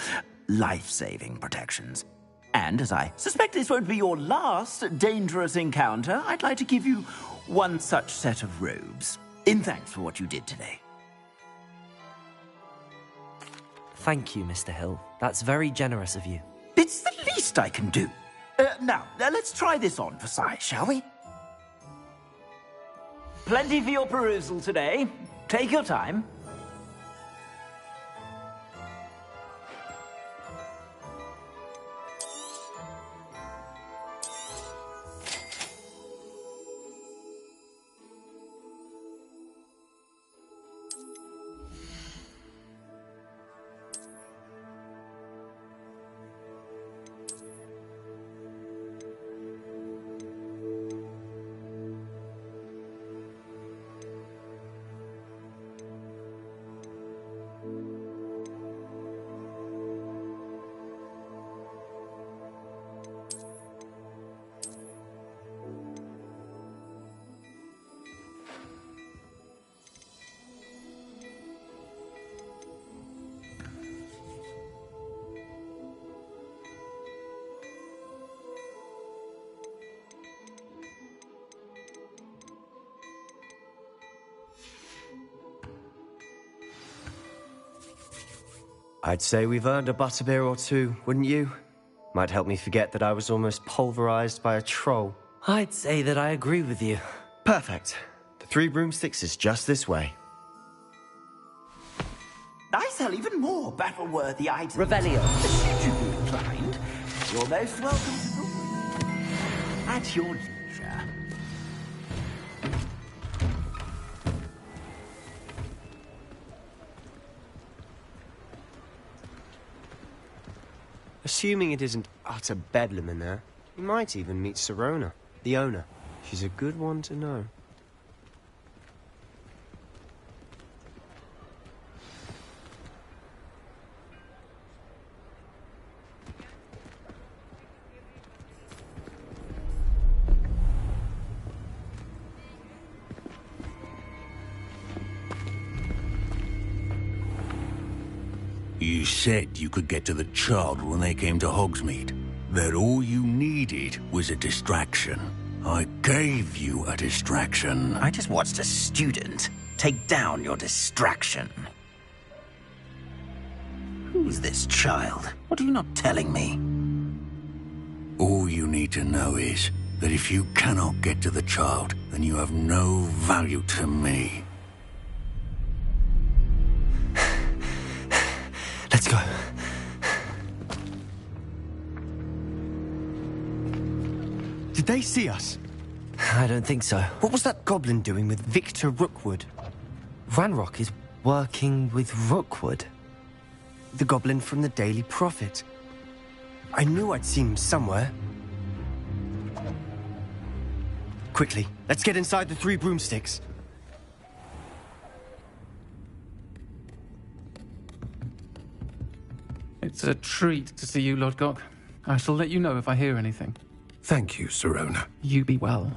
Life-saving protections. And as I suspect this won't be your last dangerous encounter, I'd like to give you one such set of robes, in thanks for what you did today. Thank you, Mr. Hill. That's very generous of you. It's the least I can do. Now, let's try this on for size, shall we? Plenty for your perusal today. Take your time. I'd say we've earned a butterbeer or two, wouldn't you? Might help me forget that I was almost pulverized by a troll. I'd say that I agree with you. Perfect. The 3 broomsticks is just this way. I sell even more battle-worthy items. Revelio. Should you be inclined, you're most welcome to at your leisure. Assuming it isn't utter bedlam in there, you might even meet Serona, the owner. She's a good one to know. You said you could get to the child when they came to Hogsmeade. That all you needed was a distraction. I gave you a distraction. I just watched a student take down your distraction. Who's this child? What are you not telling me? All you need to know is that if you cannot get to the child, then you have no value to me. Let's go. Did they see us? I don't think so. What was that goblin doing with Victor Rookwood? Ranrock is working with Rookwood. The goblin from the Daily Prophet. I knew I'd seen him somewhere. Quickly, let's get inside the 3 broomsticks. It's a treat to see you, Lodgok. I shall let you know if I hear anything. Thank you, Sirona. You be well.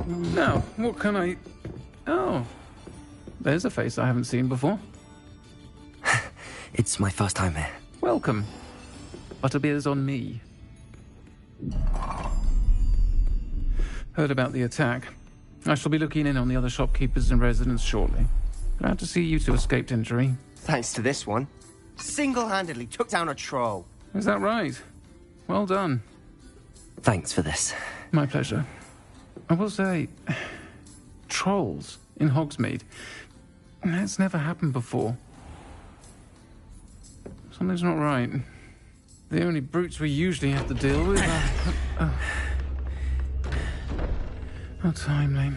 Now, what can I... Oh, there's a face I haven't seen before. It's my first time here. Welcome. Butterbeer's on me. Heard about the attack. I shall be looking in on the other shopkeepers and residents shortly. Glad to see you two escaped injury. Thanks to this one. Single-handedly took down a troll. Is that right? Well done. Thanks for this. My pleasure. I will say, trolls in Hogsmeade. That's never happened before. Something's not right. The only brutes we usually have to deal with are... How timely.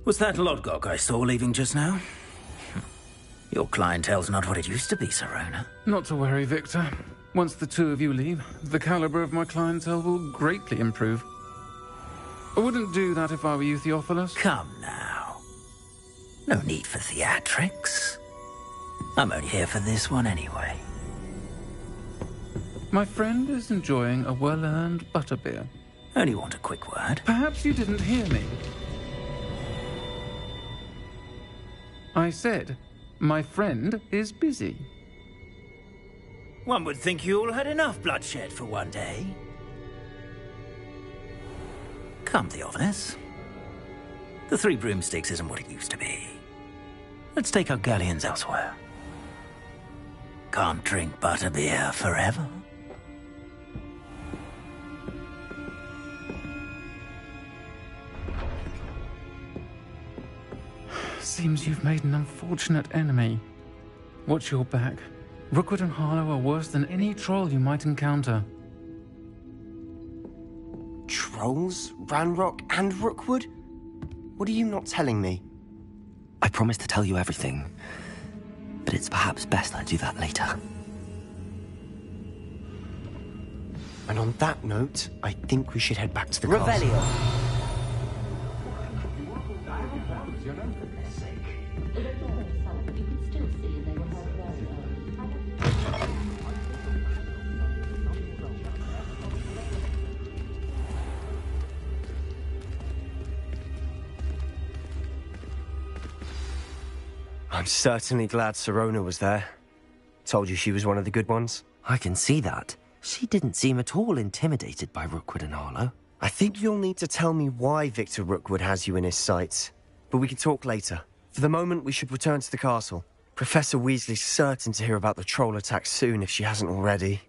Was that Lodgok I saw leaving just now? Your clientele's not what it used to be, Sirona. Not to worry, Victor. Once the two of you leave, the caliber of my clientele will greatly improve. I wouldn't do that if I were you, Theophilus. Come now. No need for theatrics. I'm only here for this one anyway. My friend is enjoying a well-earned butterbeer. Only want a quick word. Perhaps you didn't hear me. I said, my friend is busy. One would think you all had enough bloodshed for one day. Come, Theophilus. The 3 broomsticks isn't what it used to be. Let's take our galleons elsewhere. Can't drink butterbeer forever. Seems you've made an unfortunate enemy. Watch your back. Rookwood and Harlow are worse than any troll you might encounter. Trolls? Ranrock and Rookwood? What are you not telling me? I promised to tell you everything, but it's perhaps best I do that later. And on that note, I think we should head back to the castle. Revelio. I'm certainly glad Sirona was there. Told you she was one of the good ones. I can see that. She didn't seem at all intimidated by Rookwood and Harlow. I think you'll need to tell me why Victor Rookwood has you in his sights. But we can talk later. For the moment, we should return to the castle. Professor Weasley's certain to hear about the troll attack soon if she hasn't already.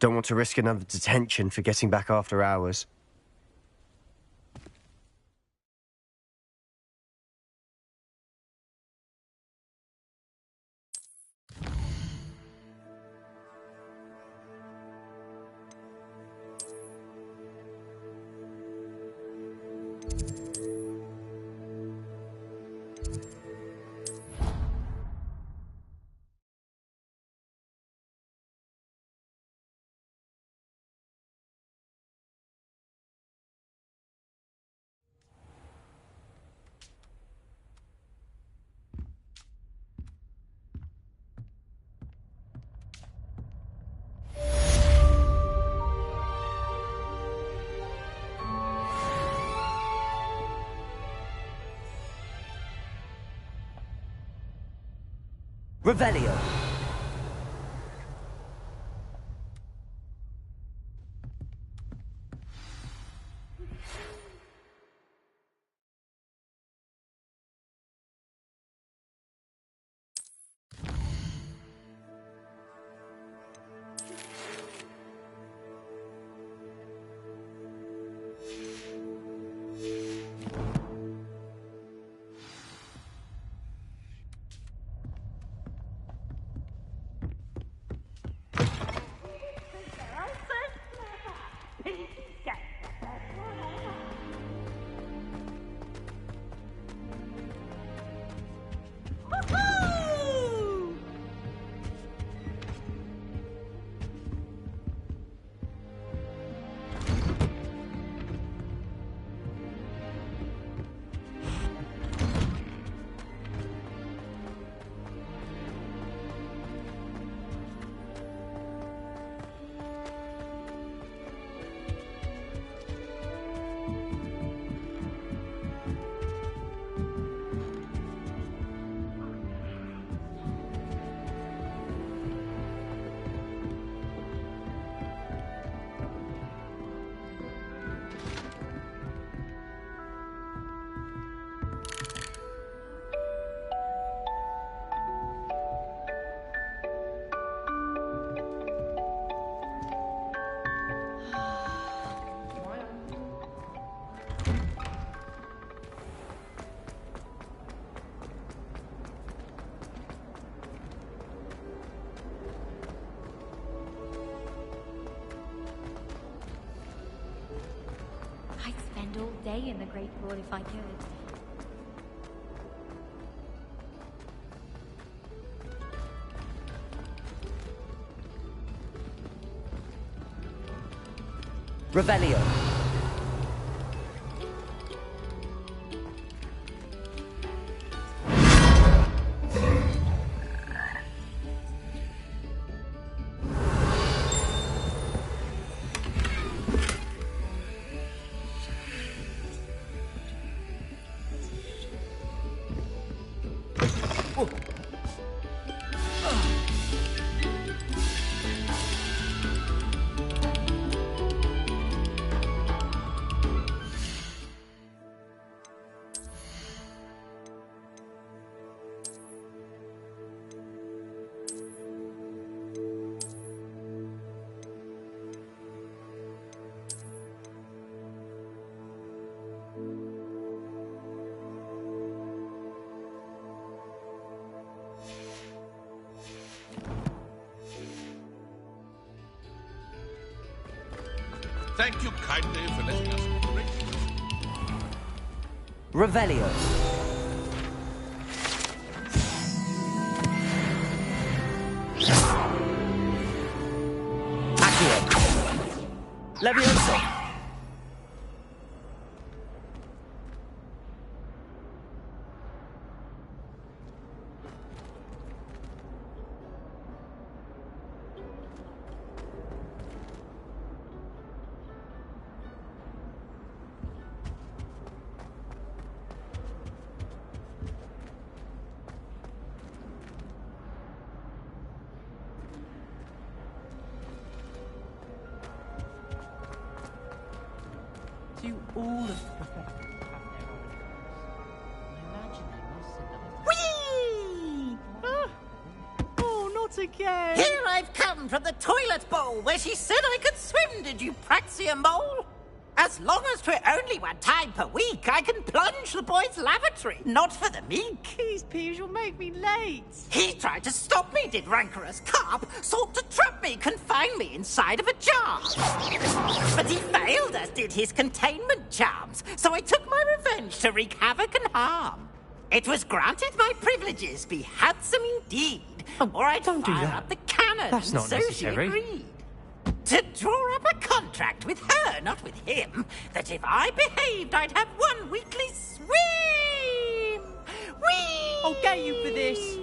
Don't want to risk another detention for getting back after hours. Revelio. day in the Great Hall if I could. Revelio. Thank you kindly for letting us. Revelio. Accio. Levioso. To all of the professors have their own. I imagine they must send them. Whee! Oh, not again! Here I've come from the toilet bowl where she said I could swim, did you praxia mole? As long as 'twere only one time per week, I can plunge the boy's lavatory, not for the meek. These peas will make me late. He tried to stop me, did rancorous carp, sought to trap me, confine me inside of a jar. But he failed, as did his containment charms, so I took my revenge to wreak havoc and harm. It was granted my privileges be handsome indeed, or I'd fire up the cannon, That's and not so necessary. she agreed. To draw up a contract with her, not with him, that if I behaved, I'd have one weekly swim! Whee! I'll get you for this.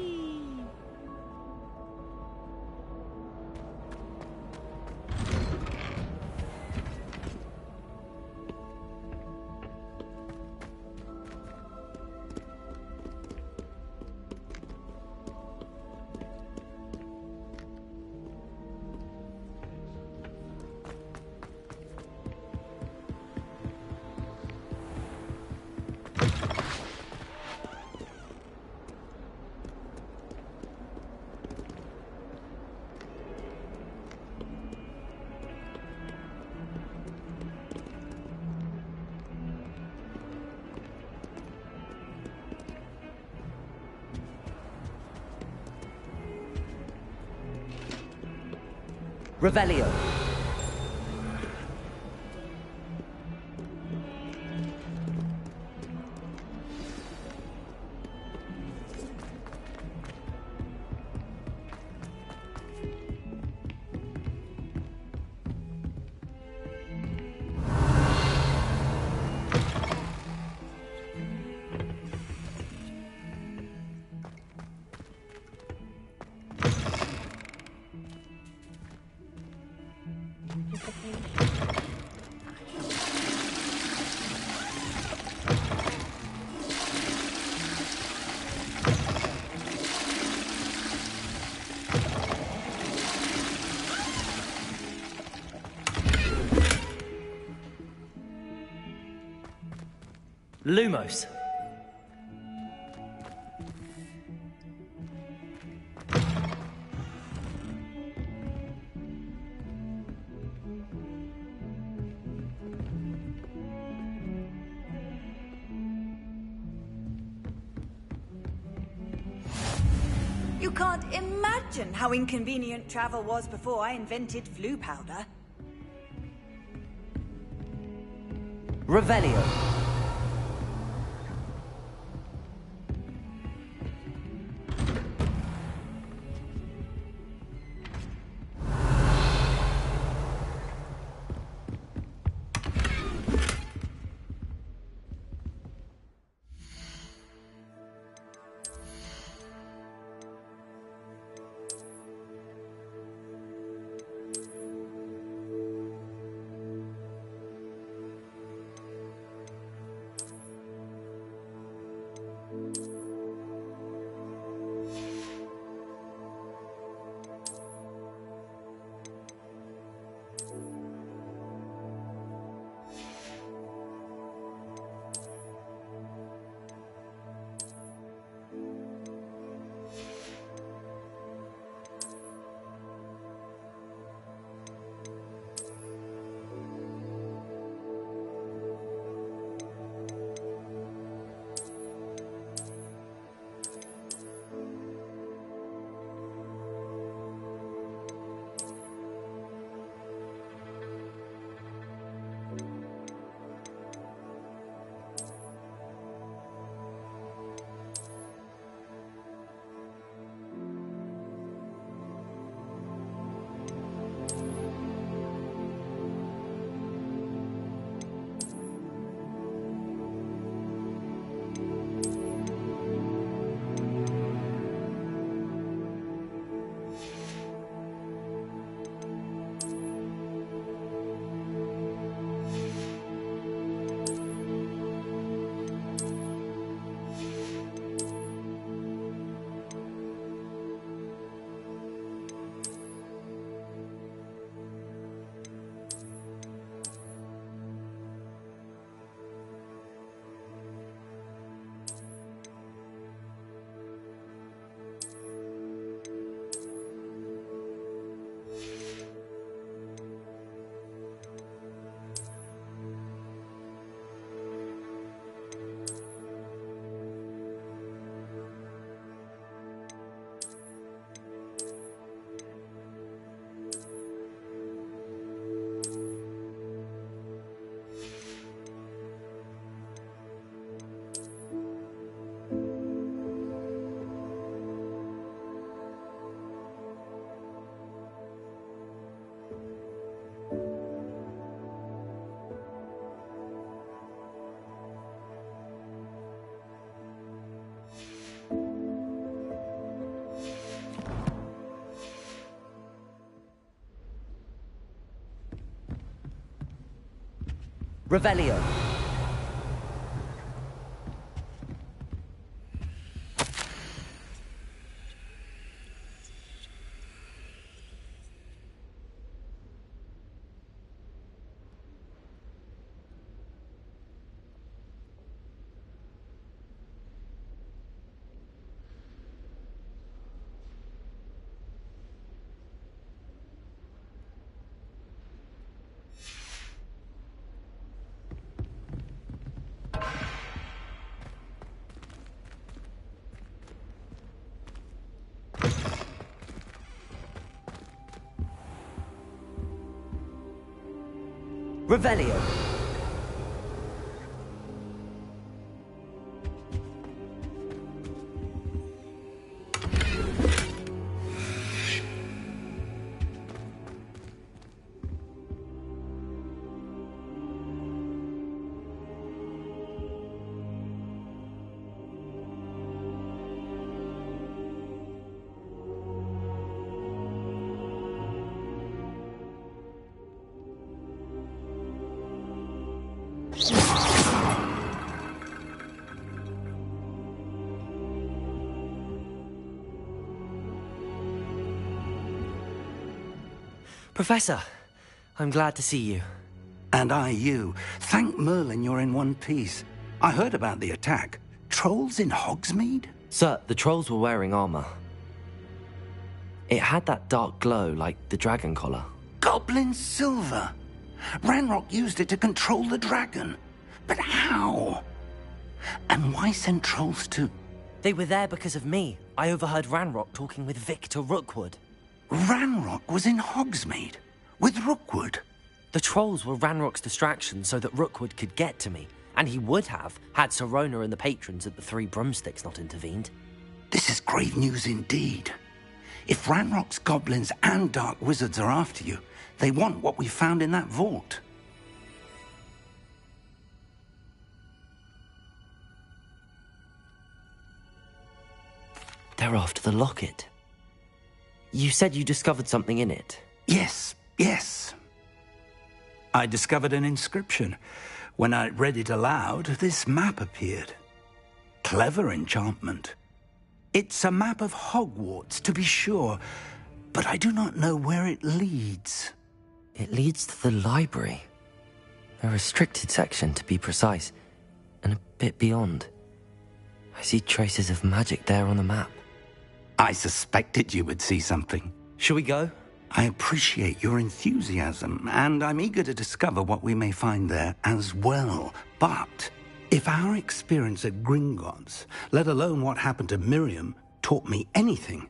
Revelio. Lumos. You can't imagine how inconvenient travel was before I invented flu powder. Revelio. Revelio. Revelio. Professor, I'm glad to see you. And I you. Thank Merlin you're in one piece. I heard about the attack. Trolls in Hogsmeade? Sir, the trolls were wearing armor. It had that dark glow like the dragon collar. Goblin silver! Ranrock used it to control the dragon. But how? And why send trolls to... They were there because of me. I overheard Ranrock talking with Victor Rookwood. Ranrock was in Hogsmeade with Rookwood? The trolls were Ranrock's distraction so that Rookwood could get to me, and he would have had Sirona and the patrons at the Three Broomsticks not intervened. This is grave news indeed. If Ranrock's goblins and dark wizards are after you, they want what we found in that vault. They're after the locket. You said you discovered something in it. Yes. I discovered an inscription. When I read it aloud, this map appeared. Clever enchantment. It's a map of Hogwarts, to be sure, but I do not know where it leads. It leads to the library. A restricted section, to be precise, and a bit beyond. I see traces of magic there on the map. I suspected you would see something. Shall we go? I appreciate your enthusiasm, and I'm eager to discover what we may find there as well. But if our experience at Gringotts, let alone what happened to Miriam, taught me anything,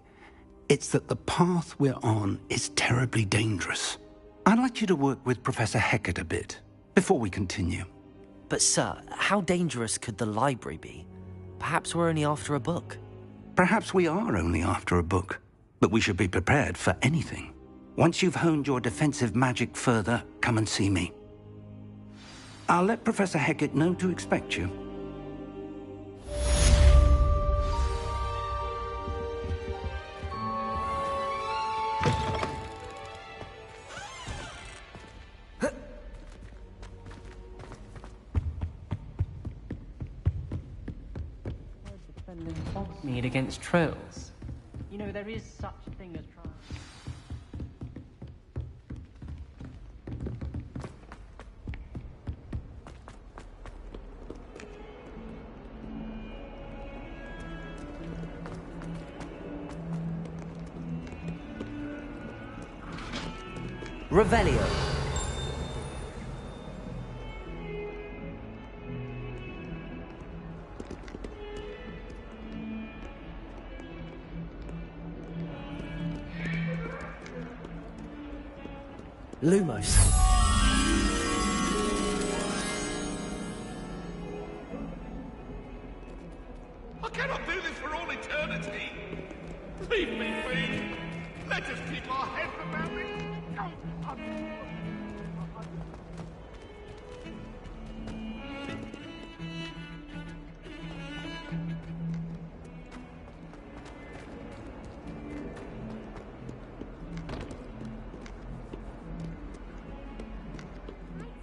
it's that the path we're on is terribly dangerous. I'd like you to work with Professor Hecat a bit before we continue. But sir, how dangerous could the library be? Perhaps we're only after a book. Perhaps we are only after a book, but we should be prepared for anything. Once you've honed your defensive magic further, come and see me. I'll let Professor Hecat know to expect you. Defending Hogsmeade against trolls. You know, there is such a thing as trial. Revelio. Lumos. I cannot do this for all eternity. Leave me be. Let us keep our heads about this.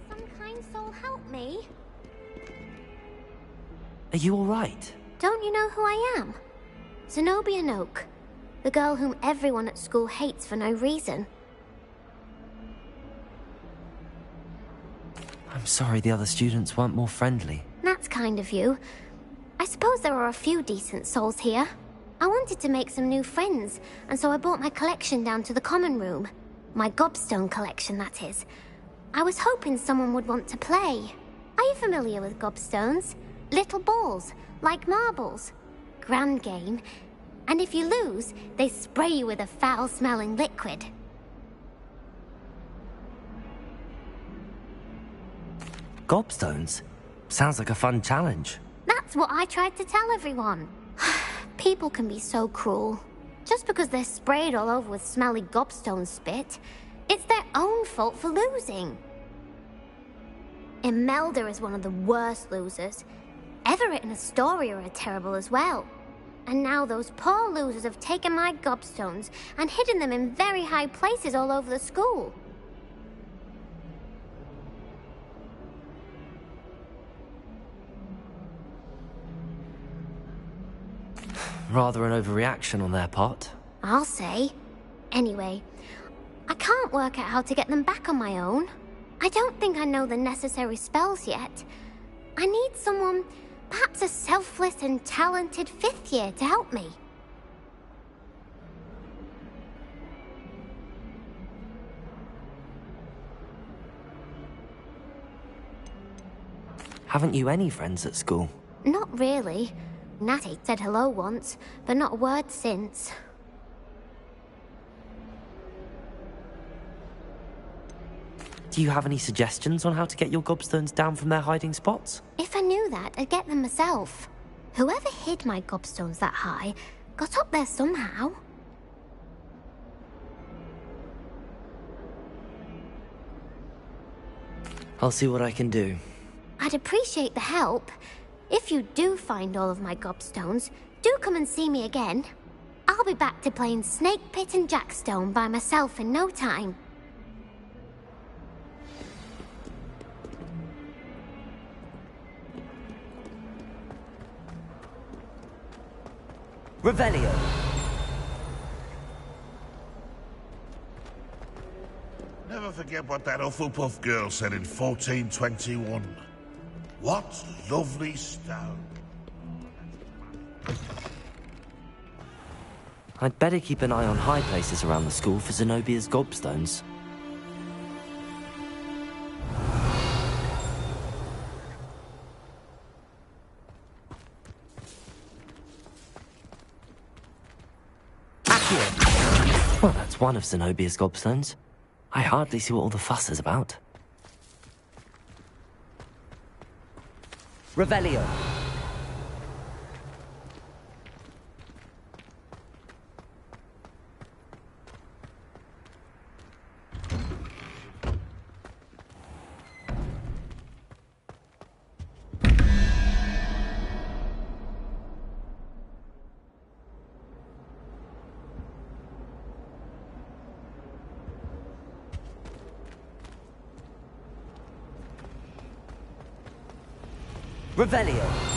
Some kind soul help me. Are you all right? Don't you know who I am? Zenobia Noak, the girl whom everyone at school hates for no reason. I'm sorry the other students weren't more friendly. That's kind of you. I suppose there are a few decent souls here. I wanted to make some new friends, and so I brought my collection down to the common room. My gobstone collection, that is. I was hoping someone would want to play. Are you familiar with gobstones? Little balls, like marbles. Grand game. And if you lose, they spray you with a foul-smelling liquid. Gobstones? Sounds like a fun challenge. That's what I tried to tell everyone. People can be so cruel. Just because they're sprayed all over with smelly gobstone spit, it's their own fault for losing. Imelda is one of the worst losers. Everett and Astoria are terrible as well. And now those poor losers have taken my gobstones and hidden them in very high places all over the school. Rather an overreaction on their part. I'll say. Anyway, I can't work out how to get them back on my own. I don't think I know the necessary spells yet. I need someone, perhaps a selfless and talented 5th year to help me. Haven't you any friends at school? Not really. Natty said hello once, but not a word since. Do you have any suggestions on how to get your gobstones down from their hiding spots? If I knew that, I'd get them myself. Whoever hid my gobstones that high got up there somehow. I'll see what I can do. I'd appreciate the help. If you do find all of my gobstones, do come and see me again. I'll be back to playing Snake Pit and Jackstone by myself in no time. Revelio. Never forget what that Hufflepuff girl said in 1421. What lovely stone. I'd better keep an eye on high places around the school for Zenobia's gobstones. Well, that's one of Zenobia's gobstones. I hardly see what all the fuss is about. Revelio. Revelio.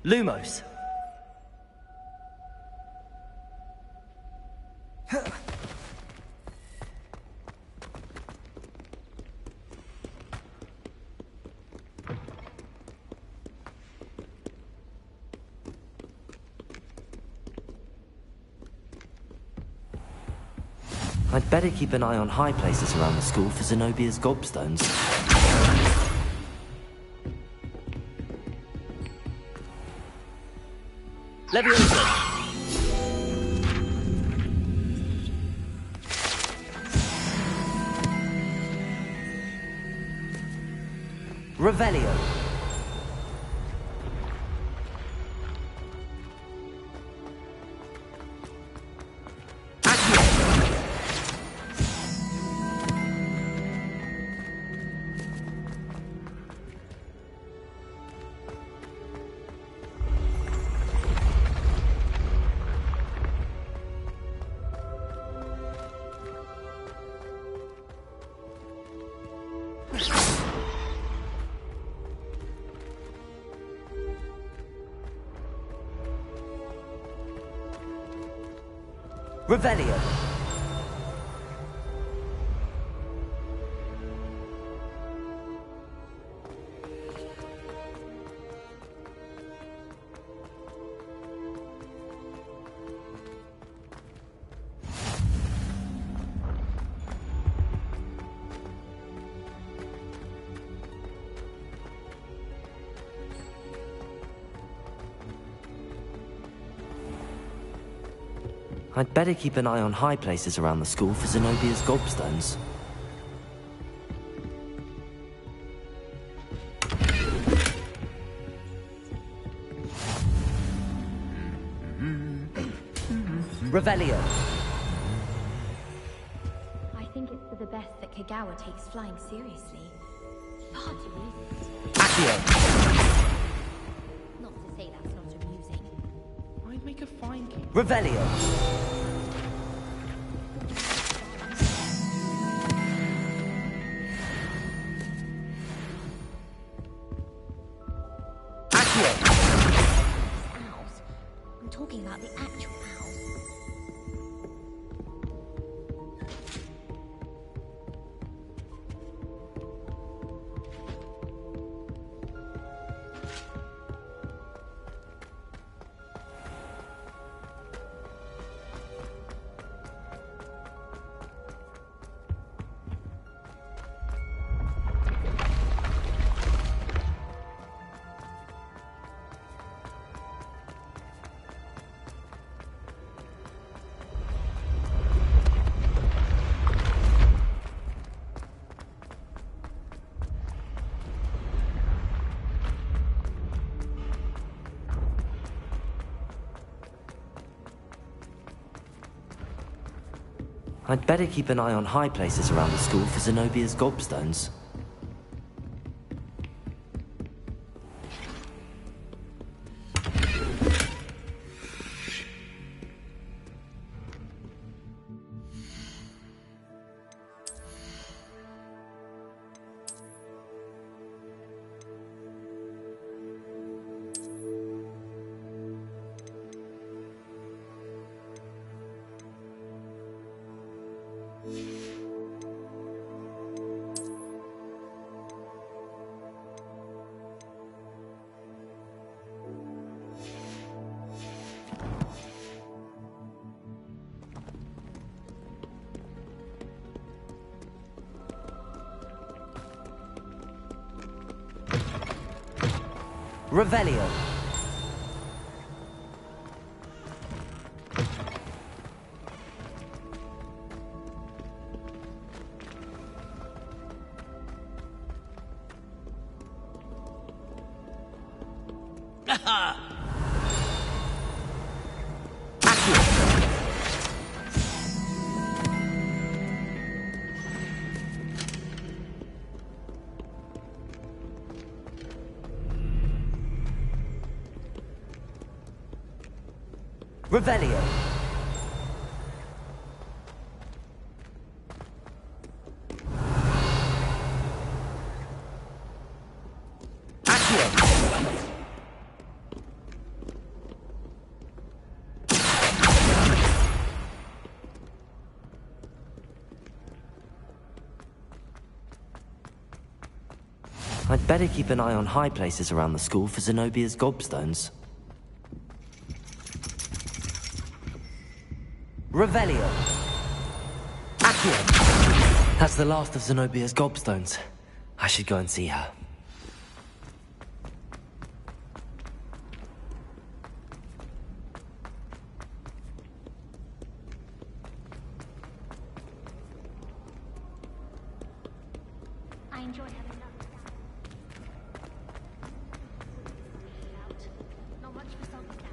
Lumos. I'd better keep an eye on high places around the school for Zenobia's gobstones. Leviosa! Revelio. Revelio. I'd better keep an eye on high places around the school for Zenobia's gobstones. Revelio. I think it's for the best that Kagawa takes flying seriously. Not to say that's not amusing. I'd make a fine king. Revelio. Owls. I'm talking about the actual owls. I'd better keep an eye on high places around the school for Zenobia's gobstones. Revelio. Revelio. I'd better keep an eye on high places around the school for Zenobia's gobstones. Revelio. Accio. That's the last of Zenobia's gobstones. I should go and see her. I enjoy having nothing. Not much for something down.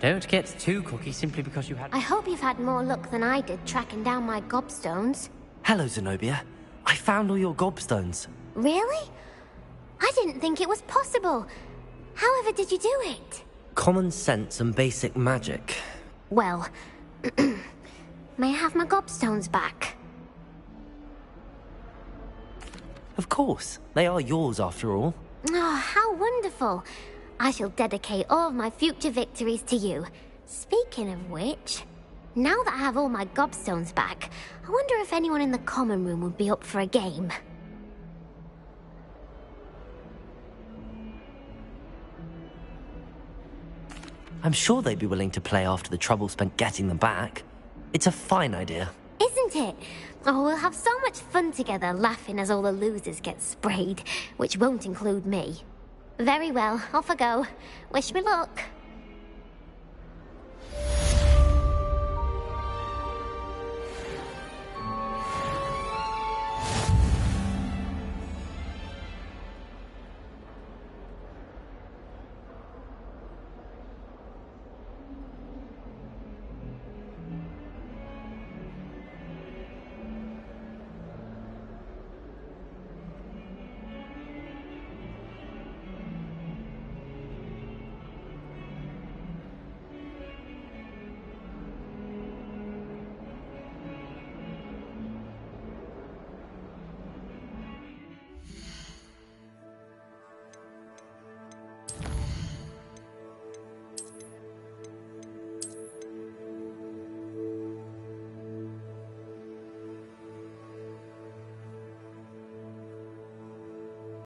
Don't get too cocky simply because you had... I hope you've had more luck than I did tracking down my gobstones. Hello, Zenobia. I found all your gobstones. Really? I didn't think it was possible. However did you do it? Common sense and basic magic. Well, may I have my gobstones back? Of course. They are yours after all. Oh, how wonderful. I shall dedicate all of my future victories to you. Speaking of which, now that I have all my gobstones back, I wonder if anyone in the common room would be up for a game. I'm sure they'd be willing to play after the trouble spent getting them back. It's a fine idea. Isn't it? Oh, we'll have so much fun together, laughing as all the losers get sprayed, which won't include me. Very well, off I go. Wish me luck.